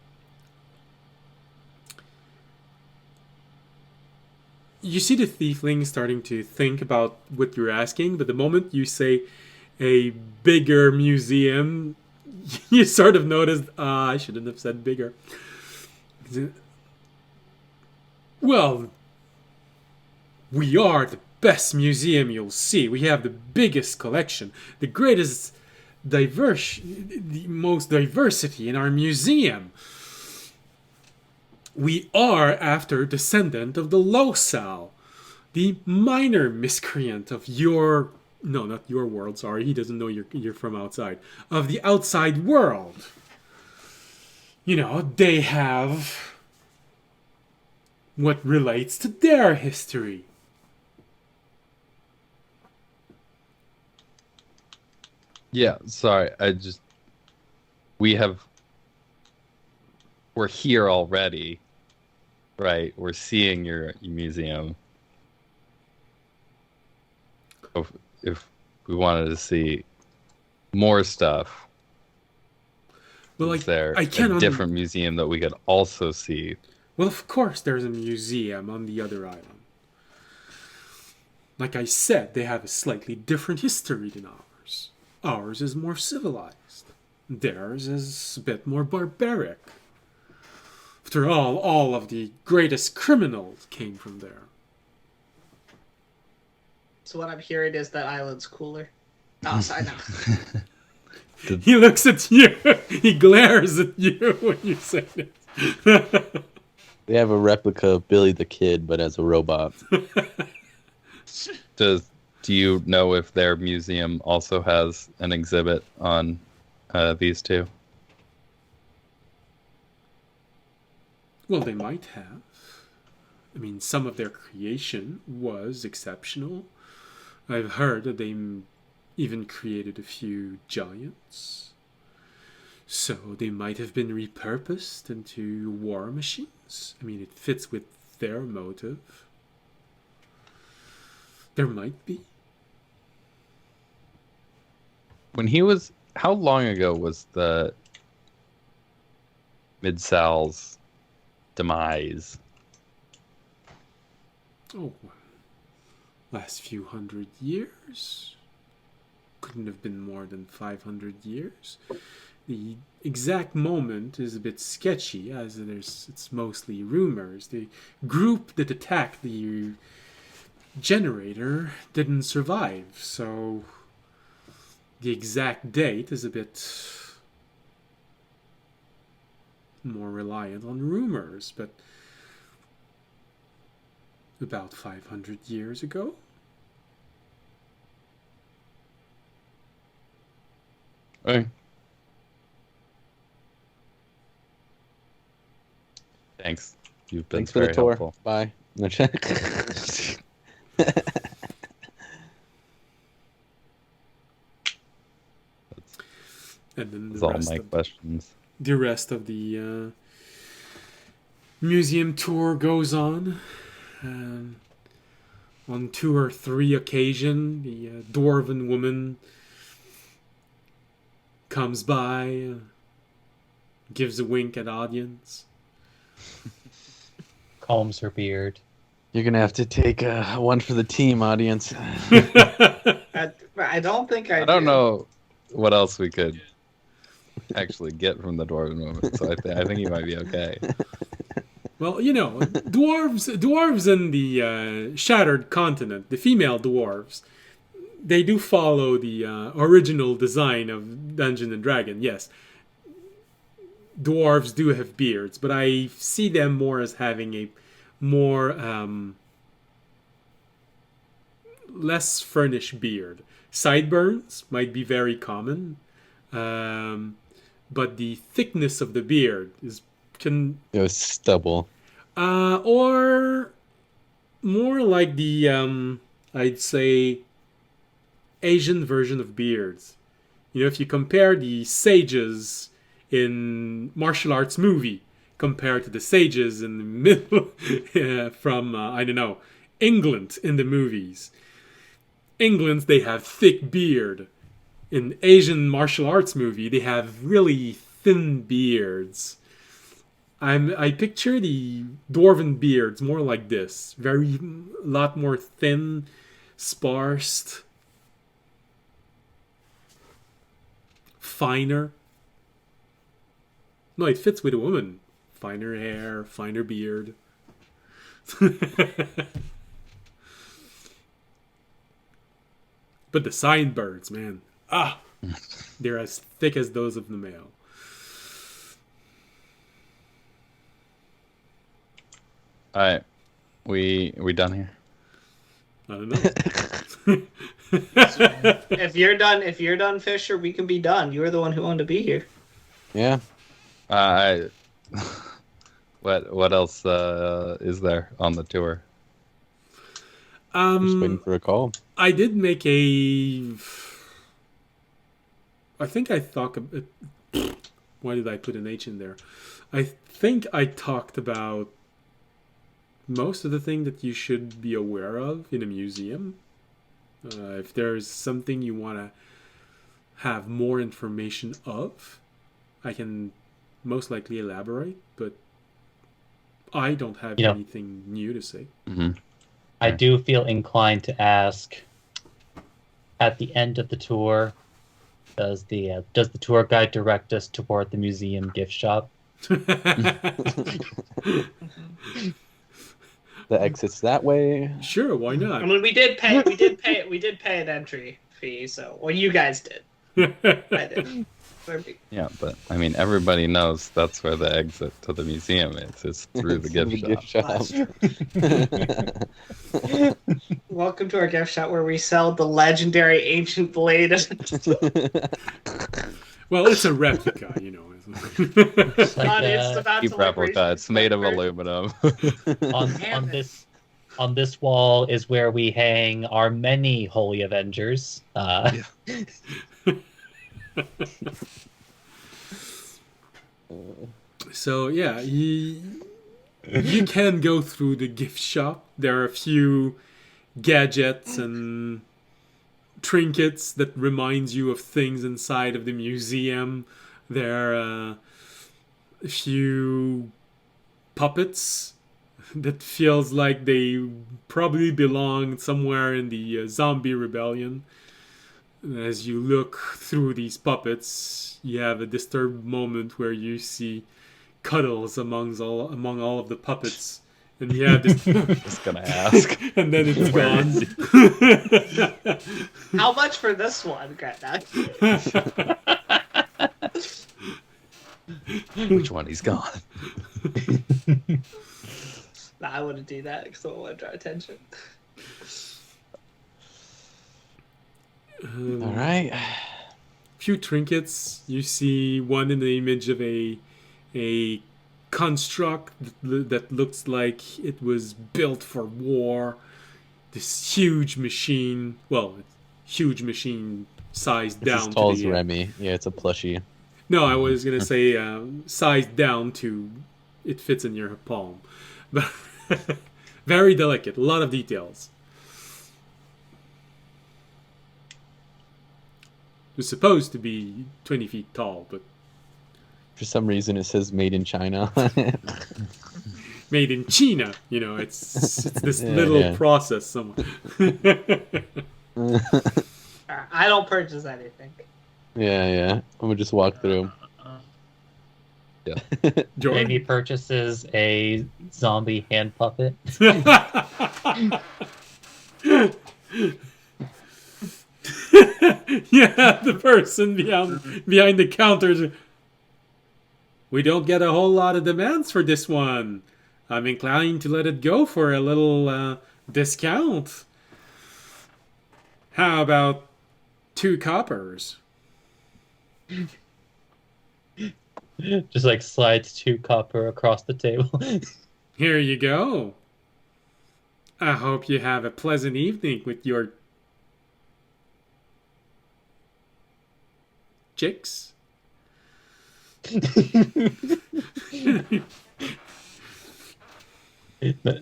you see the tiefling starting to think about what you're asking, but the moment you say a bigger museum, you sort of noticed, I shouldn't have said bigger. Well, we are the best museum you'll see. We have the biggest collection, the greatest the most diversity in our museum. We are after descendant of the Losal, the minor miscreant of your... No, not your world, sorry. He doesn't know you're from outside. Of the outside world. You know, they have what relates to their history. Yeah, sorry. We're here already, right? We're seeing your museum. If we wanted to see more stuff, Well, is there I a different museum that we could also see? Well, of course there's a museum on the other island. Like I said, they have a slightly different history than ours. Ours is more civilized. Theirs is a bit more barbaric. After all of the greatest criminals came from there. So what I'm hearing is that island's cooler. Oh, sorry, no. He looks at you. He glares at you when you say this. They have a replica of Billy the Kid, but as a robot. Do you know if their museum also has an exhibit on these two? Well, they might have. I mean, some of their creation was exceptional. I've heard that they even created a few giants. So they might have been repurposed into war machines. I mean, it fits with their motive. There might be. How long ago was the Mid-Sal's demise? Oh, last few hundred years? Couldn't have been more than 500 years. The exact moment is a bit sketchy, as it's mostly rumors. The group that attacked the generator didn't survive, so the exact date is a bit more reliant on rumors, but about 500 years ago. Okay. Thanks. You've been Thanks for the very tour. helpful. Bye. And then That's all my questions. the rest of the museum tour goes on. On 2 or 3 occasions, the dwarven woman comes by, gives a wink at audience. Combs her beard. You're gonna have to take one for the team, audience. I don't think I I don't do. know what else we could actually get from the dwarven woman, so I think you might be okay. Well, you know, dwarves in the Shattered Continent, the female dwarves, they do follow the original design of Dungeon and Dragon. Yes, dwarves do have beards, but I see them more as having a more less furnished beard. Sideburns might be very common, but the thickness of the beard can It was stubble. or more like the I'd say Asian version of beards. You know, if you compare the sages in martial arts movie compared to the sages in the middle from I don't know, England in the movies. England, they have thick beard. In Asian martial arts movie, they have really thin beards. I picture the dwarven beards more like this, very lot more thin, sparse, finer. No, it fits with a woman. Finer hair, finer beard. But the signbirds, man. They're as thick as those of the male. All right, we done here. I don't know. If you're done, Fisher, we can be done. You were the one who wanted to be here. Yeah. What else is there on the tour? Just waiting for a call. I did make a. I think I thought. Why did I put an H in there? I think I talked about most of the thing that you should be aware of in a museum. If there's something you want to have more information of, I can most likely elaborate, but I don't have anything new to say. Mm-hmm. I do feel inclined to ask, at the end of the tour, does the tour guide direct us toward the museum gift shop? The exit's that way. Sure, why not? I mean, we did pay an entry fee. So, well, you guys did. I did. Yeah, but I mean, everybody knows that's where the exit to the museum is. It's through the gift shop. Welcome to our gift shop where we sell the legendary ancient blade. Well, it's a replica, you know. It's like, It's about Cheap replica. It's made of aluminum. on this wall is where we hang our many holy Avengers. So yeah, you can go through the gift shop. There are a few gadgets and trinkets that reminds you of things inside of the museum. There are a few puppets that feels like they probably belong somewhere in the zombie rebellion. As you look through these puppets, you have a disturbed moment where you see Cuddles among all of the puppets, and you have this. Just gonna ask, and then it's gone. How much for this one, Greta? which one? He's gone. Nah, I wouldn't do that because I don't want to draw attention. All right. Few trinkets. You see one in the image of a construct that looks like it was built for war. This huge machine. Well, huge machine sized It's down as tall to as the. Remy. Yeah, it's a plushie. No, I was gonna say sized down to it fits in your palm, but very delicate. A lot of details. It was supposed to be 20 feet tall, but For some reason, it says "Made in China." made in China. You know, it's this Yeah, little yeah. process somewhere. I don't purchase anything. Yeah. I'm gonna just walk through. Jordan? Maybe purchases a zombie hand puppet. Yeah, the person behind the counters. We don't get a whole lot of demands for this one. I'm inclined to let it go for a little discount. How about 2 coppers? Just like slides 2 copper across the table. Here you go. I hope you have a pleasant evening with your chicks.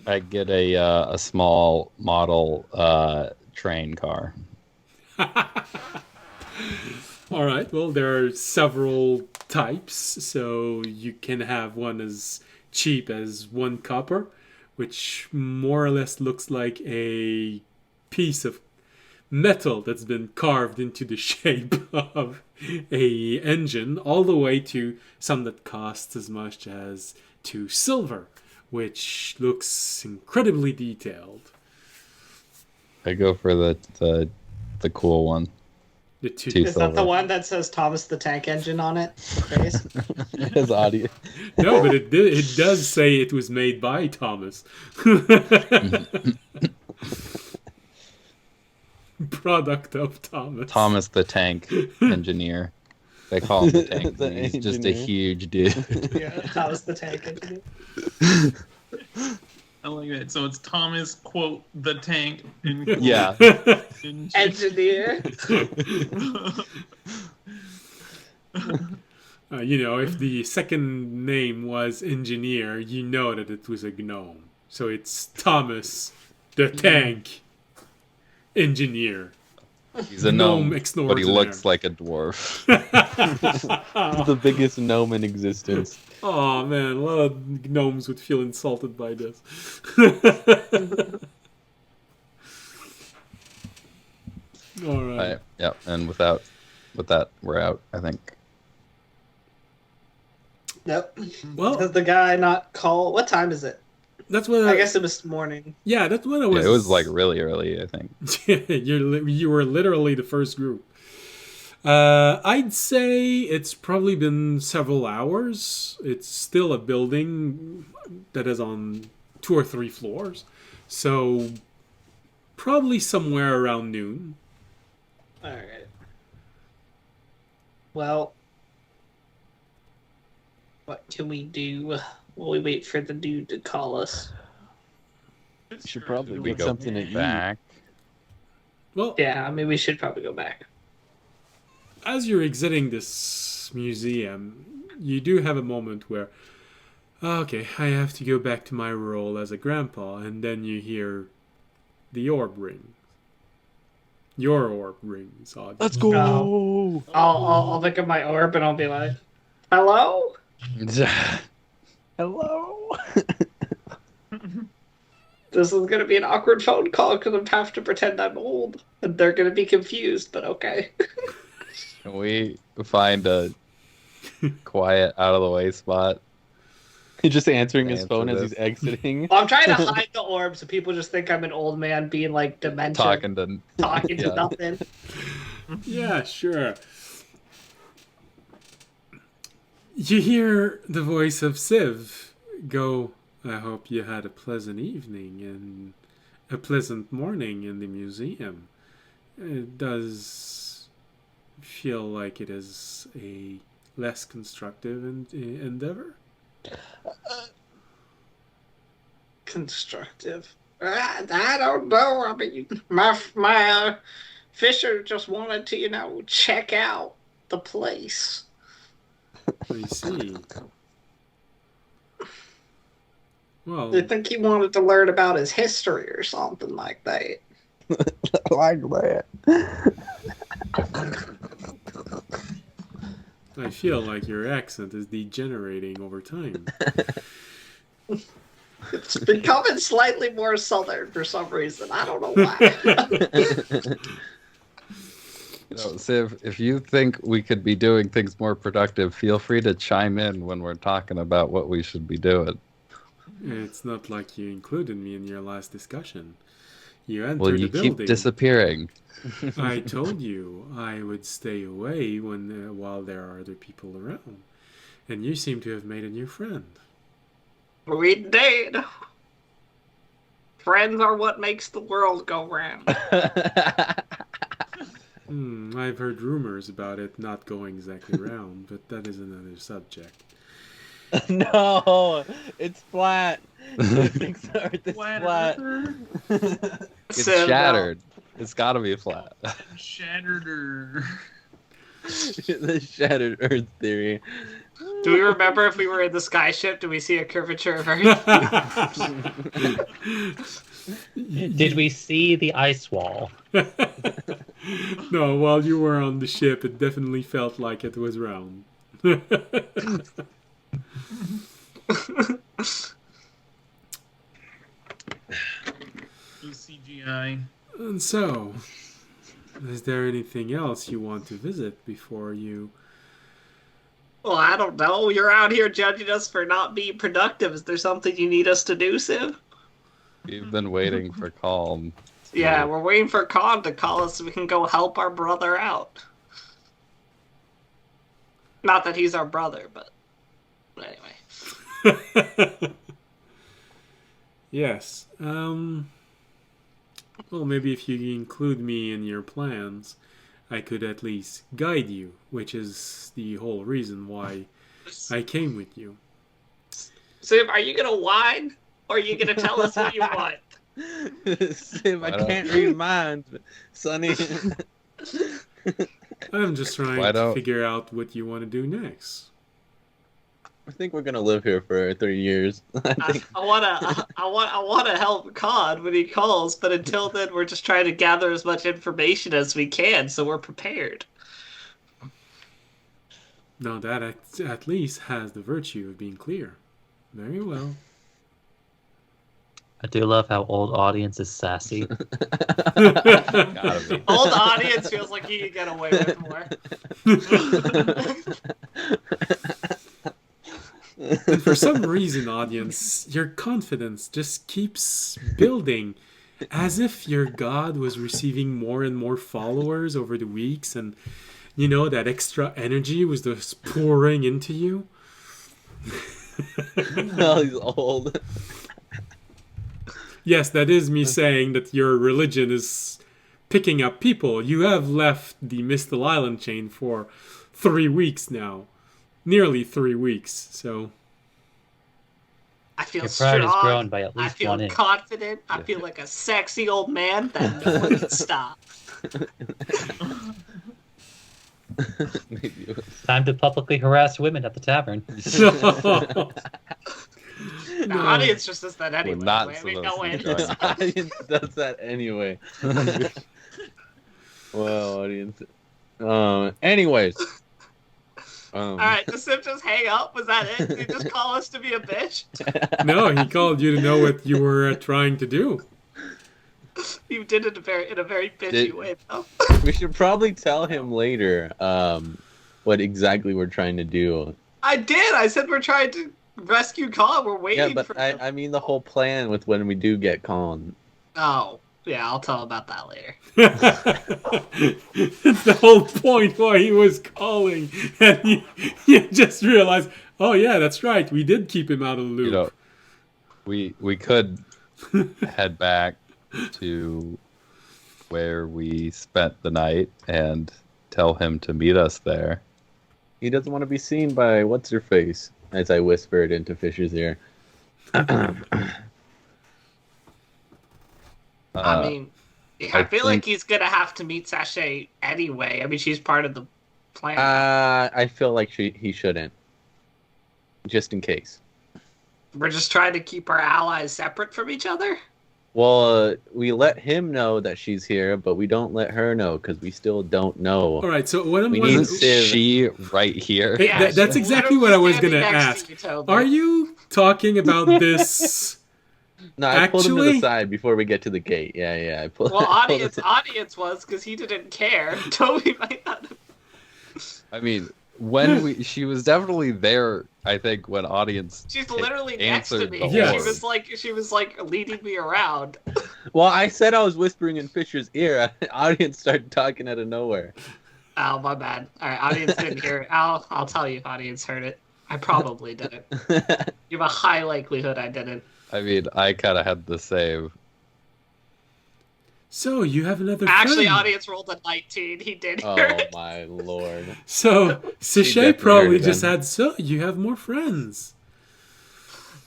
I get a small model train car. All right. Well, there are several types, so you can have one as cheap as 1 copper, which more or less looks like a piece of metal that's been carved into the shape of a engine, all the way to some that costs as much as 2 silver, which looks incredibly detailed. I go for the cool one. The 2 Two Is that the silver. one that says Thomas the Tank Engine on it? The face? His audio. No, but it does say it was made by Thomas. Product of Thomas. Thomas the Tank Engineer. They call him the Tank. The He's just a engineer. huge dude. Yeah, Thomas the Tank Engine. I like that. So it's Thomas, quote, the tank. In quote, Yeah. Engineer. If the second name was engineer, you know that it was a gnome. So it's Thomas the Tank Engineer. He's a gnome, but he extraordinaire. looks like a dwarf. The biggest gnome in existence. Oh man, a lot of gnomes would feel insulted by this. All right. Yeah, and with that, we're out, I think. Nope. Well, Does the guy not call? What time is it? that's what I guess it was morning. Yeah, that's what I was. Yeah, it was like really early, I think. You were literally the first group. I'd say it's probably been several hours. It's still a building that is on 2 or 3 floors, so probably somewhere around noon. All right. Well, what can we do while we wait for the dude to call us? Should probably We get go something to eat. back. Well, Yeah, I mean, we should probably go back. as you're exiting this museum, you do have a moment where, okay, I have to go back to my role as a grandpa, and then you hear the orb ring. Your orb rings, odd. Let's go. I'll look at my orb and I'll be like, "Hello." Hello. This is gonna be an awkward phone call because I have to pretend I'm old, and they're gonna be confused. But okay. Can we find a quiet, out of the way spot? He's just answering his Answer phone as this. he's exiting. Well, I'm trying to hide the orb so people just think I'm an old man being like dementia, Talking to talking to yeah. nothing. Yeah, sure. You hear the voice of Civ go, I hope you had a pleasant evening and a pleasant morning in the museum. It does feel like it is a less constructive endeavor. Constructive. I don't know. I mean, my Fisher just wanted to, check out the place. I see. Well, I think he wanted to learn about his history or something like that. Like that. I feel like your accent is degenerating over time. It's becoming slightly more southern for some reason. I don't know why. Civ, if you think we could be doing things more productive, feel free to chime in when we're talking about what we should be doing. It's not like you included me in your last discussion. You entered Well, you the keep building. disappearing. I told you I would stay away while there are other people around. And you seem to have made a new friend. We did. Friends are what makes the world go round. I've heard rumors about it not going exactly round, but that is another subject. No, it's flat. Fix the Earth is Flat flat. earther? It's So, shattered. It's got to be flat. Shattered or The shattered Earth theory. Do we remember if we were in the skyship? Do we see a curvature of Earth? Did we see the ice wall? No, while you were on the ship, it definitely felt like it was round. CGI. And so, is there anything else you want to visit before you... Well, I don't know. You're out here judging us for not being productive. Is there something you need us to do, Sim? We've been waiting for calm. Yeah, we're waiting for Khan to call us so we can go help our brother out. Not that he's our brother, but anyway. Yes. Well, maybe if you include me in your plans, I could at least guide you, which is the whole reason why I came with you. Sim, are you gonna whine? Or are you gonna tell us what you want? Sim, I can't read minds, Sonny. I'm just trying to figure out what you want to do next. I think we're gonna live here for 3 years. I wanna help Khan when he calls, but until then, we're just trying to gather as much information as we can, so we're prepared. Now that at least has the virtue of being clear. Very well. I do love how old audience is sassy. Gotta be. Old audience feels like he can get away with more. And for some reason, audience, your confidence just keeps building, as if your god was receiving more and more followers over the weeks, and you know that extra energy was just pouring into you. Well, he's old. Yes, that is me saying that your religion is picking up people. You have left the Mistle Island chain for 3 weeks now. Nearly 3 weeks, so... I feel Your pride strong. has grown by at I least feel 1 inch. confident. I feel like a sexy old man that no one can stop. Maybe it was- Time to publicly harass women at the tavern. The audience just does that anyway. We're not I supposed mean, no to way. be joining. The audience does that anyway. Well, audience. Anyways. All right, does Sim just hang up? Was that it? Did he just call us to be a bitch? No, he called you to know what you were trying to do. You did it in a very bitchy way, though. We should probably tell him later what exactly we're trying to do. I did. I said we're trying to rescue Khan. We're waiting Yeah, but for. I mean the whole plan with when we do get Colin. Oh, yeah. I'll tell about that later. It's the whole point why he was calling. And you just realized, oh yeah, that's right. We did keep him out of the loop. You know, we could head back to where we spent the night and tell him to meet us there. He doesn't want to be seen by what's her face, as I whispered into Fisher's ear. I mean, I I feel like think- he's gonna have to meet Sashay anyway. I mean, she's part of the plan. I feel like he shouldn't. Just in case. We're just trying to keep our allies separate from each other. Well, we let him know that she's here, but we don't let her know because we still don't know. All right, so what I'm We wondering... need Civ. She right here. Hey, that's she's exactly what I was literally going to standing next ask. to you, Toby. Are you talking about this... No, I pulled him to Actually- the side before we get to the gate. Yeah, I pulled. Well, I pulled him audience was because he didn't care. Toby might not have. I mean, when she was definitely there. I think when audience. She's literally next to answered me. the Yes. She was like leading me around. Well, I said I was whispering in Fisher's ear. Audience started talking out of nowhere. Oh, my bad. All right, audience didn't hear it. I'll tell you if audience heard it. I probably didn't. You have a high likelihood I didn't. I mean, I kind of had the same. So, you have another Actually, friend. audience rolled a 19. He did Oh hear it. my lord! So, Sashay definitely probably heard it just then. had, so, you have more friends.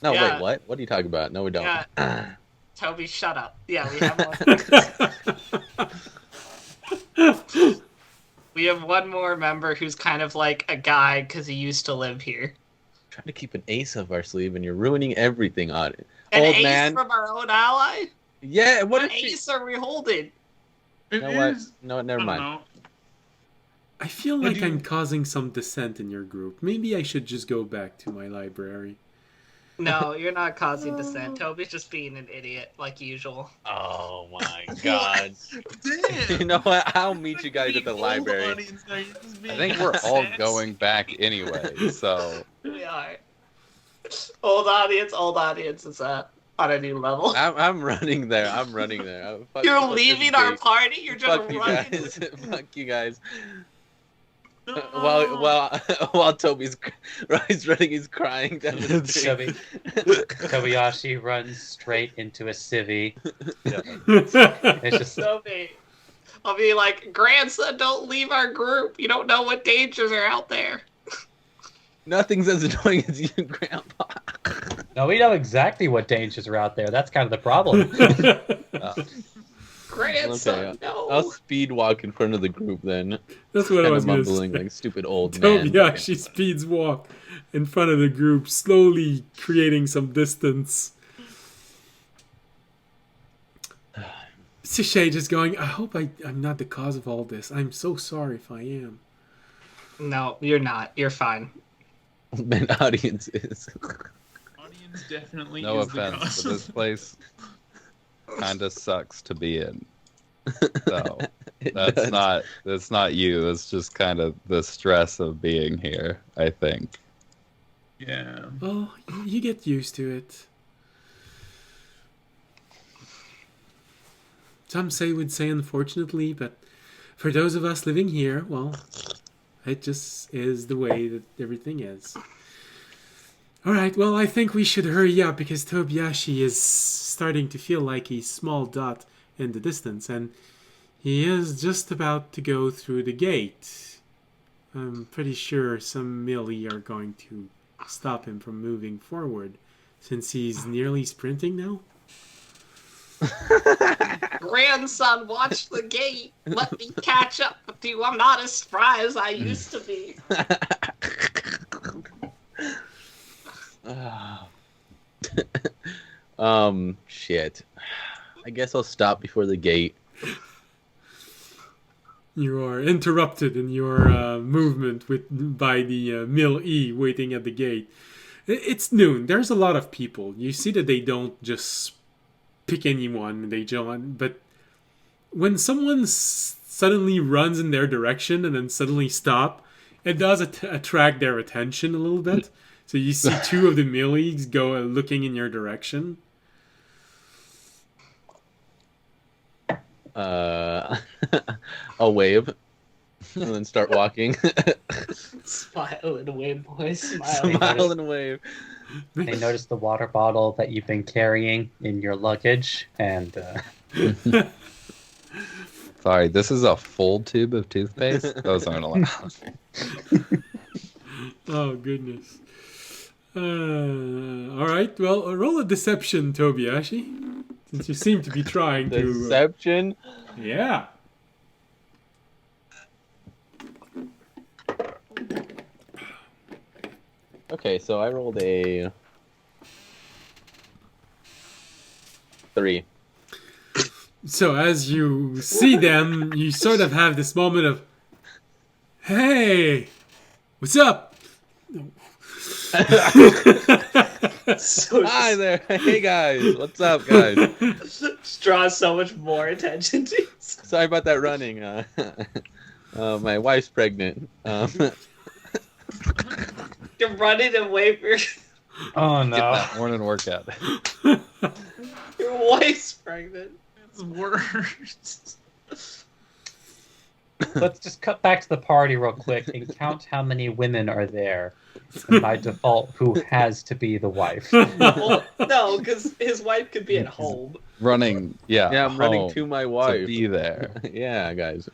No, Yeah. wait, what? What are you talking about? No, we don't. Yeah. Toby, shut up. Yeah, we have more. We have one more member who's kind of like a guy because he used to live here. Trying to keep an ace up our sleeve, and you're ruining everything on it. An Old ace man. from our own ally? Yeah, what What if she... ace are we holding? It know what? is- No, I never don't mind. know. I feel Would like you- I'm causing some dissent in your group. Maybe I should just go back to my library. No, you're not causing dissent. Toby's just being an idiot, like usual. Oh my god. Damn. You know what? I'll meet you guys at the Old library. audience now, you're just I being think we're all assets. going back anyway, so We are. Old audience is on a new level. I'm running there. I'm running there. You're Fuck this leaving our gate. party? You're just Fuck you running? guys. Fuck you guys. No. While Toby's he's running, he's crying down the street. Kobayashi runs straight into a civvy. yeah. It's just Toby. I'll be like, grandson, don't leave our group. You don't know what dangers are out there. Nothing's as annoying as you, Grandpa. no, we know exactly what dangers are out there. That's kind of the problem. Grandson, Okay, no. I'll speed walk in front of the group then. That's what I Kind was of going to mumbling say. like stupid old man. Tobiyashi speeds walk in front of the group, slowly creating some distance. Sishay just going, I hope I'm not the cause of all this. I'm so sorry if I am. No, you're not. You're fine. Man, audience is. Audience definitely No is the offense, cause. but this place kind of sucks to be in. So It that's does. not you. It's just kind of the stress of being here, I think. Yeah. Well, you get used to it. Some would say unfortunately, but for those of us living here, well, it just is the way that everything is. Alright, well, I think we should hurry up because Tobiyashi is starting to feel like a small dot in the distance, and he is just about to go through the gate. I'm pretty sure some melee are going to stop him from moving forward, since he's nearly sprinting now. Grandson, watch the gate. Let me catch up with you. I'm not as spry as I used to be. Shit. I guess I'll stop before the gate. You are interrupted in your movement by the Mill E waiting at the gate. It's noon. There's a lot of people. You see that they don't just pick anyone. They join. But when someone suddenly runs in their direction and then suddenly stop, it does attract their attention a little bit. So you see two of the Millies go looking in your direction. I'll wave and then start walking. Smile and wave, boys. Smile. Smile and wave. they notice the water bottle that you've been carrying in your luggage, and Sorry, this is a full tube of toothpaste? Those aren't allowed. Oh, goodness. All right. Well, roll a deception, Tobiyashi. Since you seem to be trying to... Deception. Yeah. Okay, so I rolled a 3. So as you see them, you sort of have this moment of, hey, what's up? So Hi there. Hey guys. What's up, guys? just draws so much more attention to you. Sorry about that running. My wife's pregnant. You're running away for oh Get no, that morning workout. your wife's pregnant. It's worse. let's just cut back to the party real quick and count how many women are there. And by default, who has to be the wife? Well, no, because his wife could be at home. Running, Yeah, I'm running home to my to wife. be there. Yeah, guys.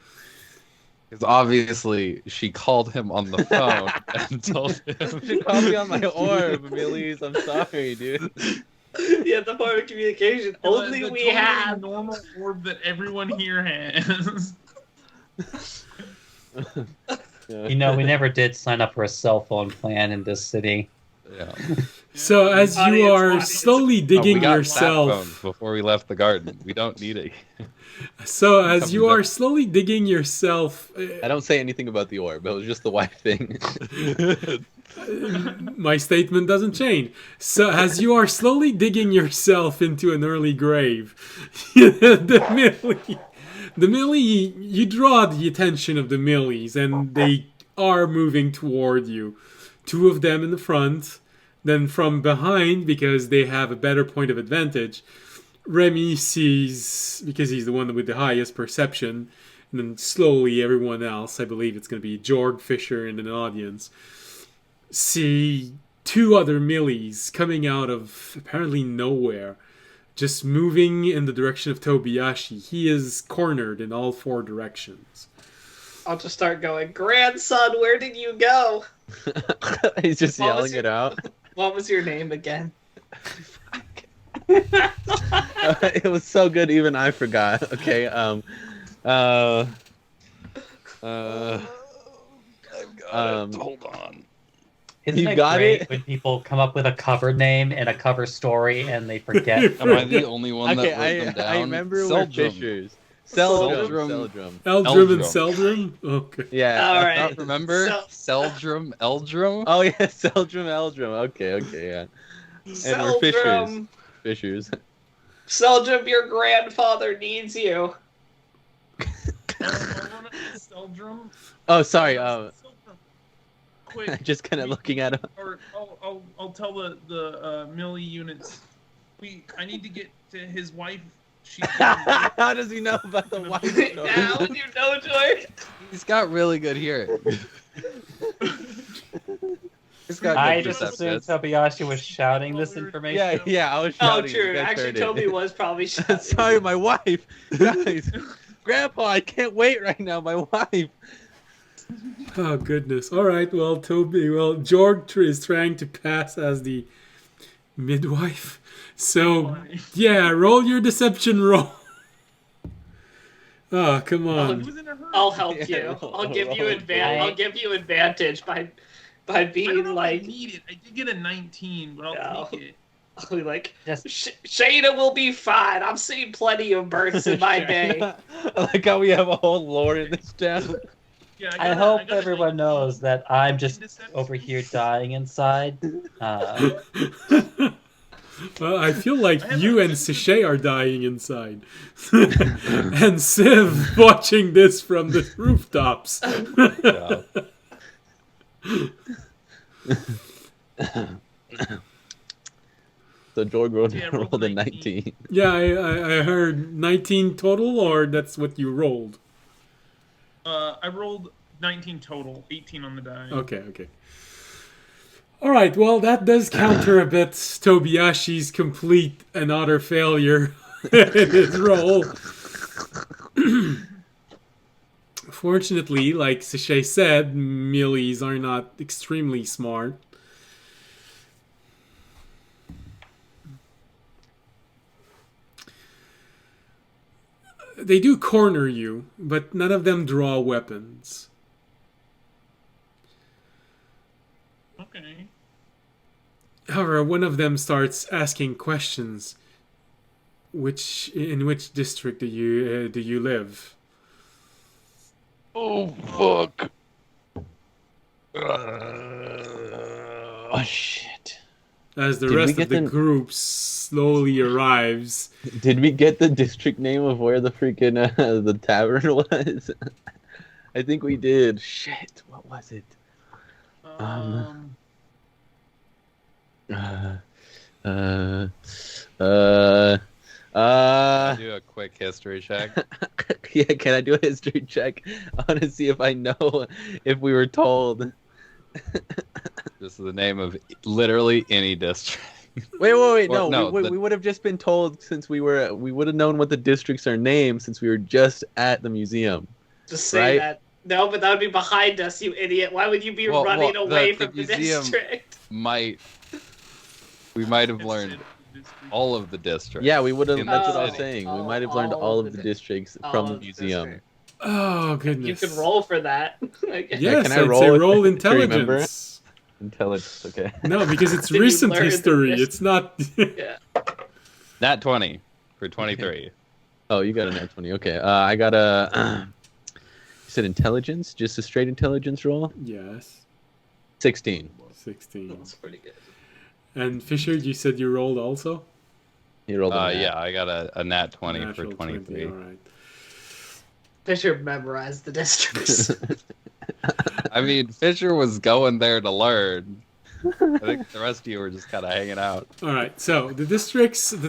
Because obviously she called him on the phone and told him. She called me on my orb, Millie's. I'm sorry, dude. Yeah, the part of communication. Only The we totally have. normal orb that everyone here has. You know, we never did sign up for a cell phone plan in this city. Yeah. So as you Audience, are audience. slowly We digging got yourself, sat phones before we left the garden. We don't need it. so as you Comes up. are slowly digging yourself, I don't say anything about the orb. It was just the wife thing. my statement doesn't change. So as you are slowly digging yourself into an early grave, the melee, you draw the attention of the melees, and they are moving toward you. Two of them in the front, then from behind, because they have a better point of advantage, Remy sees, because he's the one with the highest perception, and then slowly everyone else, I believe it's going to be Jorg, Fisher, and an audience, see two other melees coming out of apparently nowhere, just moving in the direction of Tobiyashi. He is cornered in all four directions. I'll just start going, grandson, where did you go? He's just What was yelling your- it out. What was your name again? It was so good, even I forgot. Okay. Hold on. Isn't You it got great it? when people come up with a cover name and a cover story and they forget? Am I the only one Okay, that wrote them down? I remember we're Seldrum. Fishers. Seldrum. Seldrum. Eldrum and Seldrum? Okay. Yeah. All right. Not remember? Seldrum, Eldrum? Oh yeah, Seldrum, Eldrum. Okay, yeah. And we're Fishers. Seldrum, Fishers. Seldrum, your grandfather needs you. Seldrum. Oh, sorry. Seldrum. Quick. Just kind of looking at him. Or I'll tell the melee units. I need to get to his wife. She's How does he know about the wife story? Now you know, Joy. He's got really good hearing. He's got I good just perception. assumed Tobiyashi was shouting this information. Yeah, I was Oh, shouting. true. You guys Actually, heard it. Toby was probably shouting. Sorry, my wife. Guys, Grandpa, I can't wait right now. My wife. Oh, goodness. All right, well, Jorg is trying to pass as the midwife. So, yeah, roll your deception roll. Oh, come He on. was in a hurry. I'll help Yeah, you. roll, I'll give you roll. I'll give you advantage by I don't being know if I like, need it. I did get a 19, but I'll No. take it. I'll be like, Just Shayna will be fine. I've seen plenty of births in my day. I like how we have a whole lore in this town. Yeah, I hope everyone knows that I'm just over here dying inside. Well, I feel like I have you a- and Sachet are dying inside. And Civ watching this from the rooftops. So George rolled, Yeah, rolled a 19. Yeah, I heard 19 total, or that's what you rolled? I rolled 19 total, 18 on the die. Okay. Alright, well, that does counter a bit Tobiyashi's complete and utter failure in his role. Fortunately, like Sachet said, melees are not extremely smart. They do corner you, but none of them draw weapons. Okay. However, one of them starts asking questions. In which district do you live? Oh, fuck. Oh, shit. As the Did we rest get of the the- group slowly arrives. Did we get the district name of where the freaking the tavern was? I think we did. Shit, what was it? Um, I do a quick history check. Yeah, can I do a history check? I want to see if I know if we were told. This is the name of literally any district. Wait, Or, no, no, we the- would have just been told since we would have known what the districts are named since we were just at the museum. Just say Right? that. No, but that would be behind us, you idiot. Why would you be Well, running well, away the from the museum- district? We might have learned all of the districts. Yeah, we would have. In That's the what I was city. saying. We might have learned all of the districts all from the of the museum. district. Oh You goodness. can roll for that. I guess. Yes, Can I I'd roll say it roll to remember it? intelligence. Intelligence, okay. No, because it's Did you recent learn the history. risk? It's not. Yeah. Nat 20 for 23. Oh, you got a nat 20. Okay. I got a. You said intelligence? Just a straight intelligence roll? Yes, 16. 16. That's pretty good. And Fisher, you said you rolled also. You rolled a nat. Yeah, I got a nat 20 Natural for 23. 20, all right. Fisher memorized the districts. I mean, Fisher was going there to learn. I think the rest of you were just kind of hanging out. All right. So the districts, 4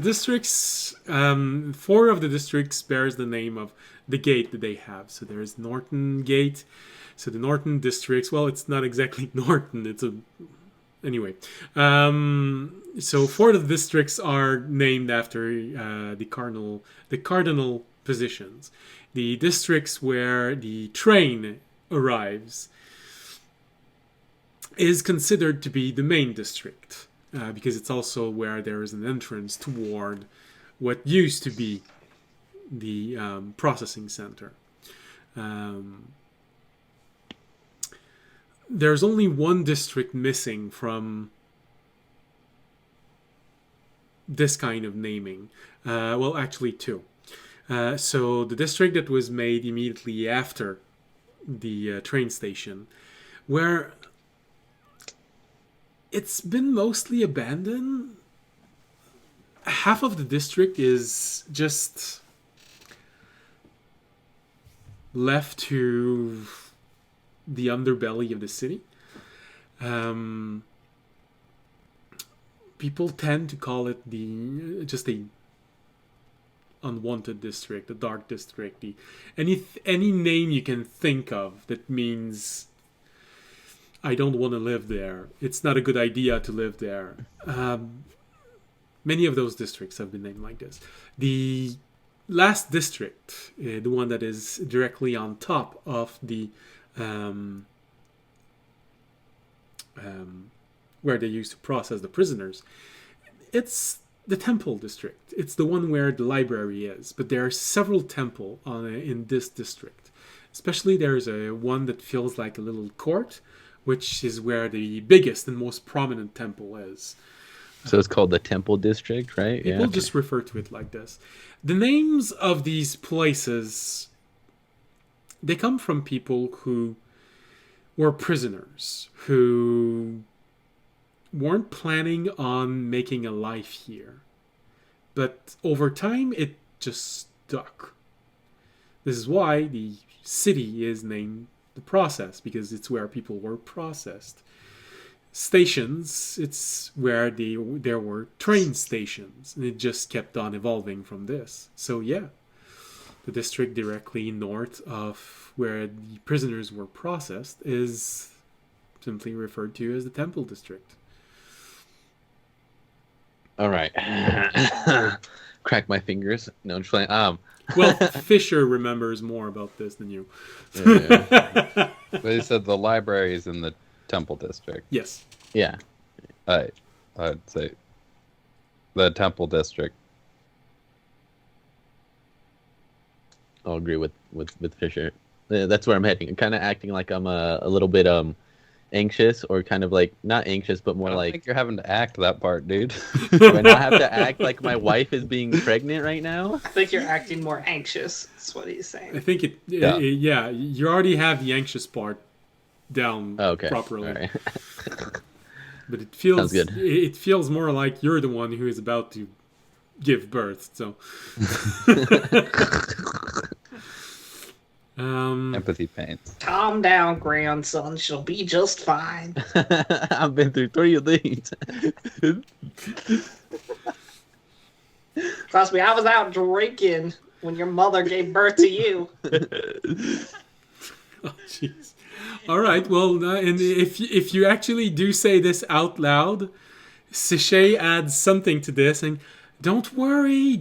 of the districts bears the name of the gate that they have. So there's Norton Gate. So the Norton districts. Well, it's not exactly Norton. It's a anyway. So 4 of the districts are named after the cardinal positions. The districts where the train arrives is considered to be the main district because it's also where there is an entrance toward what used to be the processing center. There's only one district missing from this kind of naming. Well, actually 2. So the district that was made immediately after the train station, where it's been mostly abandoned. Half of the district is just left to the underbelly of the city. People tend to call it just a unwanted district, a dark district, any name you can think of that means I don't want to live there. It's not a good idea to live there. Many of those districts have been named like this. The last district, the one that is directly on top of the where they used to process the prisoners, it's the temple district. It's the one where the library is. But there are several temples in this district. Especially there's one that feels like a little court, which is where the biggest and most prominent temple is. So it's called the Temple District, right? People just refer to it like this. The names of these places, they come from people who were prisoners, who weren't planning on making a life here. But over time, it just stuck. This is why the city is named the process, because it's where people were processed. Stations, it's where there were train stations, and it just kept on evolving from this. So yeah, the district directly north of where the prisoners were processed is simply referred to as the Temple District. All right. Crack my fingers. No, I'm just playing. Well, Fisher remembers more about this than you. Yeah. They said the library is in the Temple District. Yes. Yeah. I'd say the Temple District. I'll agree with Fisher. Yeah, that's where I'm heading. I'm kind of acting like I'm a little bit anxious, or kind of like not anxious, but more I don't like. think you're having to act that part, dude. Do I not have to act like my wife is being pregnant right now? I think you're acting more anxious. That's what he's saying. I think Yeah. yeah, you already have the anxious part down properly. All right. But it feels Sounds good. It feels more like you're the one who is about to give birth. So Empathy pains. Calm down, grandson. She'll be just fine. I've been through 3 of these. Trust me, I was out drinking when your mother gave birth to you. oh jeez. All right. Well, and if you actually do say this out loud, Sichet adds something to this, and don't worry,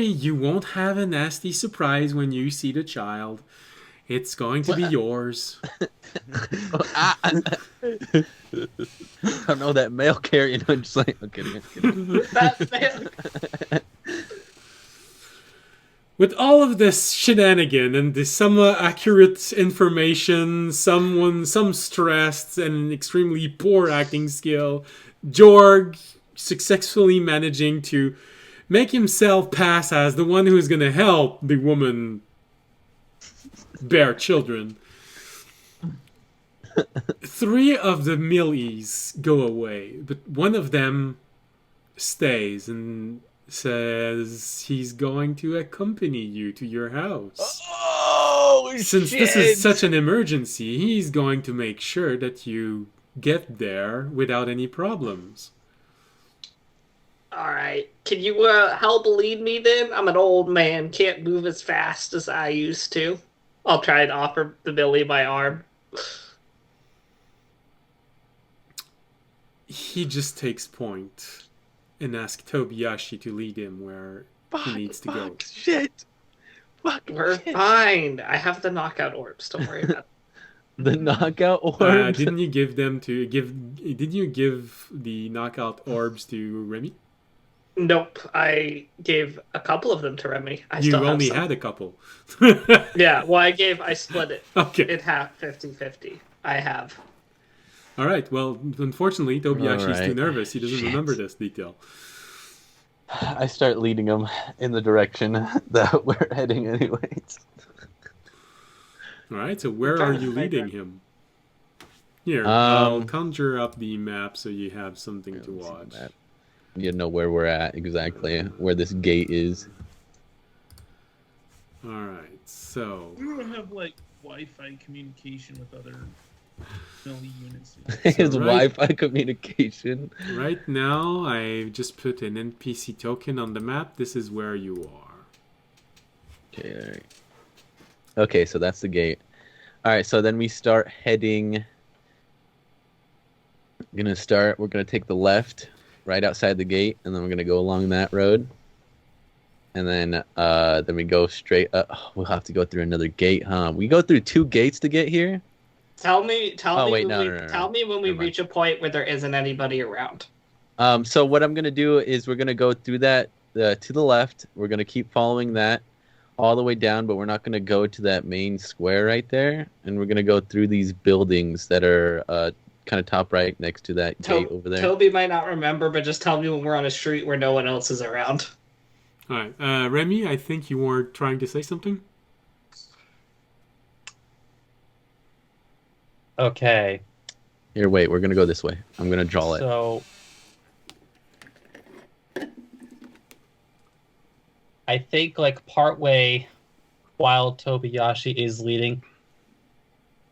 you won't have a nasty surprise when you see the child. It's going to be yours. I don't know that male carrier. I'm just like, okay. That man. with all of this shenanigan and the somewhat accurate information, some stressed and extremely poor acting skill, Jorg successfully managing to make himself pass as the one who's going to help the woman bear children. 3 of the Millies go away, but one of them stays and says he's going to accompany you to your house. Oh, Since this is such an emergency, he's going to make sure that you get there without any problems. Alright, can you help lead me then? I'm an old man, can't move as fast as I used to. I'll try and offer the Billy my arm. He just takes point and asks Tobiyashi to lead him where he needs to go. Shit. Fuck, We're shit. fine. I have the knockout orbs, don't worry about it. The knockout orbs. Didn't you give them to Did you give the knockout orbs to Remy? Nope, I gave a couple of them to Remy. I You still have only some. had a couple. Yeah, well, I split it. Okay. In half, 50-50. I have. All right. Well, unfortunately, Tobiyashi's too Alright. nervous. He doesn't Shit. remember this detail. I start leading him in the direction that we're heading anyways. All right. So where trying are to you figure- leading him? Here, I'll Um, conjure up the map so you have something to watch. You know where we're at exactly, where this gate is. All right. So We don't have like Wi-Fi communication with other Millie units. His right- Wi-Fi communication. right now, I just put an NPC token on the map. This is where you are. Okay, all right. Okay, so that's the gate. All right, so then we start heading. We're gonna take the left right outside the gate, and then we're gonna go along that road. And then we go straight up. Oh, we'll have to go through another gate, huh? We go through 2 gates to get here. Tell me Oh, wait, when no, we no, no, no. tell me when we Never mind. reach a point where there isn't anybody around. So what I'm gonna do is we're gonna go through that to the left. We're gonna keep following that all the way down, but we're not gonna go to that main square right there. And we're gonna go through these buildings that are kind of top right next to that gate over there. Toby might not remember, but just tell me when we're on a street where no one else is around. All right. Remy, I think you were trying to say something. Okay, Here, wait. We're gonna go this way. I'm gonna draw it. so I think like partway while Tobiyashi is leading,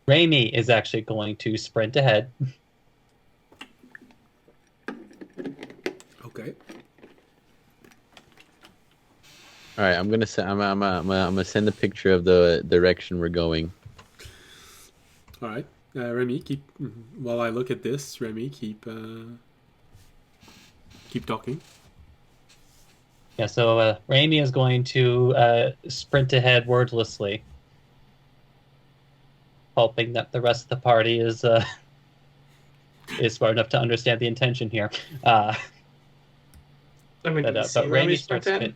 Raimi is actually going to sprint ahead. Okay. All right. I'm gonna send a picture of the direction we're going. All right. Remy, while I look at this, Remy, keep talking. Yeah, so Raimi is going to sprint ahead wordlessly, hoping that the rest of the party is smart enough to understand the intention here. I mean, But see Raimi Remy starts sprint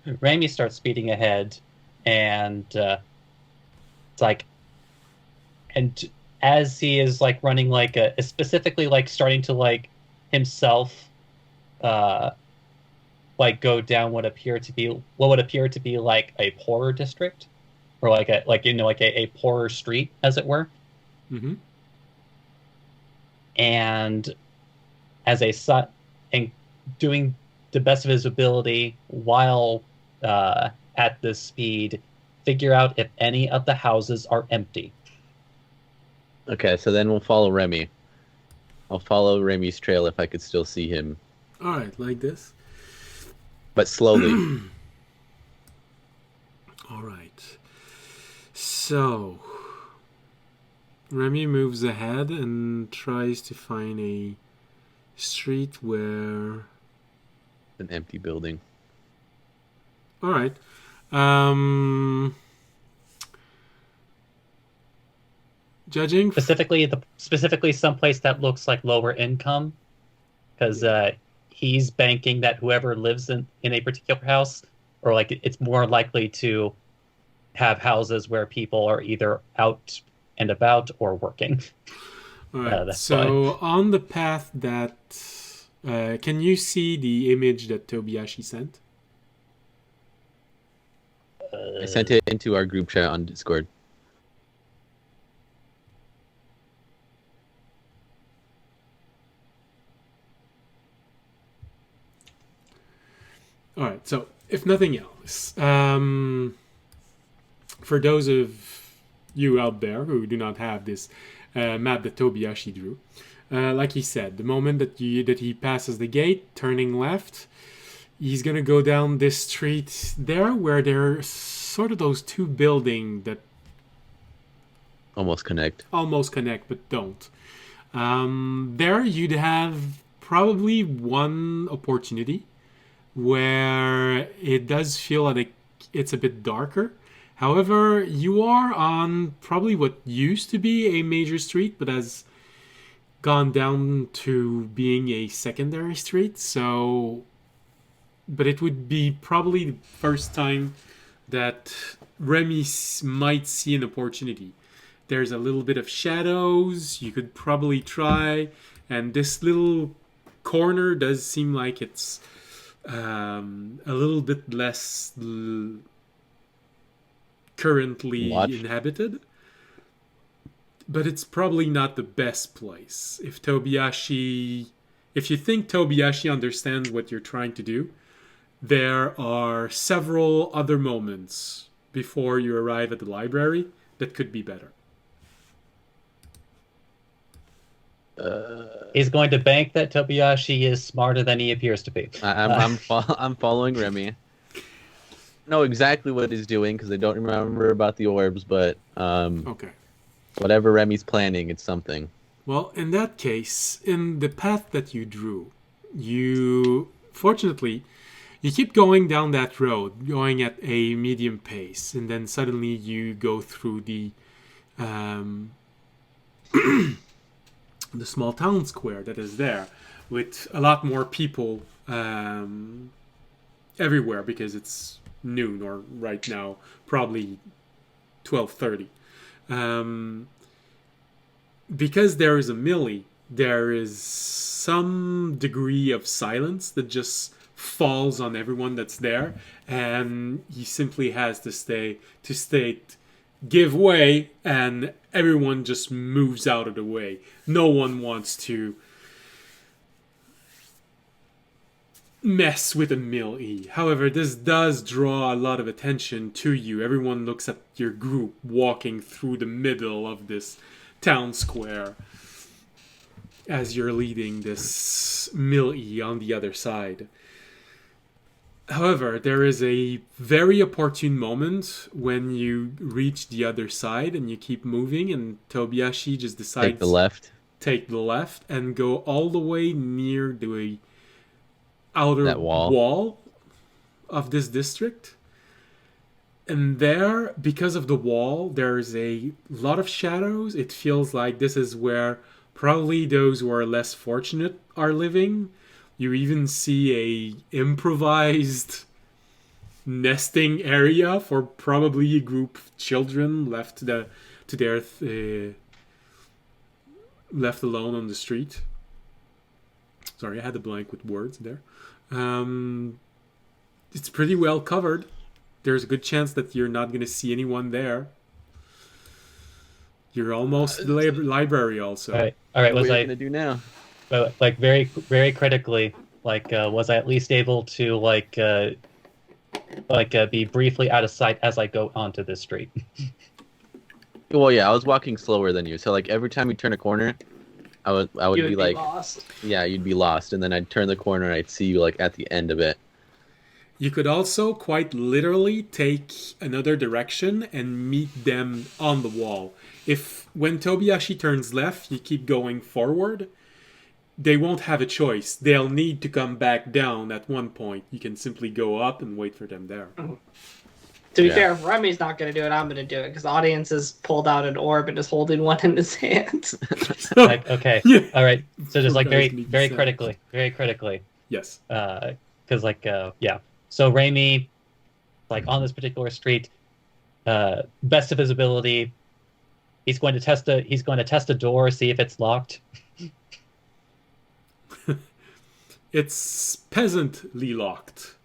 in? Raimi starts speeding ahead, and it's like, and as he is like running like specifically like starting to like himself, like go down what would appear to be like a poorer district, or like a poorer street, as it were. Mm-hmm. And as and doing the best of his ability while at this speed, figure out if any of the houses are empty. Okay. So then we'll follow Remy. I'll follow Remy's trail if I could still see him, All right, like this. but slowly. All right. So, Remy moves ahead and tries to find a street where. An empty building. All right. Judging. Specifically someplace that looks like lower income, because he's banking that whoever lives in a particular house or like it's more likely to have houses where people are either out and about or working. All right. That's So on the path that, can you see the image that Tobiyashi sent? I sent it into our group chat on Discord. All right. So if nothing else, for those of you out there who do not have this map that Tobiyashi drew, like he said, the moment that he passes the gate, turning left, he's gonna go down this street there, where there's sort of those two buildings that Almost connect. but don't. There you'd have probably one opportunity where it does feel like it's a bit darker. However, you are on probably what used to be a major street, but has gone down to being a secondary street. So, but it would be probably the first time that Remy might see an opportunity. There's a little bit of shadows. You could probably try, and this little corner does seem like it's a little bit less currently inhabited, but it's probably not the best place. If you think Tobiyashi understands what you're trying to do, there are several other moments before you arrive at the library that could be better. He's going to bank that Tobiyashi is smarter than he appears to be. I'm following Remy. Know exactly what he's doing because I don't remember about the orbs, but Okay. whatever Remy's planning, it's something. Well, in that case, in the path that you drew, fortunately, you keep going down that road, going at a medium pace, and then suddenly you go through the the small town square that is there, with a lot more people everywhere, because it's noon, or right now probably 12:30. Because there is a melee, there is some degree of silence that just falls on everyone that's there, and he simply has to state give way, and everyone just moves out of the way. No one wants to mess with a melee. However, this does draw a lot of attention to you. Everyone looks at your group walking through the middle of this town square as you're leading this melee on the other side. However, there is a very opportune moment when you reach the other side and you keep moving, and Tobiyashi just decides Take the left and go all the way near the outer wall of this district. And there, because of the wall, there's a lot of shadows. It feels like this is where probably those who are less fortunate are living. You even see a improvised nesting area for probably a group of children left left alone on the street. Sorry, I had a blank with words there. It's pretty well covered. There's a good chance that you're not going to see anyone there. You're almost the library also. All right. What are you gonna do now? Like very, very critically, was I at least able to be briefly out of sight as I go onto this street? Well, yeah, I was walking slower than you, so like every time you turn a corner, I would be like, lost. yeah, you'd be lost, and then I'd turn the corner and I'd see you like at the end of it. You could also quite literally take another direction and meet them on the wall. When Tobiyashi turns left, you keep going forward, they won't have a choice. They'll need to come back down at one point. You can simply go up and wait for them there. To be fair, if Remy's not going to do it, I'm going to do it, because the audience has pulled out an orb and is holding one in his hand. Okay. Yeah. All right. So just That very, doesn't make very sense. critically. Yes. Because So Raimi like on this particular street, best of visibility. He's going to test a door, see if it's locked. It's peasantly locked.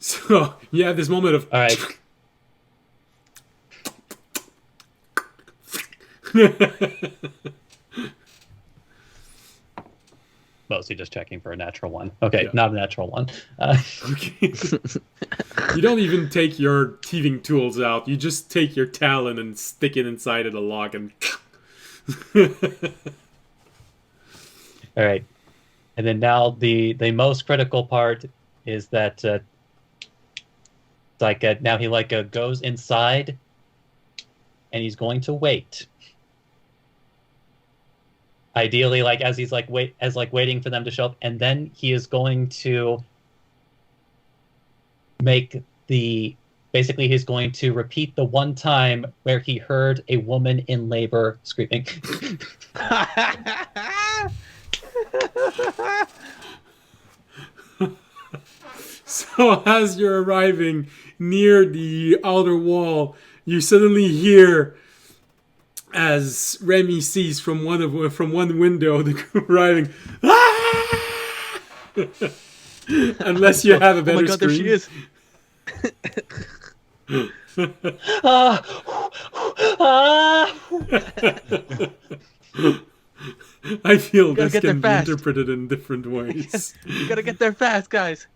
So you have this moment of All right. Mostly just checking for a natural one. Okay, Yeah. not a natural one. Okay. You don't even take your thieving tools out. You just take your talon and stick it inside of the lock and. All right, and then now the most critical part is that now he goes inside, and he's going to wait. Ideally, as he's waiting for them to show up, and then he is going to he's going to repeat the one time where he heard a woman in labor screaming. So as you're arriving near the outer wall, you suddenly hear, as Remy sees from one window, the group arriving. "Ah!" Unless you have a better Oh my god, there she scream. is. I feel gotta this get there can be fast. interpreted in different ways. You gotta get there fast, guys.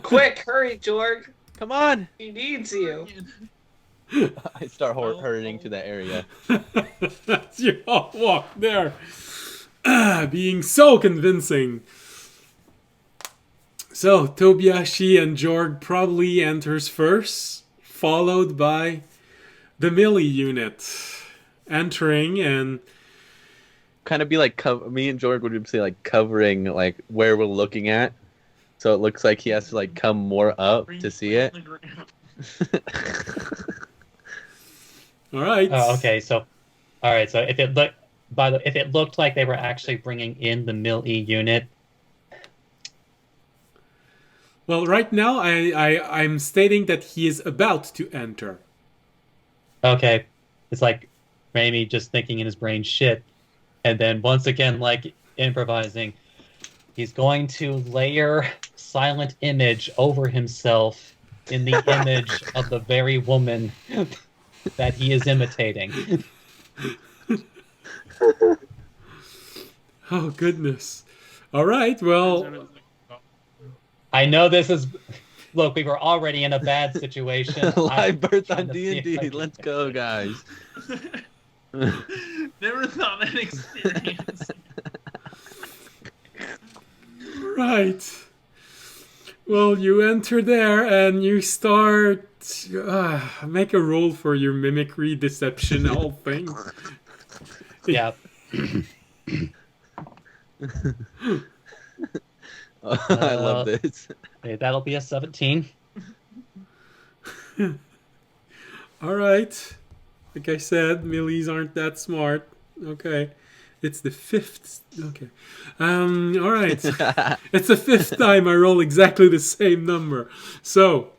Quick, hurry, Jorg. Come on. He needs you. I start hurrying to that area. You all walk there, being so convincing. So Tobiashi and Jorg probably enters first, followed by the melee unit entering, and Kind of be like me and George would say like covering like where we're looking at, so it looks like he has to like come more up to see it. all right. Oh, okay. So, all right. So if it looked like they were actually bringing in the melee unit, Well, right now I'm stating that he is about to enter. okay, it's like Raimi just thinking in his brain, shit. And then once again, improvising, he's going to layer silent image over himself in the image of the very woman that he is imitating. Oh goodness. All right. Well, I know this is... Look, we were already in a bad situation. Live birth trying on to see if I D&D. can- Let's go, guys. Never thought that experience. right. Well, you enter there and you start. Make a roll for your mimicry, deception, whole thing. Yeah. I love this. Okay, that'll be a 17. All right. Like I said, melees aren't that smart. Okay. It's the fifth. Okay. All right. It's the fifth time I roll exactly the same number. So,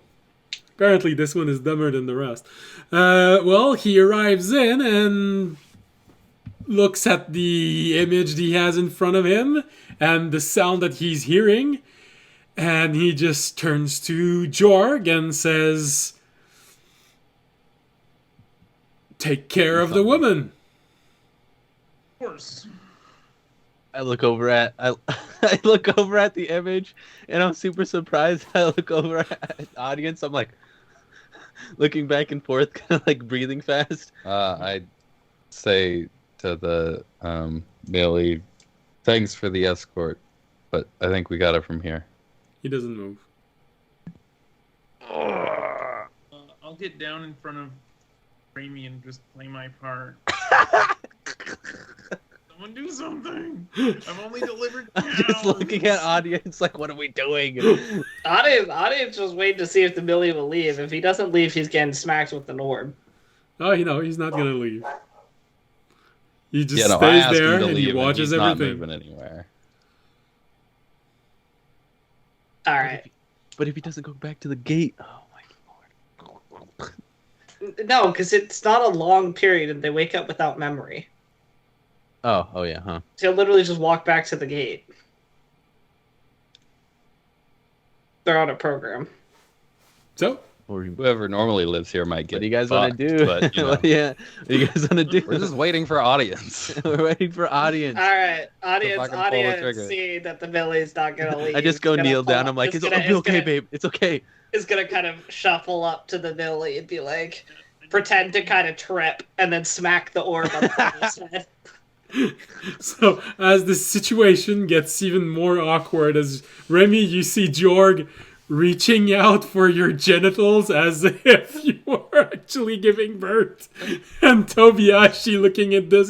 apparently this one is dumber than the rest. Well, he arrives in and looks at the image he has in front of him and the sound that he's hearing. And he just turns to Jorg and says, "Take care of the woman." Of course. I look over at I look over at the image and I'm super surprised. I look over at the audience. I'm like looking back and forth, kind of like breathing fast. I'd say to the melee, thanks for the escort, but I think we got it from here. He doesn't move. I'll get down in front of Raimi and just play my part. Someone do something! I've only delivered Just looking at audience, like, what are we doing? Audience was waiting to see if the Millie will leave. If he doesn't leave, he's getting smacked with an orb. Oh, he's not gonna leave. He just Yeah, no, I stays asked there him to and leave, he watches and he's everything. not moving anywhere. All right. But if he doesn't go back to the gate, oh my lord! No, because it's not a long period and they wake up without memory. Oh yeah, huh? So he'll literally just walk back to the gate. They're on a program. So, Or Whoever normally lives here might get. what do you guys want fucked, to do? But, you know, What do you guys want to do? we're just waiting for audience. We're waiting for audience. All right, fucking pull the audience, trigger. see that the Billy's not gonna leave. I just go He's gonna kneel pull down. up- I'm like, is it'll gonna- be is okay, gonna- babe. It's okay. Is gonna kind of shuffle up to the Billy and be like, pretend to kind of trip, and then smack the orb on the Billy's head. so as the situation gets even more awkward, as Remy, you see Jorg reaching out for your genitals as if you were actually giving birth, and Tobiashi looking at this,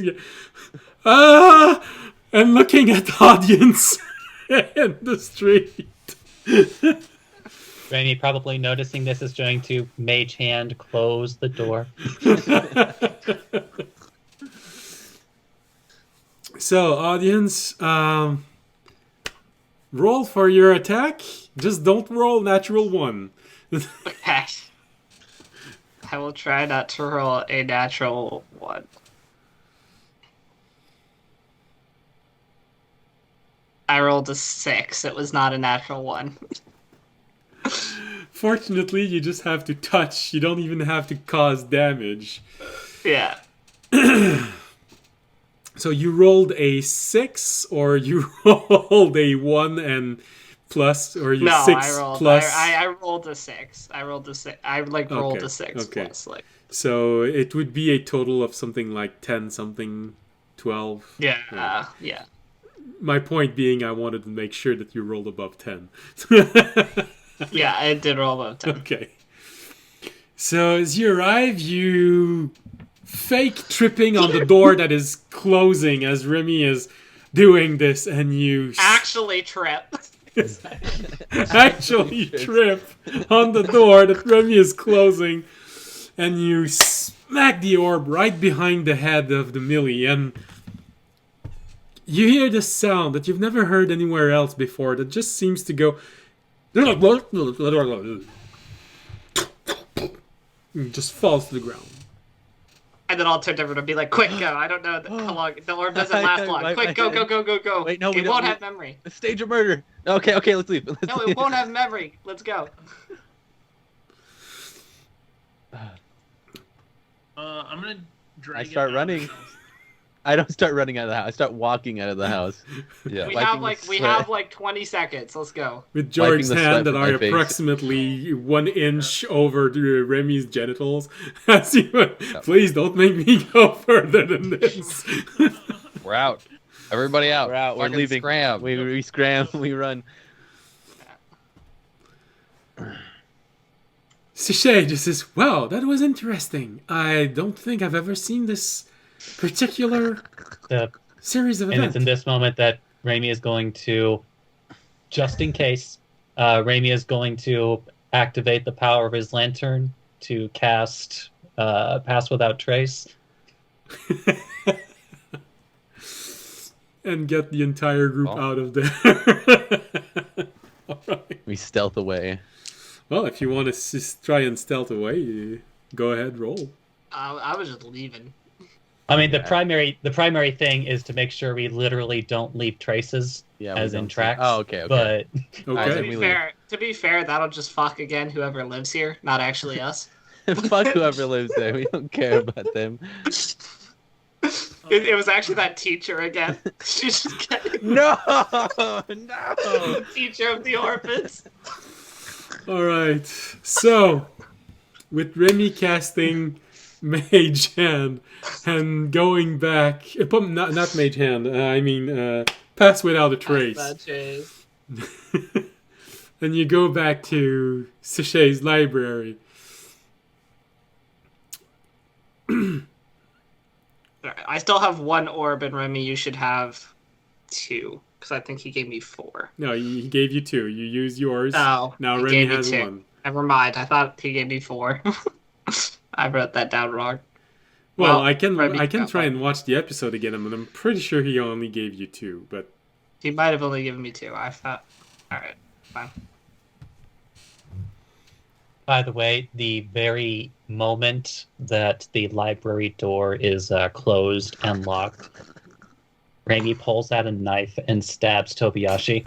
and looking at the audience in the street. Rainy, probably noticing this, is going to mage hand close the door. So, audience, roll for your attack. Just don't roll natural 1. Okay. I will try not to roll a natural 1. I rolled a 6. It was not a natural 1. Fortunately, you just have to touch. You don't even have to cause damage. Yeah. So you rolled a 6, or you rolled a 1 and plus, or you No, 6 I rolled. plus. I rolled a 6. I rolled a 6. I rolled Okay, a 6 okay. plus like. So it would be a total of something like 10 something, 12. Yeah. Yeah. My point being, I wanted to make sure that you rolled above 10. Yeah, I did roll above 10. Okay. So as you arrive, you fake tripping on the door that is closing as Remy is doing this, and you Actually, trip. actually trip on the door that Remy is closing, and you smack the orb right behind the head of the Millie, and you hear this sound that you've never heard anywhere else before that just seems to go just falls to the ground. And then I'll turn to everyone and be like, quick, go. I don't know how long. The orb doesn't last long. Right, Quick, go, right. go. Wait, no, we it don't- won't we- have memory. A stage of murder. Okay, let's leave. Let's No, leave. it won't have memory. Let's go. I'm gonna drag I it start out of running. the house. I don't start running out of the house. I start walking out of the house. Yeah. We Wiping have the like sweat. 20 seconds. Let's go. With Wiping Jorg's the sweat hand that from are my face. approximately 1 inch over Remy's genitals. As he went, please don't make me go further than this. We're out. Everybody out. We're out. We're Fucking leaving. Scram. We scram. We run. Sachet just says, wow, that was interesting. I don't think I've ever seen this particular The, series of and it's events. in this moment that Raimi is going to, just in case, Raimi is going to activate the power of his lantern to cast Pass Without Trace. And get the entire group Oh. out of there. Alright. We stealth away. Well, if you want to try and stealth away, go ahead, roll. I was just leaving. I mean, the primary thing is to make sure we literally don't leave traces, Yeah. we as in don't see- tracks. Oh, okay. But Okay. we leave. To be fair, that'll just fuck again whoever lives here, not actually us. Fuck whoever lives there. We don't care about them. It was actually that teacher again. She's just getting No. the teacher of the orphans. Alright, so with Remy casting Mage Hand and going back, not Mage Hand, I mean Pass Without a Trace. Bad chase. And you go back to Sachet's library. I still have 1 orb, and Remy, you should have 2, because I think he gave me 4. No, he gave you 2. You used yours. Oh, Now he Remy gave me has 2. 1. Never mind. I thought he gave me 4. I wrote that down wrong. Well, Well, I can Remy try got and watch the episode again, and I'm pretty sure he only gave you 2, but He might have only given me 2. I thought. All right, fine. by the way, the very moment that the library door is closed and locked, Rami pulls out a knife and stabs Tobiyashi.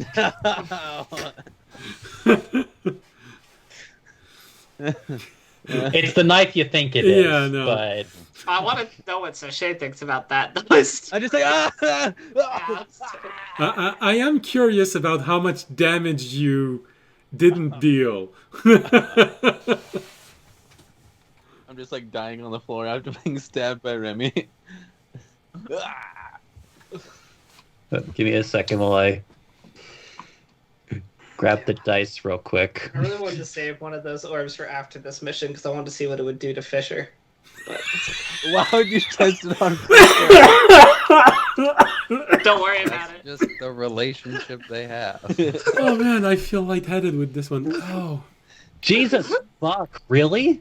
It's the knife you think it is, Yeah, no. but I want to know what Sachet thinks about that. The most. I just like I am curious about how much damage you didn't deal. I'm just like dying on the floor after being stabbed by Remy. give me a second while I grab the dice real quick. I really wanted to save one of those orbs for after this mission because I wanted to see what it would do to Fisher. But Why would you test it on? don't worry about it. Just the relationship they have. Oh man, I feel lightheaded with this one. Oh. Jesus fuck, really?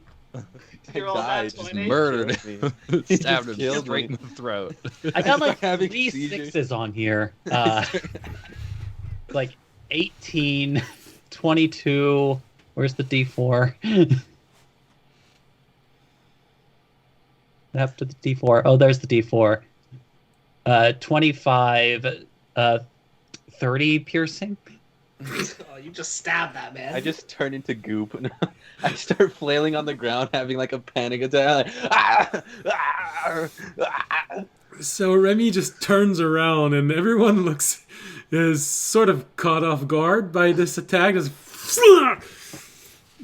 You rolled that died, just 20. Murdered Killed him. He Stabbed just him killed straight me. in the throat. I got like Having 3 seizures. 6s on here. Like 18, 22. Where's the D4? After the D4. Oh, there's the D4. 25, 30 piercing. Oh, you just stabbed that man. I just turn into goop and I start flailing on the ground, having like a panic attack. Like, So Remy just turns around and everyone is sort of caught off guard by this attack. Just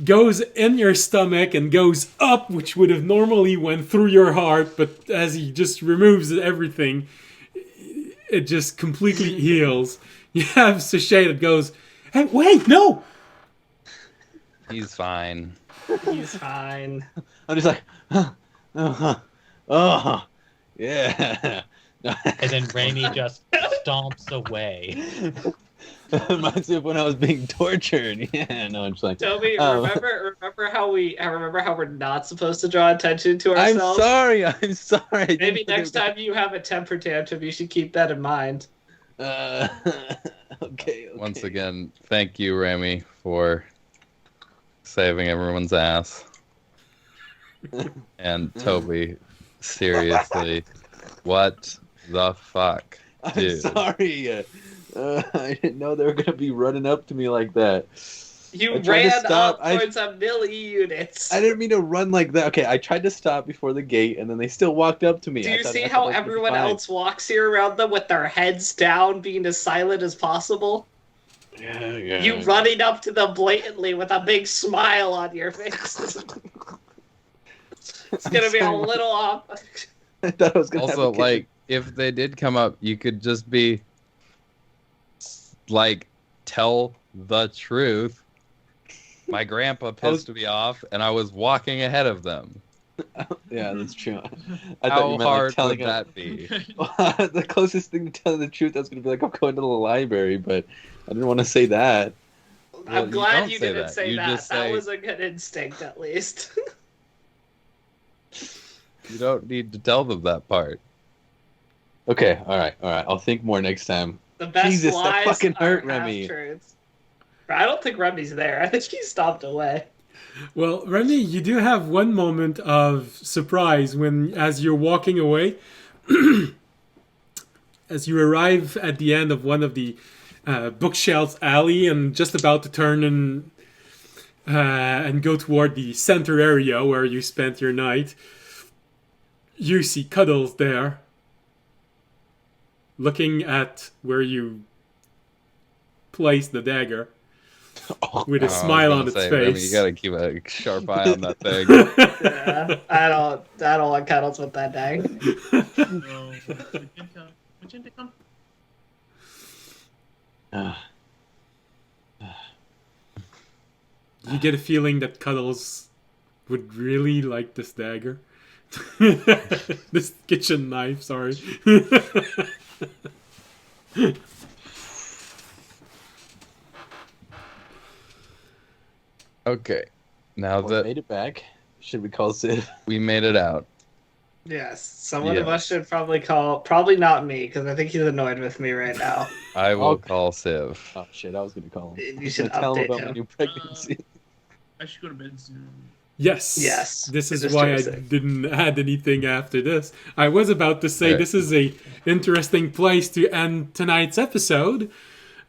goes in your stomach and goes up, which would have normally went through your heart, but as he just removes everything, it just completely heals. You have Sachet that goes, "Hey, wait, no!" He's fine. He's fine. I'm just like, oh, yeah. And then Raimi just stomps away. Reminds me of when I was being tortured. Yeah, no, I'm just like, Toby, Um, remember how we're not supposed to draw attention to I'm ourselves? sorry. I didn't Maybe put it next time you have a temper tantrum, you should keep that in mind. Okay. Once again, thank you, Remy, for saving everyone's ass. And Toby, seriously, what the fuck, I'm dude? sorry. I didn't know they were gonna be running up to me like that. You I tried to ran stop. up towards a melee units. I didn't mean to run like that. Okay, I tried to stop before the gate, and then they still walked up to me. Do I you thought- see I thought how I was gonna be everyone fine. else walks here around them with their heads down, being as silent as possible? Yeah. You running up to them blatantly with a big smile on your face. It's gonna be a little off. I thought I was gonna Also, have a kid. like, if they did come up, you could just be like, tell the truth. My grandpa pissed me off, and I was walking ahead of them. Yeah, that's true. I thought How you meant hard like telling would that be? the closest thing to telling the truth, I was gonna be like, I'm going to the library, but I didn't want to say that. Well, I'm you glad don't you say didn't that. say You that. just That say- was a good instinct, at least. You don't need to tell them that part. Okay, all right. I'll think more next time. The best Jesus, that lies fucking hurt, are Remy. half-truths. I don't think Remy's there. I think he stomped away. Well, Remy, you do have one moment of surprise when, as you're walking away, as you arrive at the end of one of the bookshelves alley and just about to turn and go toward the center area where you spent your night, you see Cuddles there, looking at where you placed the dagger with a Oh, I was smile gonna on its say, Remy, face. you gotta keep a sharp eye on that thing. Yeah, I don't want cuddles with that dag. No. Magenta, come. You get a feeling that Cuddles would really like this dagger. This kitchen knife, sorry. Okay, now We that made it back. Should we call Sid? we made it out, Yes, someone of Yeah. us should probably call. Probably not me, because I think he's annoyed with me right now. I will Okay. call Civ. Oh shit! I was gonna call him. You should Tell him update about my him. new pregnancy. I should go to bed soon. Yes. Yes, This it is is why I Tuesday. didn't add anything after this. I was about to say Yeah. this is a interesting place to end tonight's episode.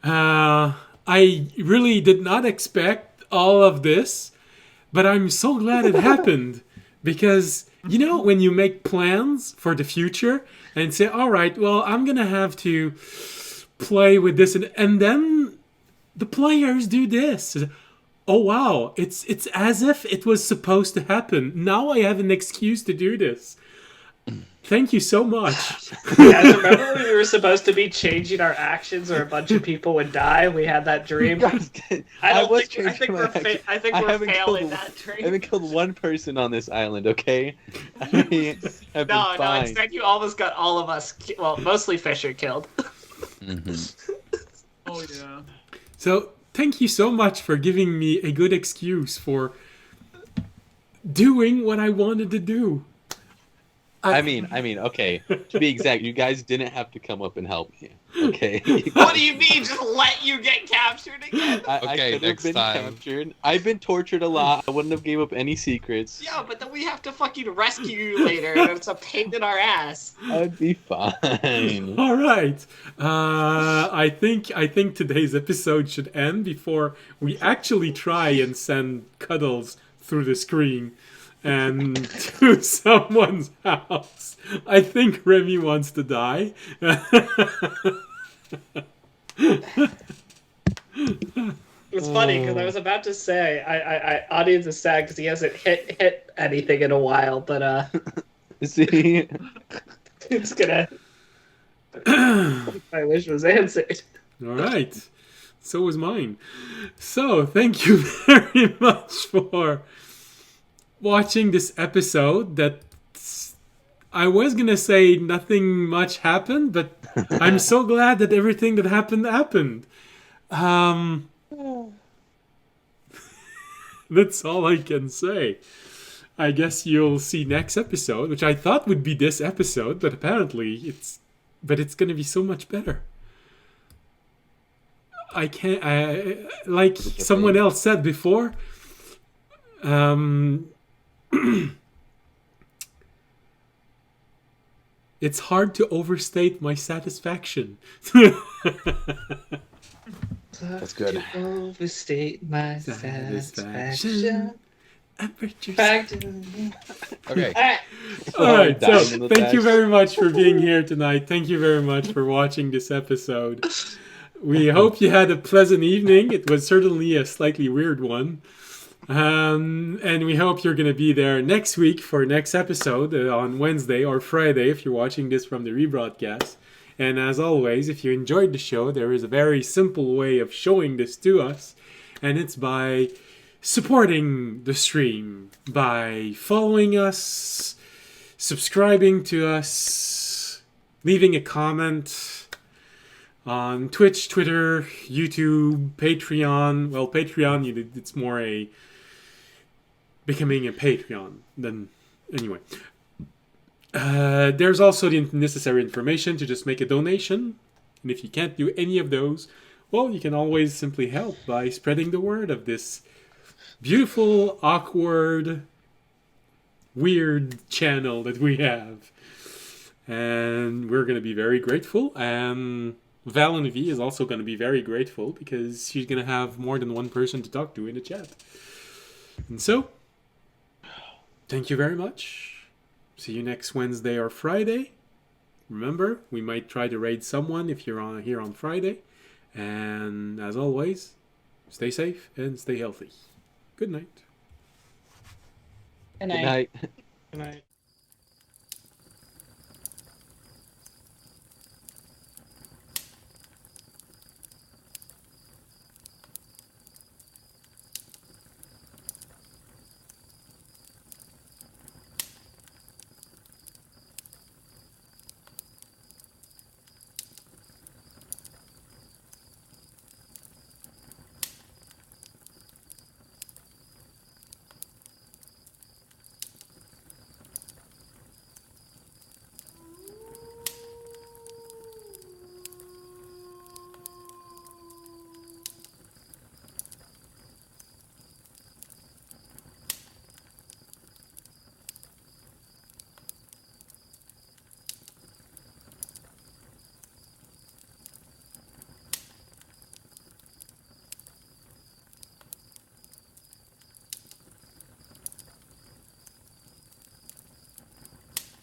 I really did not expect all of this, but I'm so glad it happened because you know when you make plans for the future and say, "All right, well, I'm gonna have to play with this," and then the players do this. Oh wow, it's as if it was supposed to happen. Now I have an excuse to do this. Thank you so much. You guys remember when we were supposed to be changing our actions or a bunch of people would die? We had that dream. I think we're haven't failing killed- that I dream. haven't killed one person on this island, okay? I have been No, fine. instead you almost got all of us, well, mostly Fisher killed. Oh yeah. So thank you so much for giving me a good excuse for doing what I wanted to do. I mean, okay. To be exact, you guys didn't have to come up and help me, okay? What do you mean, just let you get captured again? I Okay, could have next been time. captured. I've been tortured a lot. I wouldn't have gave up any secrets. Yeah, but then we have to fucking rescue you later, and it's a pain in our ass. I'd be fine. All right. I think today's episode should end before we actually try and send Cuddles through the screen and to someone's house. I think Remy wants to die. It's funny because I was about to say, I audience is sad because he hasn't hit anything in a while, but See? it's gonna. My wish was answered. All right. So was mine. So thank you very much for watching this episode. That I was gonna say nothing much happened, but I'm so glad that everything that happened. That's all I can say. I guess you'll see next episode, which I thought would be this episode, but apparently it's gonna be so much better. Like someone else said before, it's hard to overstate my satisfaction. That's good. Overstate my Satisfaction. satisfaction. Okay. All right, so Dying in the thank you dash. very much for being here tonight. Thank you very much for watching this episode. We hope you had a pleasant evening. It was certainly a slightly weird one. And we hope you're going to be there next week for next episode on Wednesday or Friday if you're watching this from the rebroadcast. And as always, if you enjoyed the show, there is a very simple way of showing this to us, and it's by supporting the stream, by following us, subscribing to us, leaving a comment on Twitch, Twitter, YouTube, Patreon. Well, Patreon, it's more a becoming a Patreon than anyway. There's also the necessary information to just make a donation. And if you can't do any of those, well, you can always simply help by spreading the word of this beautiful, awkward, weird channel that we have. And we're going to be very grateful. And Val and V is also going to be very grateful because she's going to have more than one person to talk to in the chat. And so, thank you very much. See you next Wednesday or Friday. Remember, we might try to raid someone if you're here on Friday. And as always, stay safe and stay healthy. Good night. And Good night. Good night.